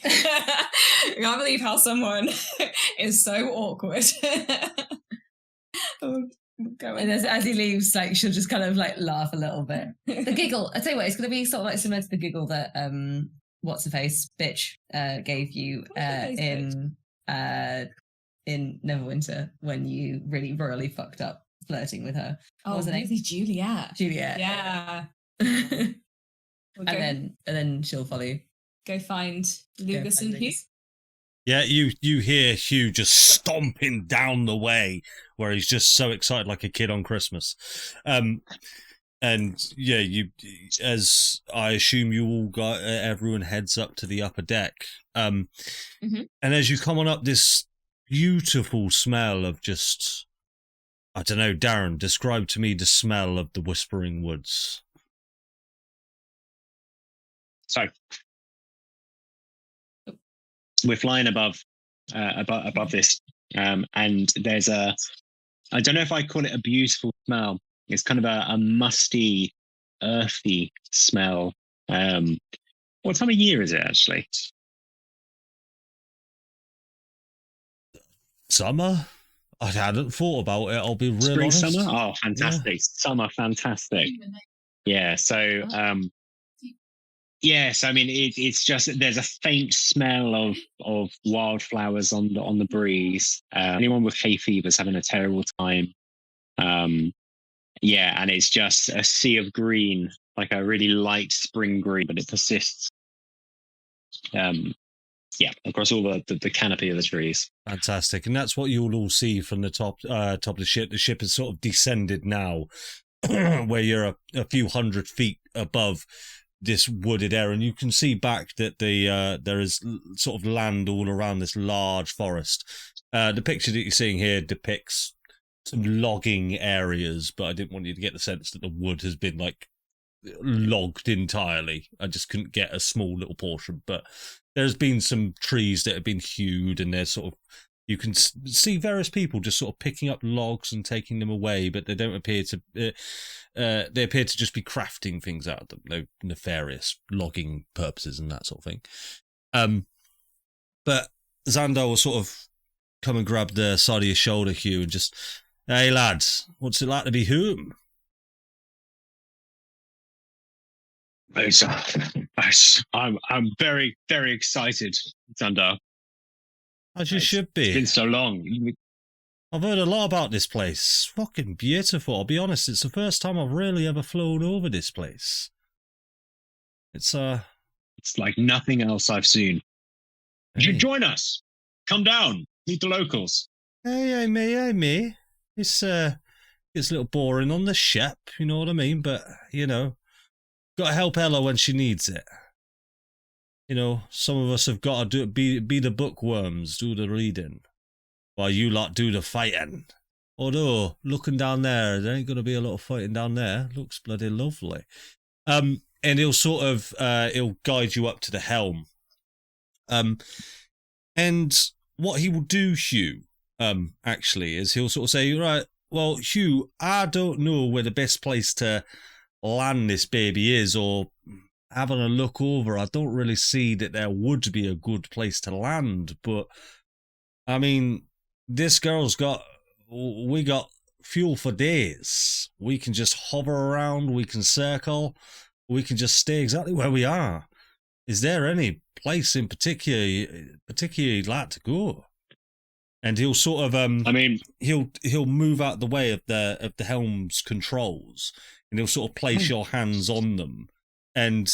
I can't believe how someone is so awkward. And as he leaves, she'll just kind of laugh a little bit. The giggle, I tell you what, it's going to be sort of similar to the giggle that what's her face bitch gave you in Neverwinter when you really royally fucked up flirting with her. What was her name? Juliet. Yeah. And then she'll follow you. Go find Lugus and Hugh. Yeah, you hear Hugh just stomping down the way where he's just so excited like a kid on Christmas. And yeah, you, as I assume you all got, everyone heads up to the upper deck. And as you come on up, this beautiful smell of just, I don't know, Darren, describe to me the smell of the Whispering Woods. So we're flying above this, and there's I don't know if I call it a beautiful smell. It's kind of a musty, earthy smell. What time of year is it actually? Summer? I hadn't thought about it. I'll be real honest. Spring, summer? Oh, fantastic. Yeah. Summer, fantastic. Yeah, so yes, I mean it's just there's a faint smell of wildflowers on the breeze. Anyone with hay fever is having a terrible time. Yeah, and it's just a sea of green, like a really light spring green, but it persists. Yeah, across all the canopy of the trees. Fantastic, and that's what you'll all see from the top of the ship. The ship has sort of descended now, where you're a few hundred feet above this wooded area, and you can see back that there is sort of land all around this large forest. The picture that you're seeing here depicts some logging areas, but I didn't want you to get the sense that the wood has been logged entirely. I just couldn't get a small little portion, but there's been some trees that have been hewed, and there's sort of, you can see various people just sort of picking up logs and taking them away, but they don't appear to they appear to just be crafting things out of them. No nefarious logging purposes and that sort of thing. But Xandar will sort of come and grab the side of your shoulder, Hugh, and just, "Hey lads, what's it like to be home?" I'm very, very excited, Xandar. As you should be. It's been so long. I've heard a lot about this place. Fucking beautiful. I'll be honest, it's the first time I've really ever flown over this place. It's like nothing else I've seen. You should join us. Come down. Meet the locals. Hey, me. It's gets a little boring on the ship, you know what I mean? But, got to help Ella when she needs it. Some of us have got to be the bookworms, do the reading, while you lot do the fighting. Although, looking down there ain't going to be a lot of fighting down there. Looks bloody lovely. And he'll sort of, he'll guide you up to the helm. And what he will do, Hugh, actually, is he'll sort of say, right, well, Hugh, I don't know where the best place to land this baby is, or having a look over, I don't really see that there would be a good place to land. But, I mean, this girl's we got fuel for days. We can just hover around, we can circle, we can just stay exactly where we are. Is there any place in particular you'd like to go? And he'll sort of I mean, he'll move out the way of the helm's controls, and he'll sort of place your hands on them, and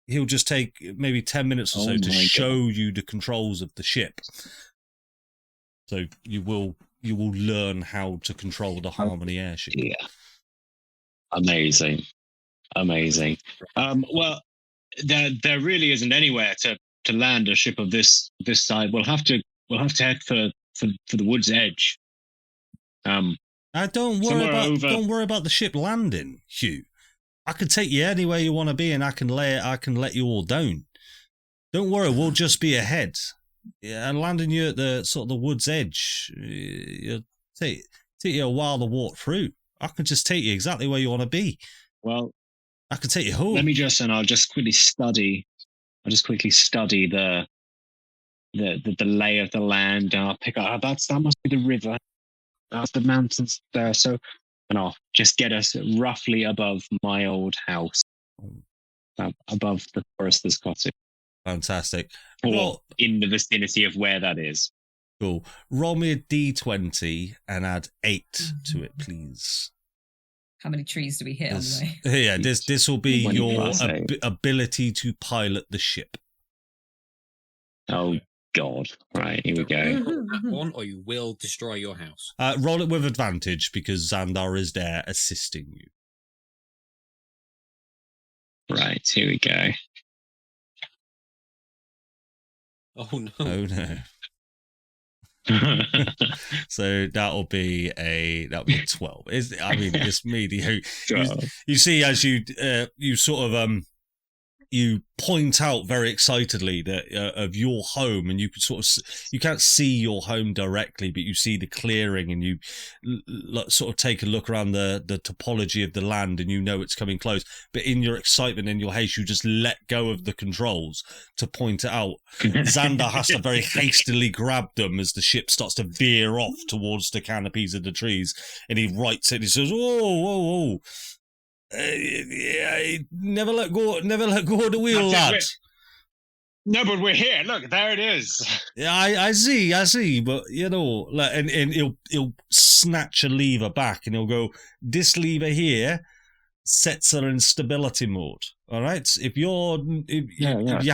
he'll just take maybe 10 minutes or so to show you the controls of the ship. So you will learn how to control the Harmony Airship. Yeah. Amazing. Well, there really isn't anywhere to land a ship of this size. We'll have to head for the wood's edge. Don't worry about the ship landing, Hugh. I can take you anywhere you want to be, and I can let you all down. Don't worry, we'll just be ahead. Yeah, and landing you at the sort of the wood's edge, it'll take you a while to walk through. I can just take you exactly where you want to be. Well, I can take you home. I'll just quickly study the lay of the land. And I'll pick up that must be the river. That's the mountains there. So, and I'll just get us roughly above my old house, above the forester's cottage. Fantastic. Or in the vicinity of where that is. Cool. Roll me a d20 and add 8 to it, please. How many trees do we hit on the way? Yeah, this will be your ability to pilot the ship. Oh, God. Right, here we go. One, or you will destroy your house. Roll it with advantage, because Xandar is there assisting you. Right, here we go. Oh, no. Oh, no. So that'll be a 12. It's mediocre. You see, as you sort of you point out very excitedly that of your home, and you can you can't see your home directly, but you see the clearing, and you sort of take a look around the topology of the land, and you know it's coming close. But in your excitement and your haste, you just let go of the controls to point it out. Xandar has to very hastily grab them as the ship starts to veer off towards the canopies of the trees, and he rights it. He says, "Whoa, whoa, whoa! Never let go of the wheel, lad." No, but we're here. Look, there it is. Yeah, I see. But and he'll snatch a lever back, and he'll go, "This lever here sets her in stability mode. All right. If your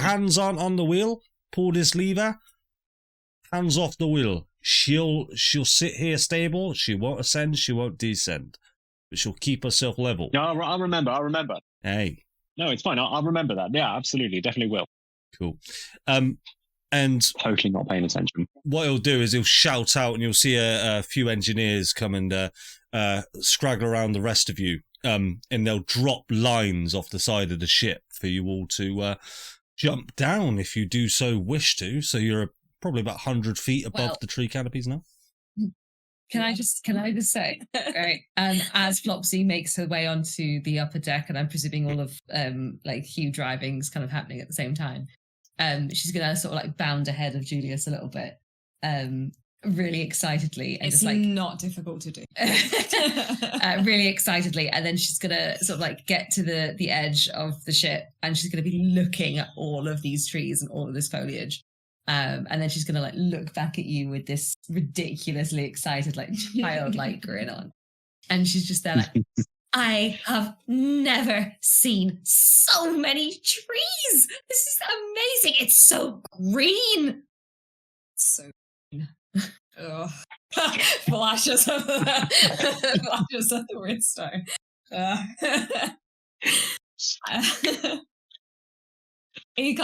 hands aren't on the wheel, pull this lever. Hands off the wheel. She'll sit here stable. She won't ascend. She won't descend. But she'll keep herself level." No, I'll remember. Hey. No, it's fine. I'll remember that. Yeah, absolutely. Definitely will. Cool. And totally not paying attention. What he'll do is he'll shout out, and you'll see a few engineers come and scraggle around the rest of you. And they'll drop lines off the side of the ship for you all to jump down if you do so wish to. So you're probably about 100 feet above the tree canopies now. Can I just say, right? And as Flopsy makes her way onto the upper deck, and I'm presuming all of Hugh driving's kind of happening at the same time, she's gonna sort of bound ahead of Julius a little bit, really excitedly, and it's just not difficult to do. Really excitedly, and then she's gonna sort of get to the edge of the ship, and she's gonna be looking at all of these trees and all of this foliage. And then she's going to look back at you with this ridiculously excited, childlike grin on. And she's just there I have never seen so many trees. This is amazing. It's so green. So green. Flashes of the windstone. He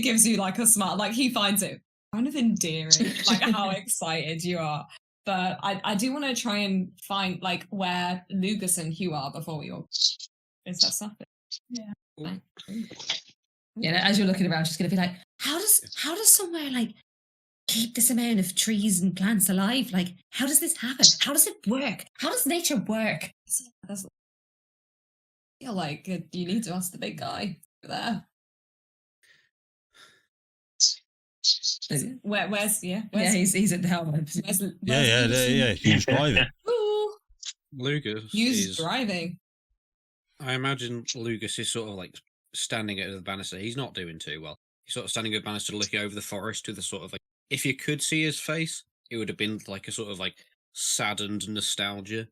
gives you a smile, he finds it kind of endearing, how excited you are. But I do want to try and find where Lugus and Hugh are before we all. Is that something? Yeah. As you're looking around, she's gonna be how does somewhere keep this amount of trees and plants alive? Like, how does this happen? How does it work? How does nature work? I feel like you need to ask the big guy there. Where's he's at the helm. Yeah, he's driving. Ooh, Lugus use is driving. I imagine Lugus is sort of like standing at the banister. He's not doing too well. He's sort of standing at the banister looking over the forest with a sort of like, if you could see his face, it would have been like a sort of like saddened nostalgia,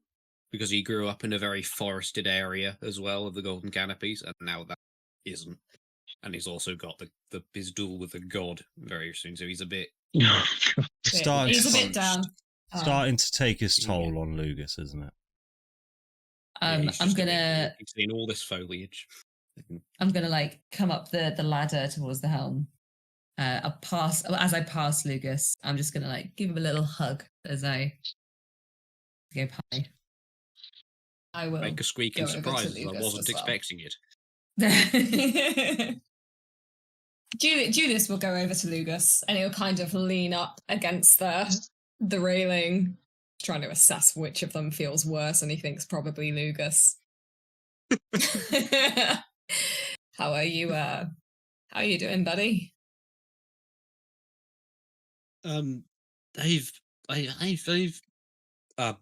because he grew up in a very forested area as well of the Golden Canopies, and now that isn't. And he's also got his duel with the god very soon, so he's a bit... He's a bit down. Starting to take his toll on Lugus, isn't it? I'm gonna... He's seen all this foliage. I'm gonna like come up the ladder towards the helm. As I pass Lugus, I'm just gonna like give him a little hug as I go by. I will make a squeaking surprise. I wasn't expecting it. Julius will go over to Lugus and he'll kind of lean up against the railing, trying to assess which of them feels worse, and he thinks probably Lugus. How are you doing, buddy? I've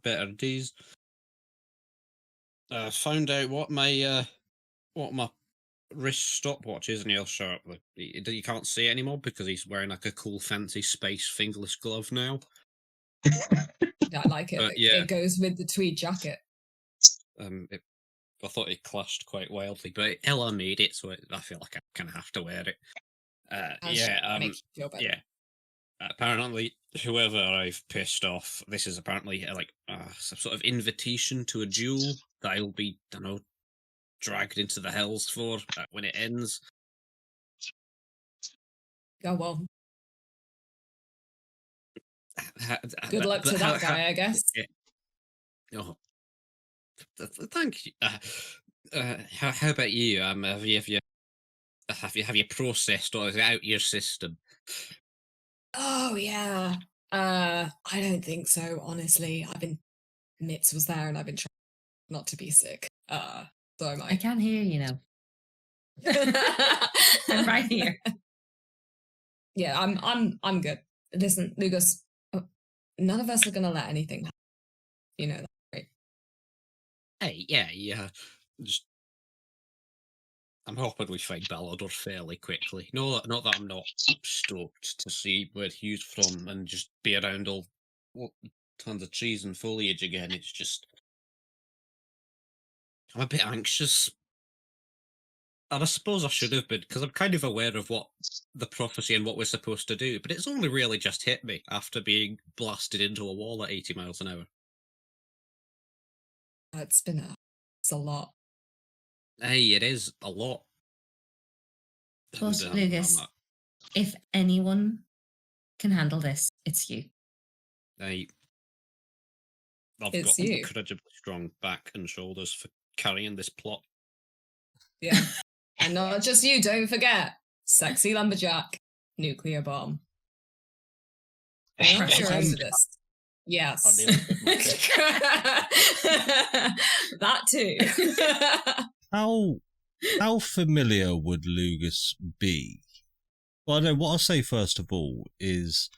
better days. Found out what my wrist stopwatch is, and he'll show up. You can't see it anymore because he's wearing like a cool fancy space fingerless glove now. I like it. But, yeah. It goes with the tweed jacket. I thought it clashed quite wildly, but Ella made it, so I feel like I kind of have to wear it. Make you feel better. Yeah. Apparently, whoever I've pissed off, this is apparently some sort of invitation to a duel that I'll be, dragged into the hells for when it ends. Oh, well. Good luck to that guy, I guess. Yeah. Oh, thank you. How about you? Have you processed or is it out your system? Oh yeah. I don't think so, honestly. Mitz was there and I've been trying not to be sick. So am I can't hear you now. I'm right here. Yeah, I'm good. Listen, Lugus, none of us are gonna let anything happen. You know that, right? Hey, yeah. Just I'm hoping we find Baldur fairly quickly. Not that I'm not stoked to see where he's from and just be around all tons of trees and foliage again. It's just I'm a bit anxious. And I suppose I should have been, because I'm kind of aware of what the prophecy and what we're supposed to do, but it's only really just hit me after being blasted into a wall at 80 miles an hour. It's a lot. Hey, it is a lot. Plus, Lugus, if anyone can handle this, it's you. I've It's got you. incredibly strong back and shoulders for carrying this plot. Yeah. And not just you, don't forget. Sexy lumberjack, nuclear bomb. I'm not sure over this. Yes. That too. How familiar would Lugus be? Well, I know what I'll say first of all is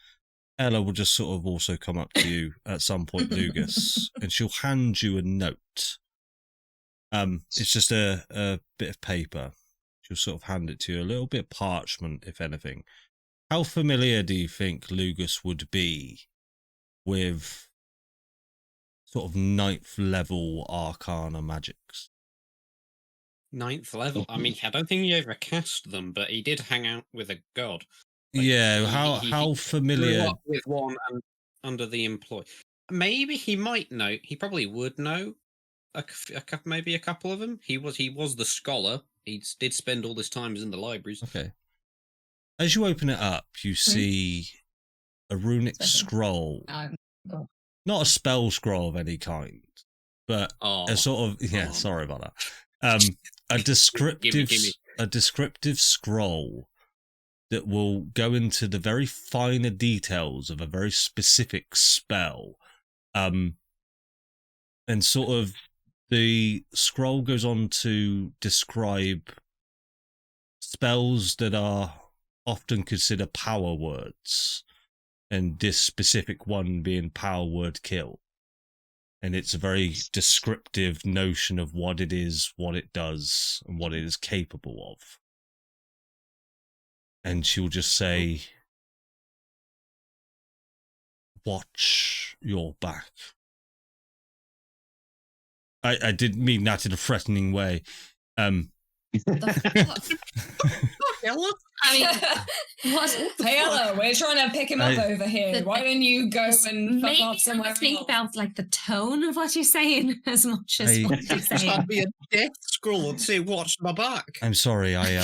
Ella will just sort of also come up to you at some point, Lugus, and she'll hand you a note. It's just a bit of paper. She'll sort of hand it to you, a little bit of parchment, if anything. How familiar do you think Lugus would be with sort of 9th level Arcana magics? 9th level? I mean, I don't think he ever cast them, but he did hang out with a god. Yeah, how familiar? Grew up with one and under the employ. Maybe he might know. He probably would know. Maybe a couple of them. He was the scholar. He did spend all his time in the libraries. Okay. As you open it up, you see a runic scroll. Not a spell scroll of any kind, but a sort of sorry about that. A descriptive scroll that will go into the very finer details of a very specific spell. And sort of the scroll goes on to describe spells that are often considered power words, and this specific one being power word kill. And it's a very descriptive notion of what it is, what it does, and what it is capable of. And she'll just say, watch your back. I did mean that in a threatening way. The fuck? I mean, what? Taylor, we're trying to pick him up over here. Why don't you go and fuck maybe off somewhere think else? about like the tone of what you're saying as much as what you're saying. I'd be a death scroll and say, watch my back. I'm sorry, I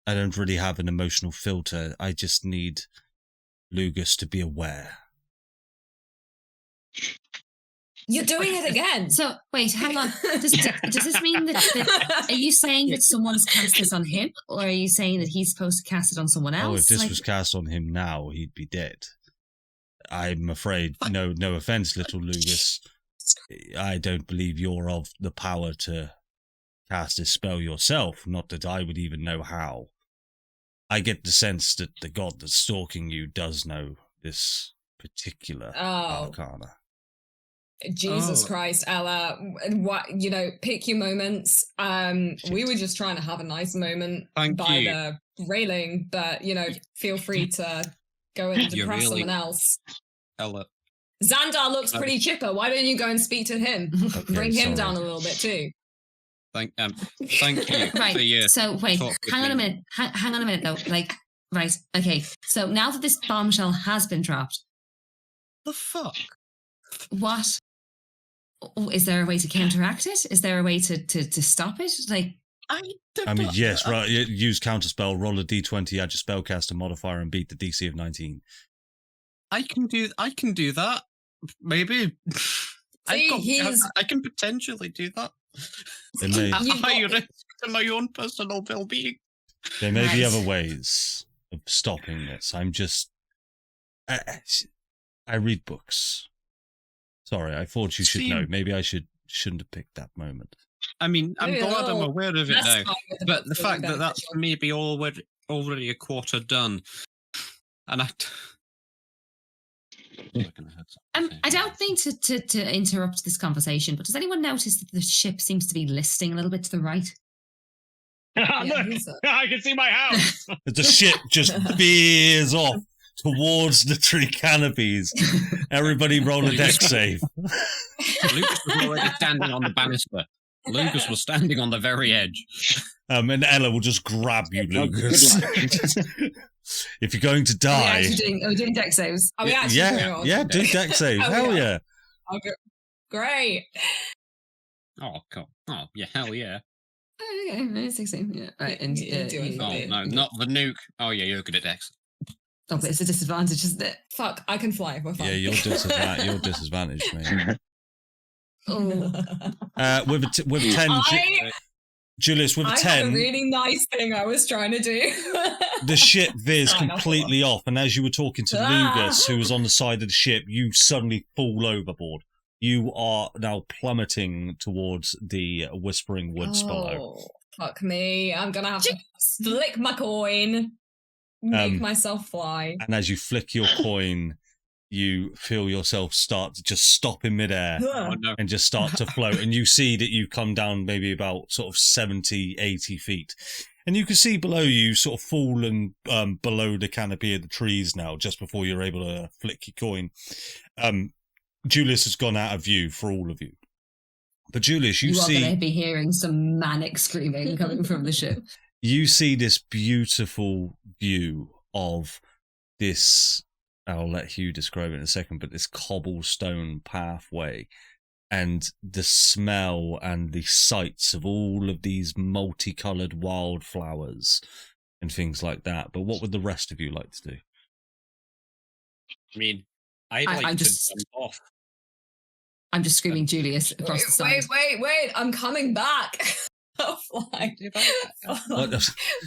don't really have an emotional filter. I just need Lugus to be aware. You're doing it again. So wait, hang on. Does this mean that are you saying that someone's cast this on him, or are you saying that he's supposed to cast it on someone else? Oh, if this was cast on him now, he'd be dead. I'm afraid, no offense, little Lugus, I don't believe you're of the power to cast this spell yourself, not that I would even know how. I get the sense that the god that's stalking you does know this particular arcana. Jesus Christ, Ella. What, pick your moments. We were just trying to have a nice moment Thank by you. the railing, but feel free to go and You're depress really- someone else. Ella. Xandar looks pretty chipper. Why don't you go and speak to him? Okay, Bring him sorry. down a little bit too. Thank you for Right. your So wait, talk with hang on a me. minute. Hang on a minute though. Like, right, okay. So now that this bombshell has been dropped, The fuck? what is there a way to counteract it? Is there a way to stop it? Like, I mean, yes, right. Use counterspell, roll a d20, add your spellcaster modifier, and beat the DC of 19. I can do that. Maybe. I can potentially do that. There may, At You've high got- risk to my own personal well-being. there may be Right. other ways of stopping this. I'm just... I read books. Sorry, I thought you should know. Maybe I shouldn't have picked that moment. I mean, I'm Maybe a glad I'm little aware of it less now. time with the But the books will fact be that that's beneficial. maybe already a quarter done, and I don't mean to interrupt this conversation, but does anyone notice that the ship seems to be listing a little bit to the right? Yeah, Look, who's that? I can see my house. The ship just veers off towards the tree canopies. Everybody roll a deck save. Lucas was already standing on the banister. Lucas was standing on the very edge. And Ella will just grab you, Oh, Lucas. If you're going to die... Are we doing deck saves? Are we actually doing it on yeah, Sunday? do deck saves. Oh, Hell yeah. yeah. Okay. Great. Oh, cool. Oh, yeah, hell yeah. Oh, okay, 16. Yeah, right. And You're doing Oh, Yeah. no, not the nuke. Oh, yeah, you're good at Dex. oh, but it's a disadvantage, isn't it? Fuck, I can fly. We're fine. Yeah, you're disadvantaged, mate. Oh, With a 10... Julius, with a I 10... had a really nice thing I was trying to do. The ship veers Fine, I'll completely off, and as you were talking to Ah. Lugus, who was on the side of the ship, you suddenly fall overboard. You are now plummeting towards the Whispering Woods below. Oh, fuck me. I'm gonna have to flick my coin, make myself fly. And as you flick your coin, you feel yourself start to just stop in midair Oh, no. and just start to float. And you see that you come down maybe about sort of 70, 80 feet. And you can see below you sort of fallen below the canopy of the trees now, just before you're able to flick your coin. Julius has gone out of view for all of you. But Julius, you are going to see be hearing some manic screaming coming from the ship. you see this beautiful view of this, I'll let Hugh describe it in a second, but this cobblestone pathway and the smell and the sights of all of these multicolored wildflowers and things like that. But what would the rest of you like to do? I mean, I'd I'm like to just- jump off. I'm just screaming Julius across the side. Wait, I'm coming back. fly, What?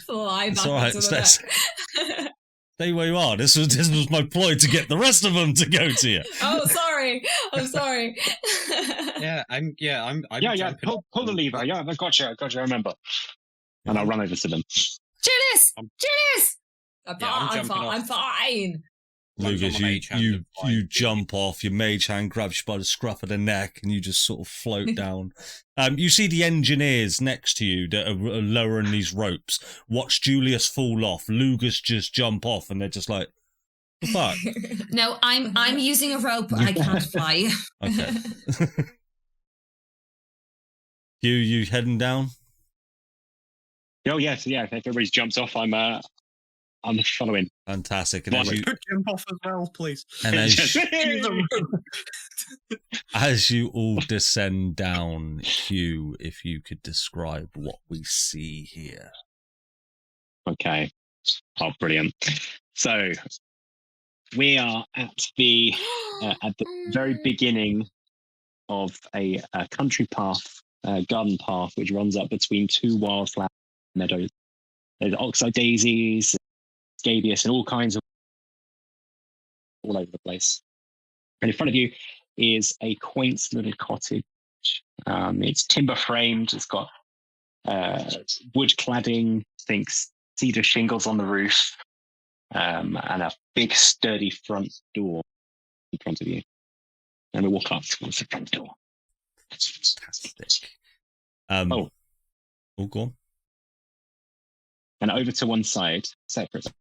fly It's back all right, into the deck. Stay where you are. This was my ploy to get the rest of them to go to you. Oh, sorry. I'm sorry. I'm Yeah, jumping up. pull the lever. Yeah, I gotcha, I remember. And I'll run over to them. Julius! Julius! I'm fine. Lugus, on my mage hand you and fly. jump off, your mage hand grabs you by the scruff of the neck, and you just sort of float down. You see the engineers next to you that are lowering these ropes. Watch Julius fall off. Lugus just jump off, and they're just like, "What the fuck?" No, I'm using a rope. I can't fly. Okay. You heading down? Oh yes, yeah. If everybody's jumped off, I'm following. Fantastic. And Well, Jump off as well, please. and as, The as you all descend down, Hugh, if you could describe what we see here. Okay. Oh, brilliant. So we are at the very beginning of a country path, garden path, which runs up between two wildflower meadows. There's oxeye daisies, scabious, and all kinds of all over the place. And in front of you is a quaint little cottage. It's timber framed. It's got wood cladding, cedar shingles on the roof, and a big sturdy front door in front of you. And we walk up towards the front door. Fantastic. Oh, go on. and over to one side, separately,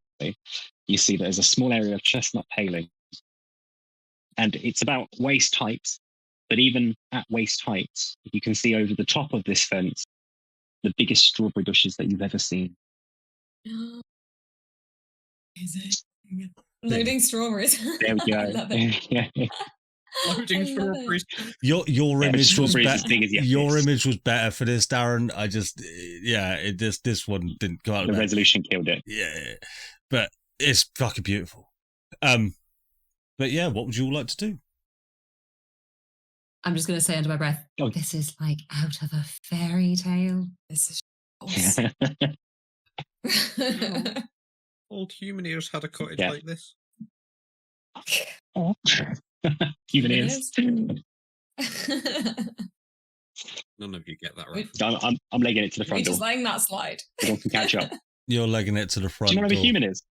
you see there's a small area of chestnut paling. And it's about waist height, but even at waist height, you can see over the top of this fence the biggest strawberry bushes that you've ever seen. Is it? Loading strawberries. There we go. I love it. Yeah. Loading I love strawberries. Your Yeah, image was strawberries as big as better. your Your fist. image was better for this, Darren. I just, this one didn't come out. The of resolution killed it. Yeah, but it's fucking beautiful. But yeah, what would you all like to do? I'm just going to say under my breath, Oh. this is like out of a fairy tale. This is awesome. Old human ears had a cottage Yeah. like this. Human ears. None of you get that right. I'm legging it to the We're front door. just letting that slide. Everyone can catch up. Do You're legging it to the front you know what a door. human is?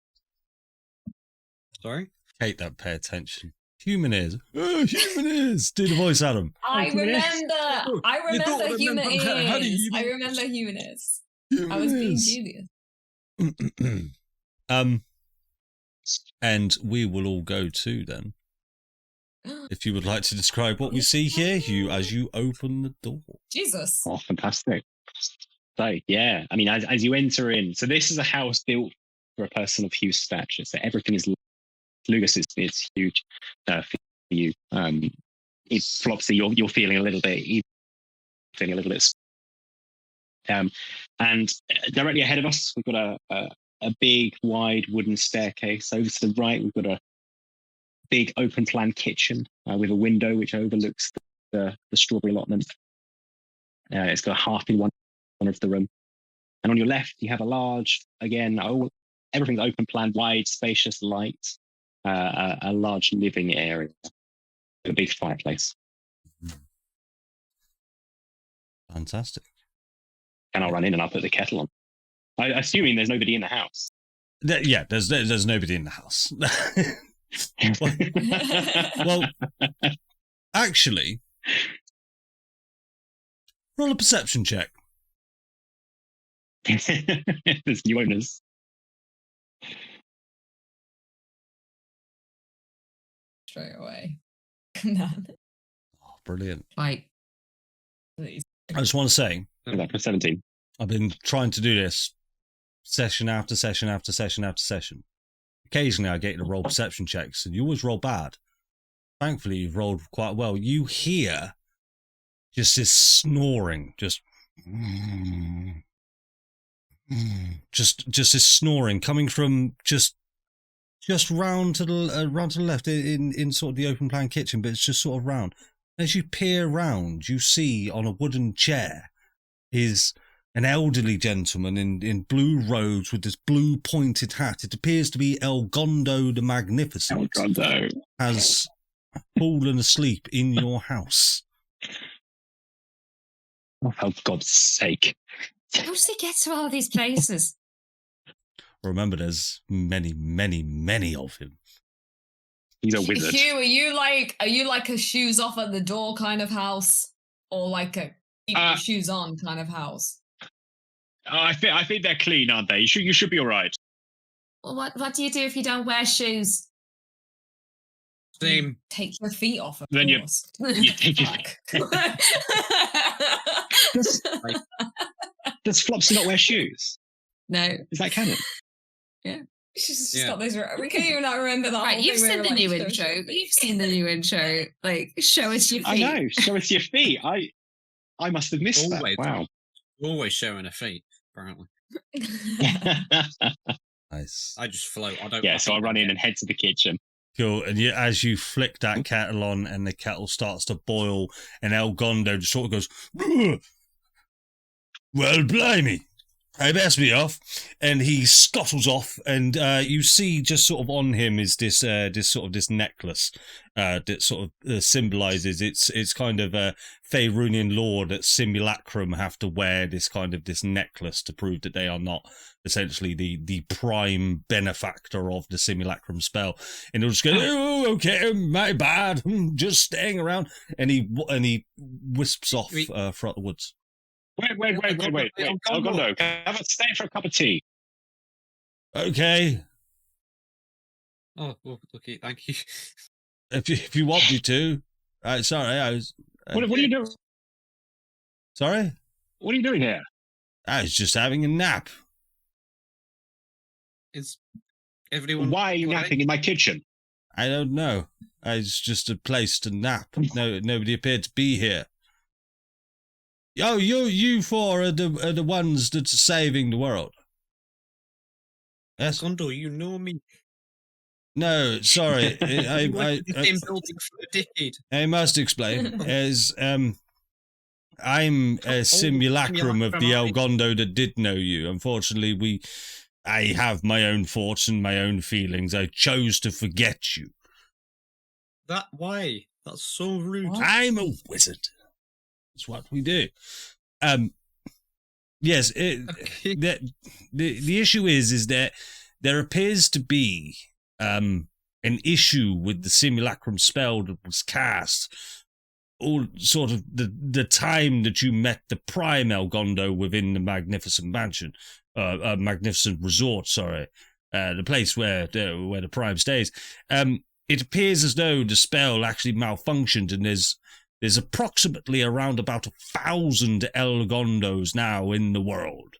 Sorry? Kate, that pay attention. Human ears. Oh, human ears. Do the voice, Adam. I human ears. remember. I You don't remember human remember how do ears. you I mean- remember human ears. Human I was being ears. Julius. And we will all go too then. If you would like to describe what we see here, Hugh, as you open the door. Jesus. Oh, fantastic. So, yeah, I mean, as you enter in, so this is a house built for a person of Hugh's stature. So everything is, Lugus is huge for you. It's Flopsy, you're feeling a little bit, and directly ahead of us, we've got a big, wide wooden staircase. Over to the right, we've got a big open plan kitchen with a window which overlooks the strawberry allotment. It's got a hearth in one corner of the room. And on your left, you have a large, again, everything's open plan, wide, spacious, light, a large living area, a big fireplace. Fantastic. And I'll run in and I'll put the kettle on. Assuming there's nobody in the house. Yeah, there's nobody in the house. Well, actually, roll a perception check. There's new owners. Straight away. None. Oh, brilliant. Like, Please. I just want to say, For 17. I've been trying to do this session after session after session after session. Occasionally, I get you to roll perception checks, and you always roll bad. Thankfully, you've rolled quite well. You hear just this snoring, just this snoring coming from just round to the left in sort of the open plan kitchen, but it's just sort of round. As you peer round, you see on a wooden chair is an elderly gentleman in blue robes with this blue pointed hat. It appears to be Elgondo the Magnificent. Elgondo has fallen asleep in your house. Oh, for God's sake. How does he get to all these places? Remember, there's many, many, many of him. He's a wizard. Hugh, are you like a shoes off at the door kind of house, or like a keep your shoes on kind of house? I think they're clean, aren't they? You should be all right. Well, what do you do if you don't wear shoes? Same. Take your feet off. Of Then course. you take your Does Flopsy not wear shoes? No. Is that canon? She's just got this. We can't even not remember that. Right, you've seen the new intro. You've seen the new intro. Like, show us your feet. I know. Show us your feet. I must have missed Always. that. Wow. Always showing her feet, apparently. Nice. I just float. I don't. Yeah, so I run in and head to the kitchen. Cool. And as you flick that kettle on and the kettle starts to boil, and Elgondo just sort of goes, "Ugh. Well, blimey, I best be off." And he scuttles off, and you see just sort of on him is this necklace that sort of symbolizes it's kind of a Faerûnian law that simulacrum have to wear this necklace to prove that they are not essentially the prime benefactor of the simulacrum spell. And he'll just go, "Oh, okay, my bad, just staying around," and he wisps off throughout the woods. Wait. Elgondo, can I have a stay for a cup of tea? Okay, Oh, okay, thank you. if you want me to. Sorry, I was. What are you doing? Sorry, What are you doing here? I was just having a nap. Is everyone? Why are you napping in my kitchen? I don't know. It's just a place to nap. No, nobody appeared to be here. Oh, you four are the ones that's saving the world. Yes. Gondo, you know me. No, sorry. We worked in the same building for a decade. I must explain. As I'm a simulacrum of the Elgondo that did know you. Unfortunately, I have my own thoughts and my own feelings. I chose to forget you. Why? That's so rude. What? I'm a wizard. That's what we do. Yes. Okay. The issue is that there appears to be an issue with the simulacrum spell that was cast. All sort of the time that you met the prime Elgondo within the magnificent mansion, magnificent resort. Sorry, the place where the prime stays. It appears as though the spell actually malfunctioned, and there's approximately around about 1,000 Elgondos now in the world.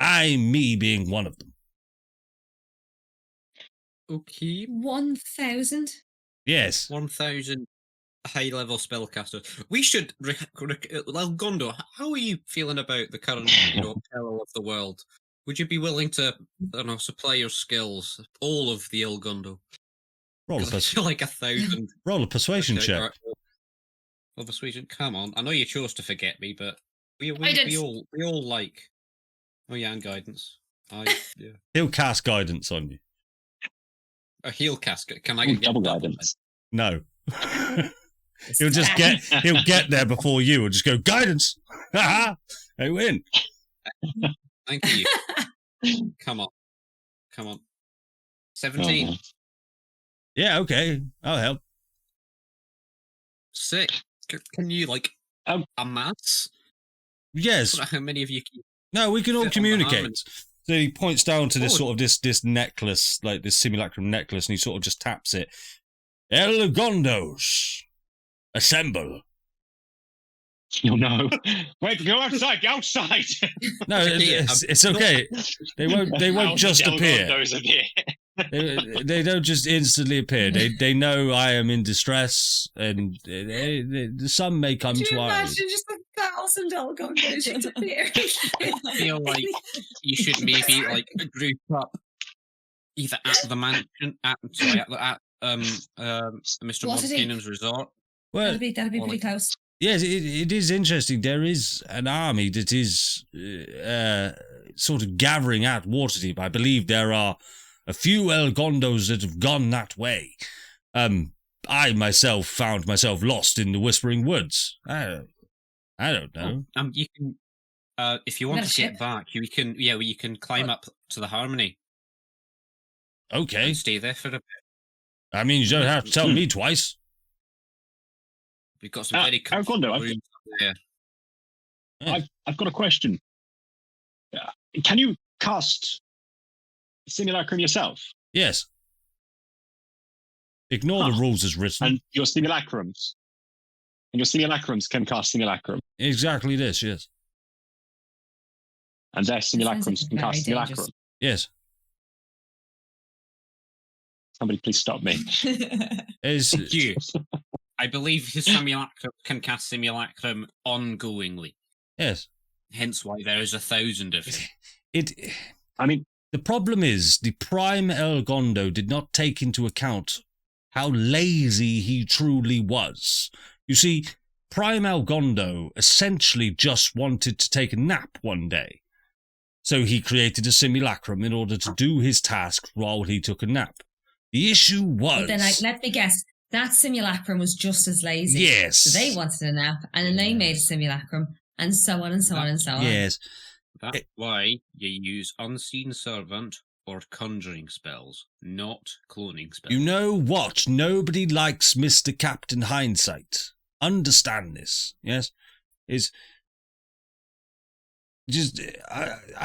Me being one of them. Okay. 1,000? Yes. 1,000 high-level spellcasters. We should... Elgondo, how are you feeling about the current peril of the world? Would you be willing to, supply your skills, all of the Elgondo? Roll a, I feel like 1,000. roll a persuasion Okay, check. right. Well, persuasion, come on. I know you chose to forget me, but we all like... Oh, yeah, and guidance. Yeah. He'll cast guidance on you. A heal casket. Can I Ooh, get double double guidance. No. He'll get there before you. He'll just go, guidance. I win. Thank you. Come on. 17. Oh, Yeah, okay. I'll help. Sick. Can you, amass? Yes. How many of you can... No, we can all Fit on the arm communicate. and- So he points down to this Oh. sort of this necklace, like this simulacrum necklace, and he sort of just taps it. Elgondos, assemble. oh no. Wait, go outside, go outside! No, Okay, it's okay. They won't just appear. Elgondos appear. They don't just instantly appear. They know I am in distress, and some may come Do to you our aid. imagine just 1,000 Elgondos disappear? I feel like you should maybe group up either at the mansion, at Mr. What did he- Buckingham's resort. Well, That'd be Or pretty close. Yes, it is interesting. There is an army that is sort of gathering at Waterdeep. I believe there are a few Elgondos that have gone that way. I myself found myself lost in the Whispering Woods. I don't know. You can, if you want to get back, you can climb up to the Harmony. Okay. And stay there for a bit. I mean, you don't have to tell me twice. We've got some very comfortable rooms there. I've got a question. Can you cast Simulacrum yourself? Yes. Ignore the rules as written. And your simulacrums can cast Simulacrum. Exactly this, yes. And their simulacrums can cast Simulacrum. Yes. Somebody please stop me. Thank you. I believe his Simulacrum can cast Simulacrum ongoingly. Yes. Hence why there is 1,000 of them. I mean, the problem is the Prime Elgondo did not take into account how lazy he truly was. You see, Prime Elgondo essentially just wanted to take a nap one day. So he created a simulacrum in order to do his task while he took a nap. The issue was... But then, let me guess, that simulacrum was just as lazy. Yes. So they wanted a nap, and then they made a simulacrum, and so on and so on and so on. Yes. That's why you use Unseen Servant or conjuring spells, not cloning spells. You know what? Nobody likes Mr. Captain Hindsight. Understand this, yes?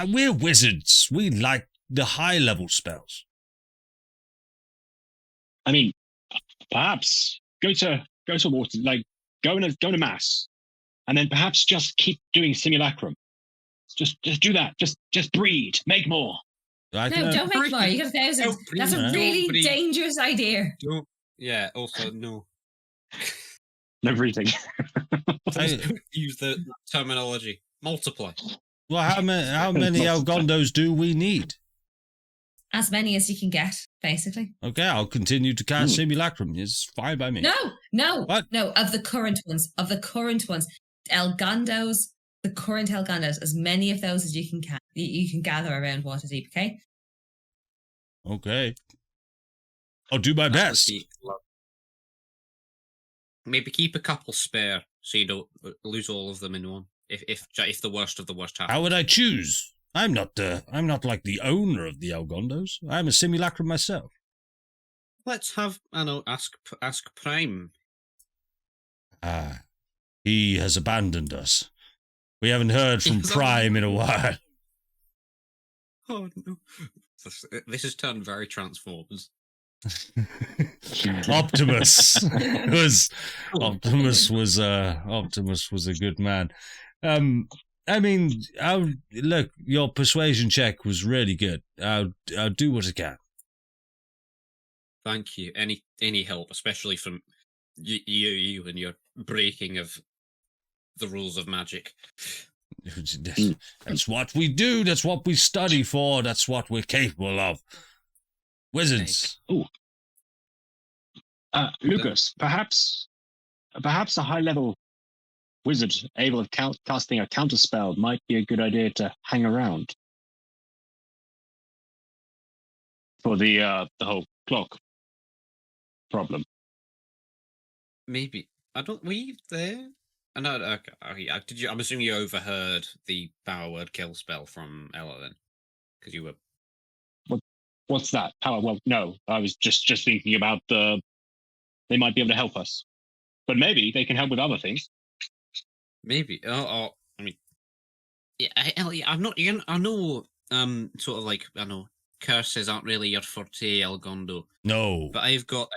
We're wizards. We like the high-level spells. I mean, perhaps go to water, like go to mass, and then perhaps just keep doing simulacrum. Just do that. Just breed. Make more. No, don't make more. You got 1,000. That's a really dangerous idea. Don't. Yeah. Also, no. No breeding. Use the terminology. Multiply. Well, how many Elgondos do we need? As many as you can get, basically. Okay, I'll continue to cast Simulacrum. It's fine by me. No. What? No, of the current ones. Elgondos, the current Elgondos, as many of those as you can gather around Waterdeep, okay? Okay. I'll do my best. Maybe keep a couple spare so you don't lose all of them in one. If the worst of the worst happens. How would I choose? I'm not like the owner of the Elgondos. I'm a simulacrum myself. Let's have, ask Prime. He has abandoned us. We haven't heard from Prime in a while. Oh no. This has turned very Transformers. Optimus was a good man. I mean, look, your persuasion check was really good. I'll do what I can. Thank you. Any help, especially from you and your breaking of the rules of magic. That's what we do. That's what we study for. That's what we're capable of. Wizards. Ooh. Lugus, perhaps a high-level wizard able of casting a counterspell might be a good idea to hang around for the whole clock problem. Maybe. Were you there? I know. Okay. Did you? I'm assuming you overheard the power word kill spell from Ella then, because you were. What's that? Power? Well, no. I was just thinking about they might be able to help us, but maybe they can help with other things. Maybe. I mean, yeah. I'm not. I know. Sort of like I know. Curses aren't really your forte, Elgondo. No. But I've got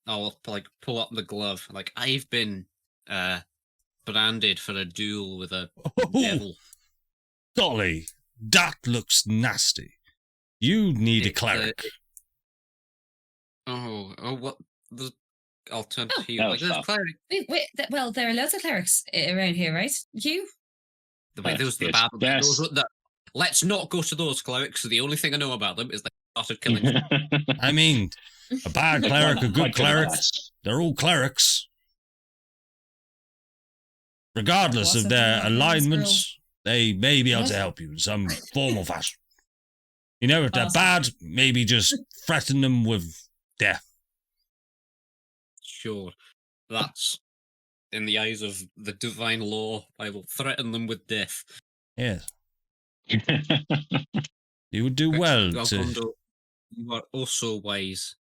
I'll like pull up the glove. Like I've been branded for a duel with a devil. Golly, that looks nasty. You need a cleric. What? I'll turn to you. No, like, there's cleric. Well, there are loads of clerics around here, right? You? Those the bad. Let's not go to those clerics. The only thing I know about them is they started killing them. I mean, a bad cleric, a good cleric. They're all clerics. regardless What's of up their with that alignments, they may be able to Yes. help you in some form or fashion. You know, if they're Awesome. bad, maybe just threaten them with death. Sure. That's in the eyes of the divine law. I will threaten them with death. Yes. You would do well to... Galgondo, you are also wise.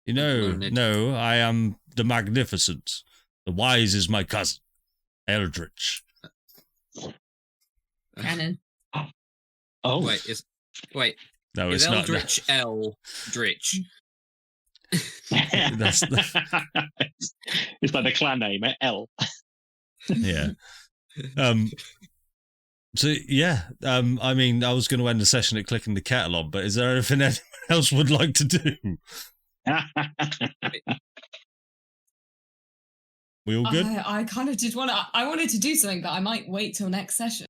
You know, learned. no, I am the magnificent. The wise is my cousin, Eldritch. Canon. Oh, Wait, No, is it's not. Eldritch Eldritch? That's It's like the clan name, L. yeah. So yeah, I mean, I was going to end the session at clicking the kettle on, but is there anything anyone else would like to do? We all good? I kind of did want to. I wanted to do something, but I might wait till next session.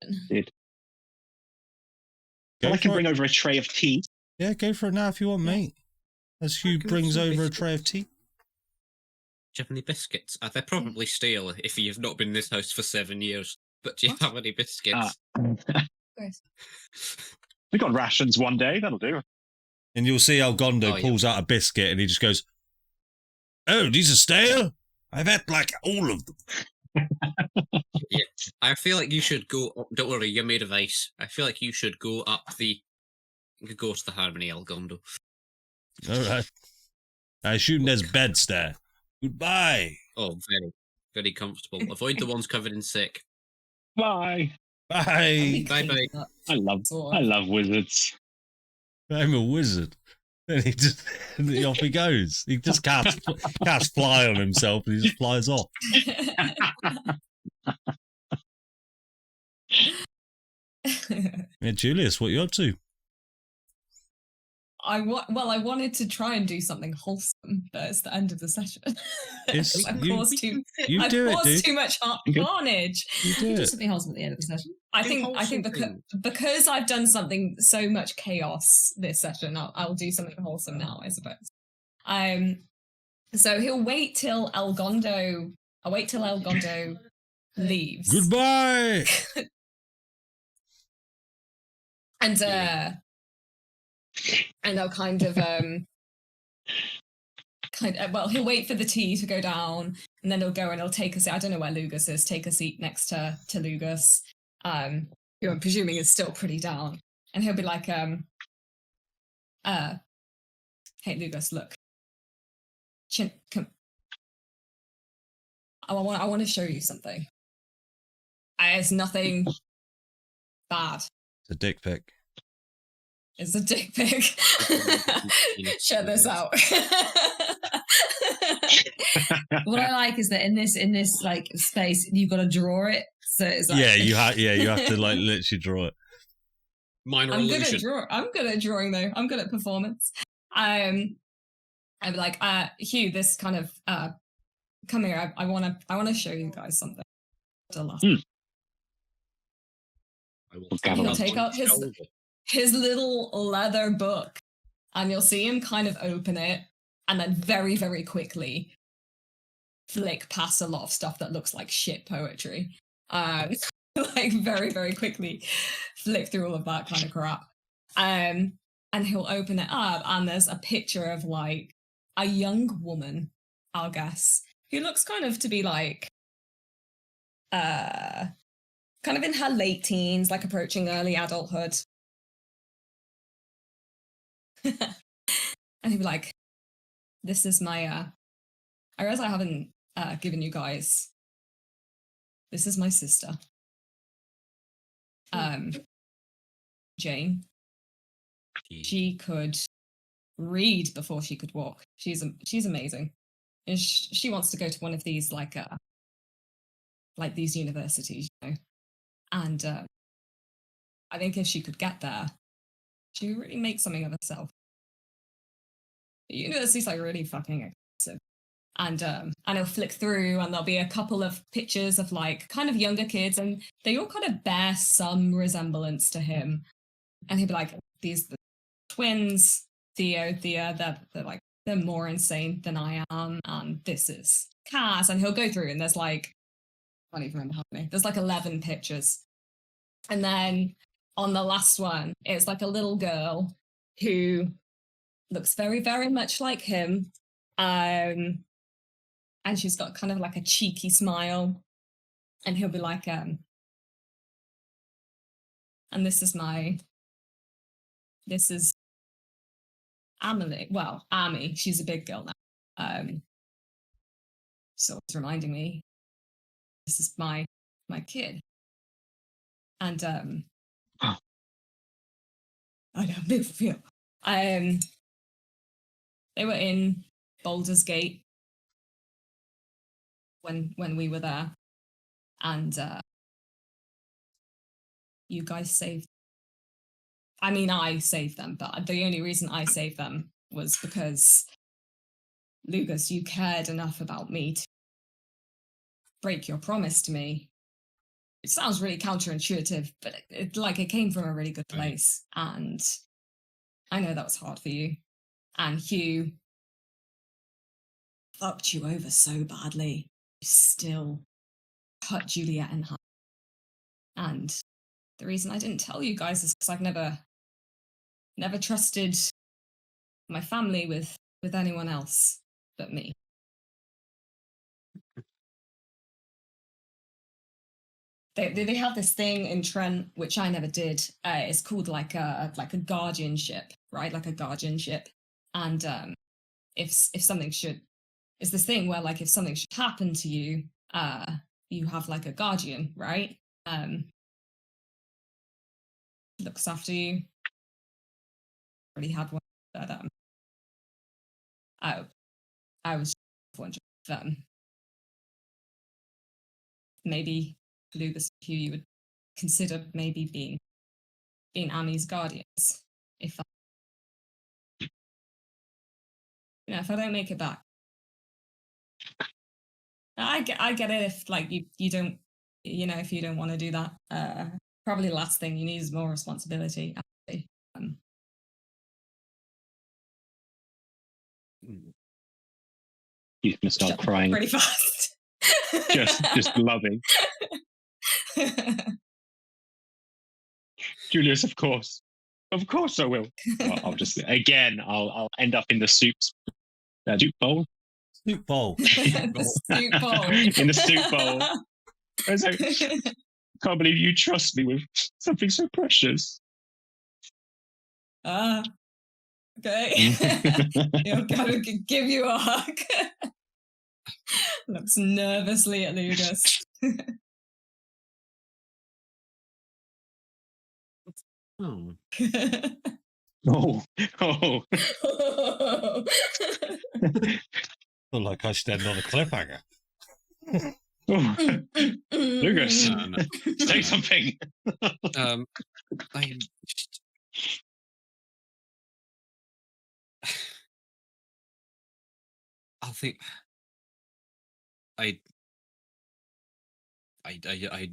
Go I can for bring it. over a tray of tea. Yeah, go for it now if you want, mate. As Hugh can have brings some over a biscuits. tray of tea. Do you have any biscuits? They're probably stale if you've not been in this house for 7 years. But do you have any biscuits? Guys. We got rations one day, that'll do. And you'll see Algondo Oh, yeah. pulls out a biscuit and he just goes, "Oh, these are stale? I've had like all of them." I feel like you should go. Don't worry, you're made of ice. I feel like you should go go to the Harmony Algondo. All right. I assume there's beds there. Goodbye. Oh, very, very comfortable. Avoid the ones covered in sick. Bye. Bye. Bye-bye. I love wizards. I'm a wizard. And he just off he goes. He just casts fly on himself and he just flies off. Yeah, Julius, what you up to? I wanted to try and do something wholesome, but it's the end of the session. It's- I've you- caused too You do it, dude. too much Okay. carnage. You do Do it. something wholesome at the end of the session. I Do think wholesome because I've done something so much chaos this session, I'll do something wholesome now, I suppose. So he'll wait till Algondo. I'll wait till Algondo leaves. Goodbye. And I'll kind of well, he'll wait for the tea to go down, and then he'll go and he'll take a seat. I don't know where Lugus is. Take a seat next to Lugus, who I'm presuming is still pretty down, and he'll be like, "Hey, Lugus, look, come. I want to show you something. It's nothing bad. It's a dick pic. It's a dick pic. Check this out." What I like is that in this like space, you've got to draw it. So it's like Yeah, you have to like literally draw it. Minor I'm good illusion. at I'm good at drawing though. I'm good at performance. I'd be like, Hugh, this kind of come here. I wanna show you guys something. I will He'll take out his little leather book, and you'll see him kind of open it, and then very, very quickly flick past a lot of stuff that looks like shit poetry. Like very, very quickly flick through all of that kind of crap. And he'll open it up, and there's a picture of like a young woman, I'll guess, who looks kind of to be like kind of in her late teens, like approaching early adulthood. And he'd be like, "This is my I realize I haven't given you guys, this is my sister, Jane. She could read before she could walk. She's amazing, and she wants to go to one of these like these universities, you know. And I think if she could get there, she would really make something of herself. The university's like really fucking expensive. And he'll flick through, and there'll be a couple of pictures of like kind of younger kids, and they all kind of bear some resemblance to him. And he'd be like, "These the twins, Thea, they're more insane than I am, and this is Cass." And he'll go through, and there's like I can't even remember how many. There's like 11 pictures. And then on the last one, it's like a little girl who looks very, very much like him. And she's got kind of like a cheeky smile. And he'll be like, and this is Amelie. Well, Amy, she's a big girl now. So it's reminding me, this is my kid. And Oh. I know, big feel. They were in Baldur's Gate when we were there, and you guys saved. I mean, I saved them, but the only reason I saved them was because Lugus, you cared enough about me to break your promise to me. It sounds really counterintuitive, but it came from a really good place. And I know that was hard for you. And Hugh fucked you over so badly. You still cut Juliet in half. And the reason I didn't tell you guys is because I've never trusted my family with anyone else but me. They have this thing in Trent, which I never did. It's called like a guardianship, right? Like a guardianship. And if something should, it's this thing where like if something should happen to you, you have like a guardian, right? Looks after you. Already had one, but I was wondering if maybe Lugus, who you would consider maybe being Amy's guardians, if if I don't make it back. I get it if like you don't, if you don't want to do that. Probably the last thing you need is more responsibility. Actually. He's gonna start crying pretty fast. just loving. Julius, of course I will. I'll just I'll end up in the soup bowl. Soup bowl. The soup bowl. In the soup bowl. I was like, can't believe you trust me with something so precious. Okay. You're gonna give you a hug. Looks nervously at Lugus. Oh. Oh. Feel like I should end on a cliffhanger. Lugus, say something. I think I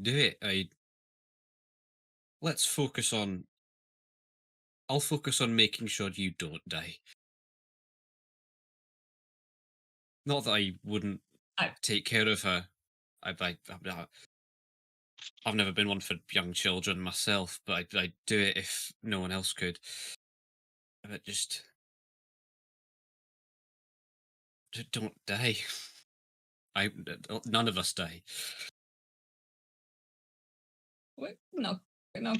do it. Let's focus on. I'll focus on making sure you don't die. Not that I wouldn't take care of her. I've never been one for young children myself, but I'd do it if no one else could. But just don't die. None of us die. We're not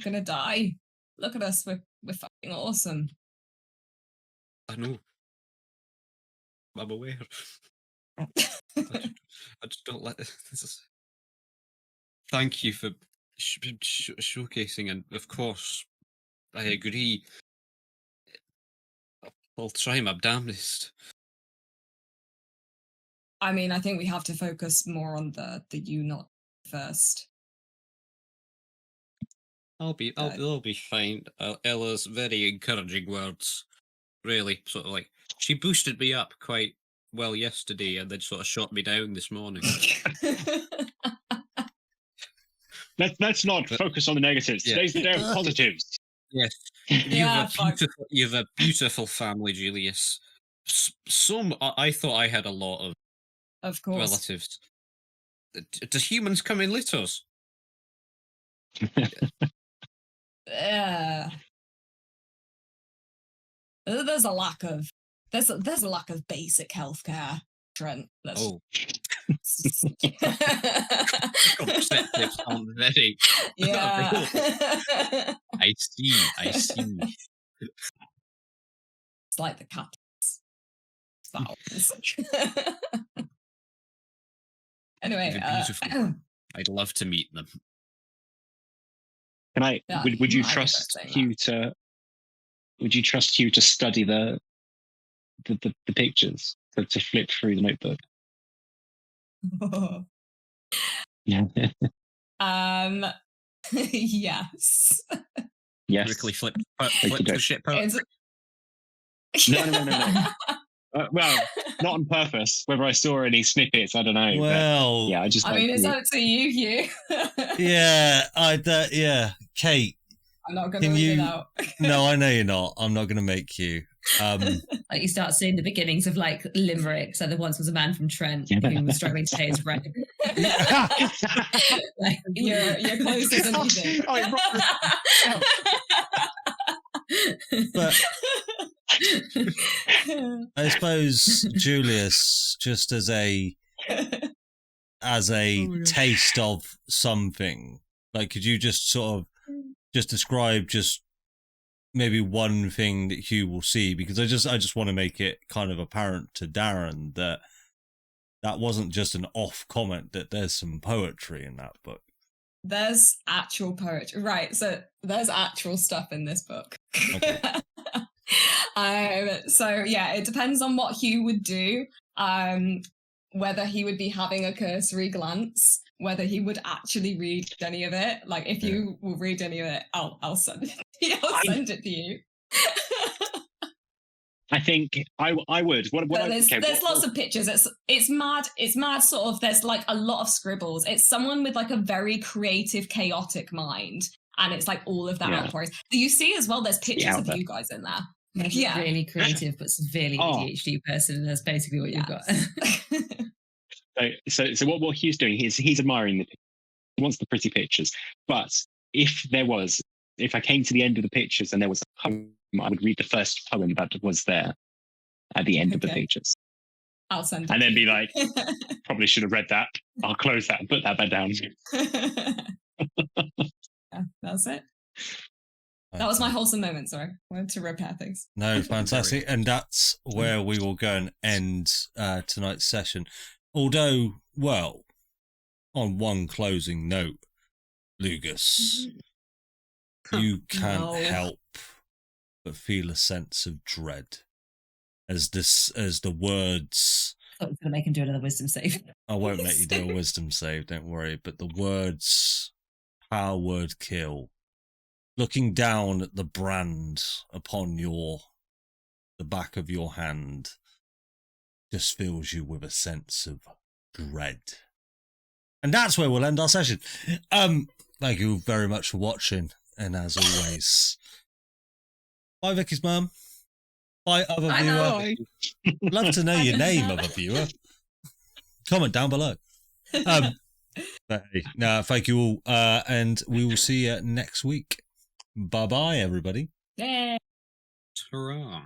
gonna die. Look at us. We're fucking awesome. I know. I'm aware. I just don't let this. Thank you for showcasing, and of course, I agree. I'll try my damnedest. I mean, I think we have to focus more on the you not first. I'll be fine. Ella's very encouraging words, really, sort of like she boosted me up quite well yesterday, and then sort of shot me down this morning. Let's not focus on the negatives. Yeah. Today's the day of positives. Yes, you've a beautiful family, Julius. I thought I had a lot of course, relatives. Does humans come in litters? There's a lack of there's a lack of basic healthcare, Trent. Oh. Perspectives aren't very. Yeah. I see. It's like the cats. It's anyway, They're beautiful. I'd love to meet them. Can I? Yeah, would you I trust regret saying Hugh to? Would you trust Hugh to study the pictures, to flip through the notebook? Yeah. Yes. Yes. Quickly flip the ship out. No. Well, not on purpose. Whether I saw any snippets, I don't know. Well, yeah, I mean, it's up to you, Hugh. yeah, Kate. I'm not going to read it out. No, I know you're not. I'm not going to make you. Like you start seeing the beginnings of like limericks. Like there once was a man from Trent who was struggling to say his rent. Like, you're closer than you think. But I suppose, Julius, just as a taste of something, like, could you just sort of just describe just maybe one thing that Hugh will see? Because I just want to make it kind of apparent to Darren that wasn't just an off comment, that there's some poetry in that book. There's actual poetry, right? So there's actual stuff in this book. Okay. So yeah, it depends on what Hugh would do. Whether he would be having a cursory glance, whether he would actually read any of it. Like, if you will read any of it, I'll send it. I'll send it to you. I think I would. There's lots of pictures. It's mad. It's mad. Sort of. There's like a lot of scribbles. It's someone with like a very creative, chaotic mind, and it's like all of that outpours. You see as well. There's pictures of you guys in there. Yeah, really creative but severely ADHD person, and that's basically what you've got. So what Hugh's doing, he's admiring he wants the pretty pictures. But if I came to the end of the pictures and there was a poem, I would read the first poem that was there at the end of the pictures. I'll send it. And then be like, probably should have read that. I'll close that and put that back down. Yeah, that's it. That was my wholesome moment, sorry. I wanted to repair things. No, fantastic. And that's where we will go and end tonight's session. Although, well, on one closing note, Lugus, you can't help but feel a sense of dread as the words... I thought I was going to make him do another wisdom save. I won't make you do a wisdom save, don't worry. But the words, power word kill, looking down at the brand upon the back of your hand, just fills you with a sense of dread. And that's where we'll end our session. Thank you very much for watching, and as always, bye Vicky's mum. Bye other viewer. Love to know your name, other viewer. Comment down below. But hey, no, thank you all, and we will see you next week. Bye bye, everybody. Yeah. Hurrah.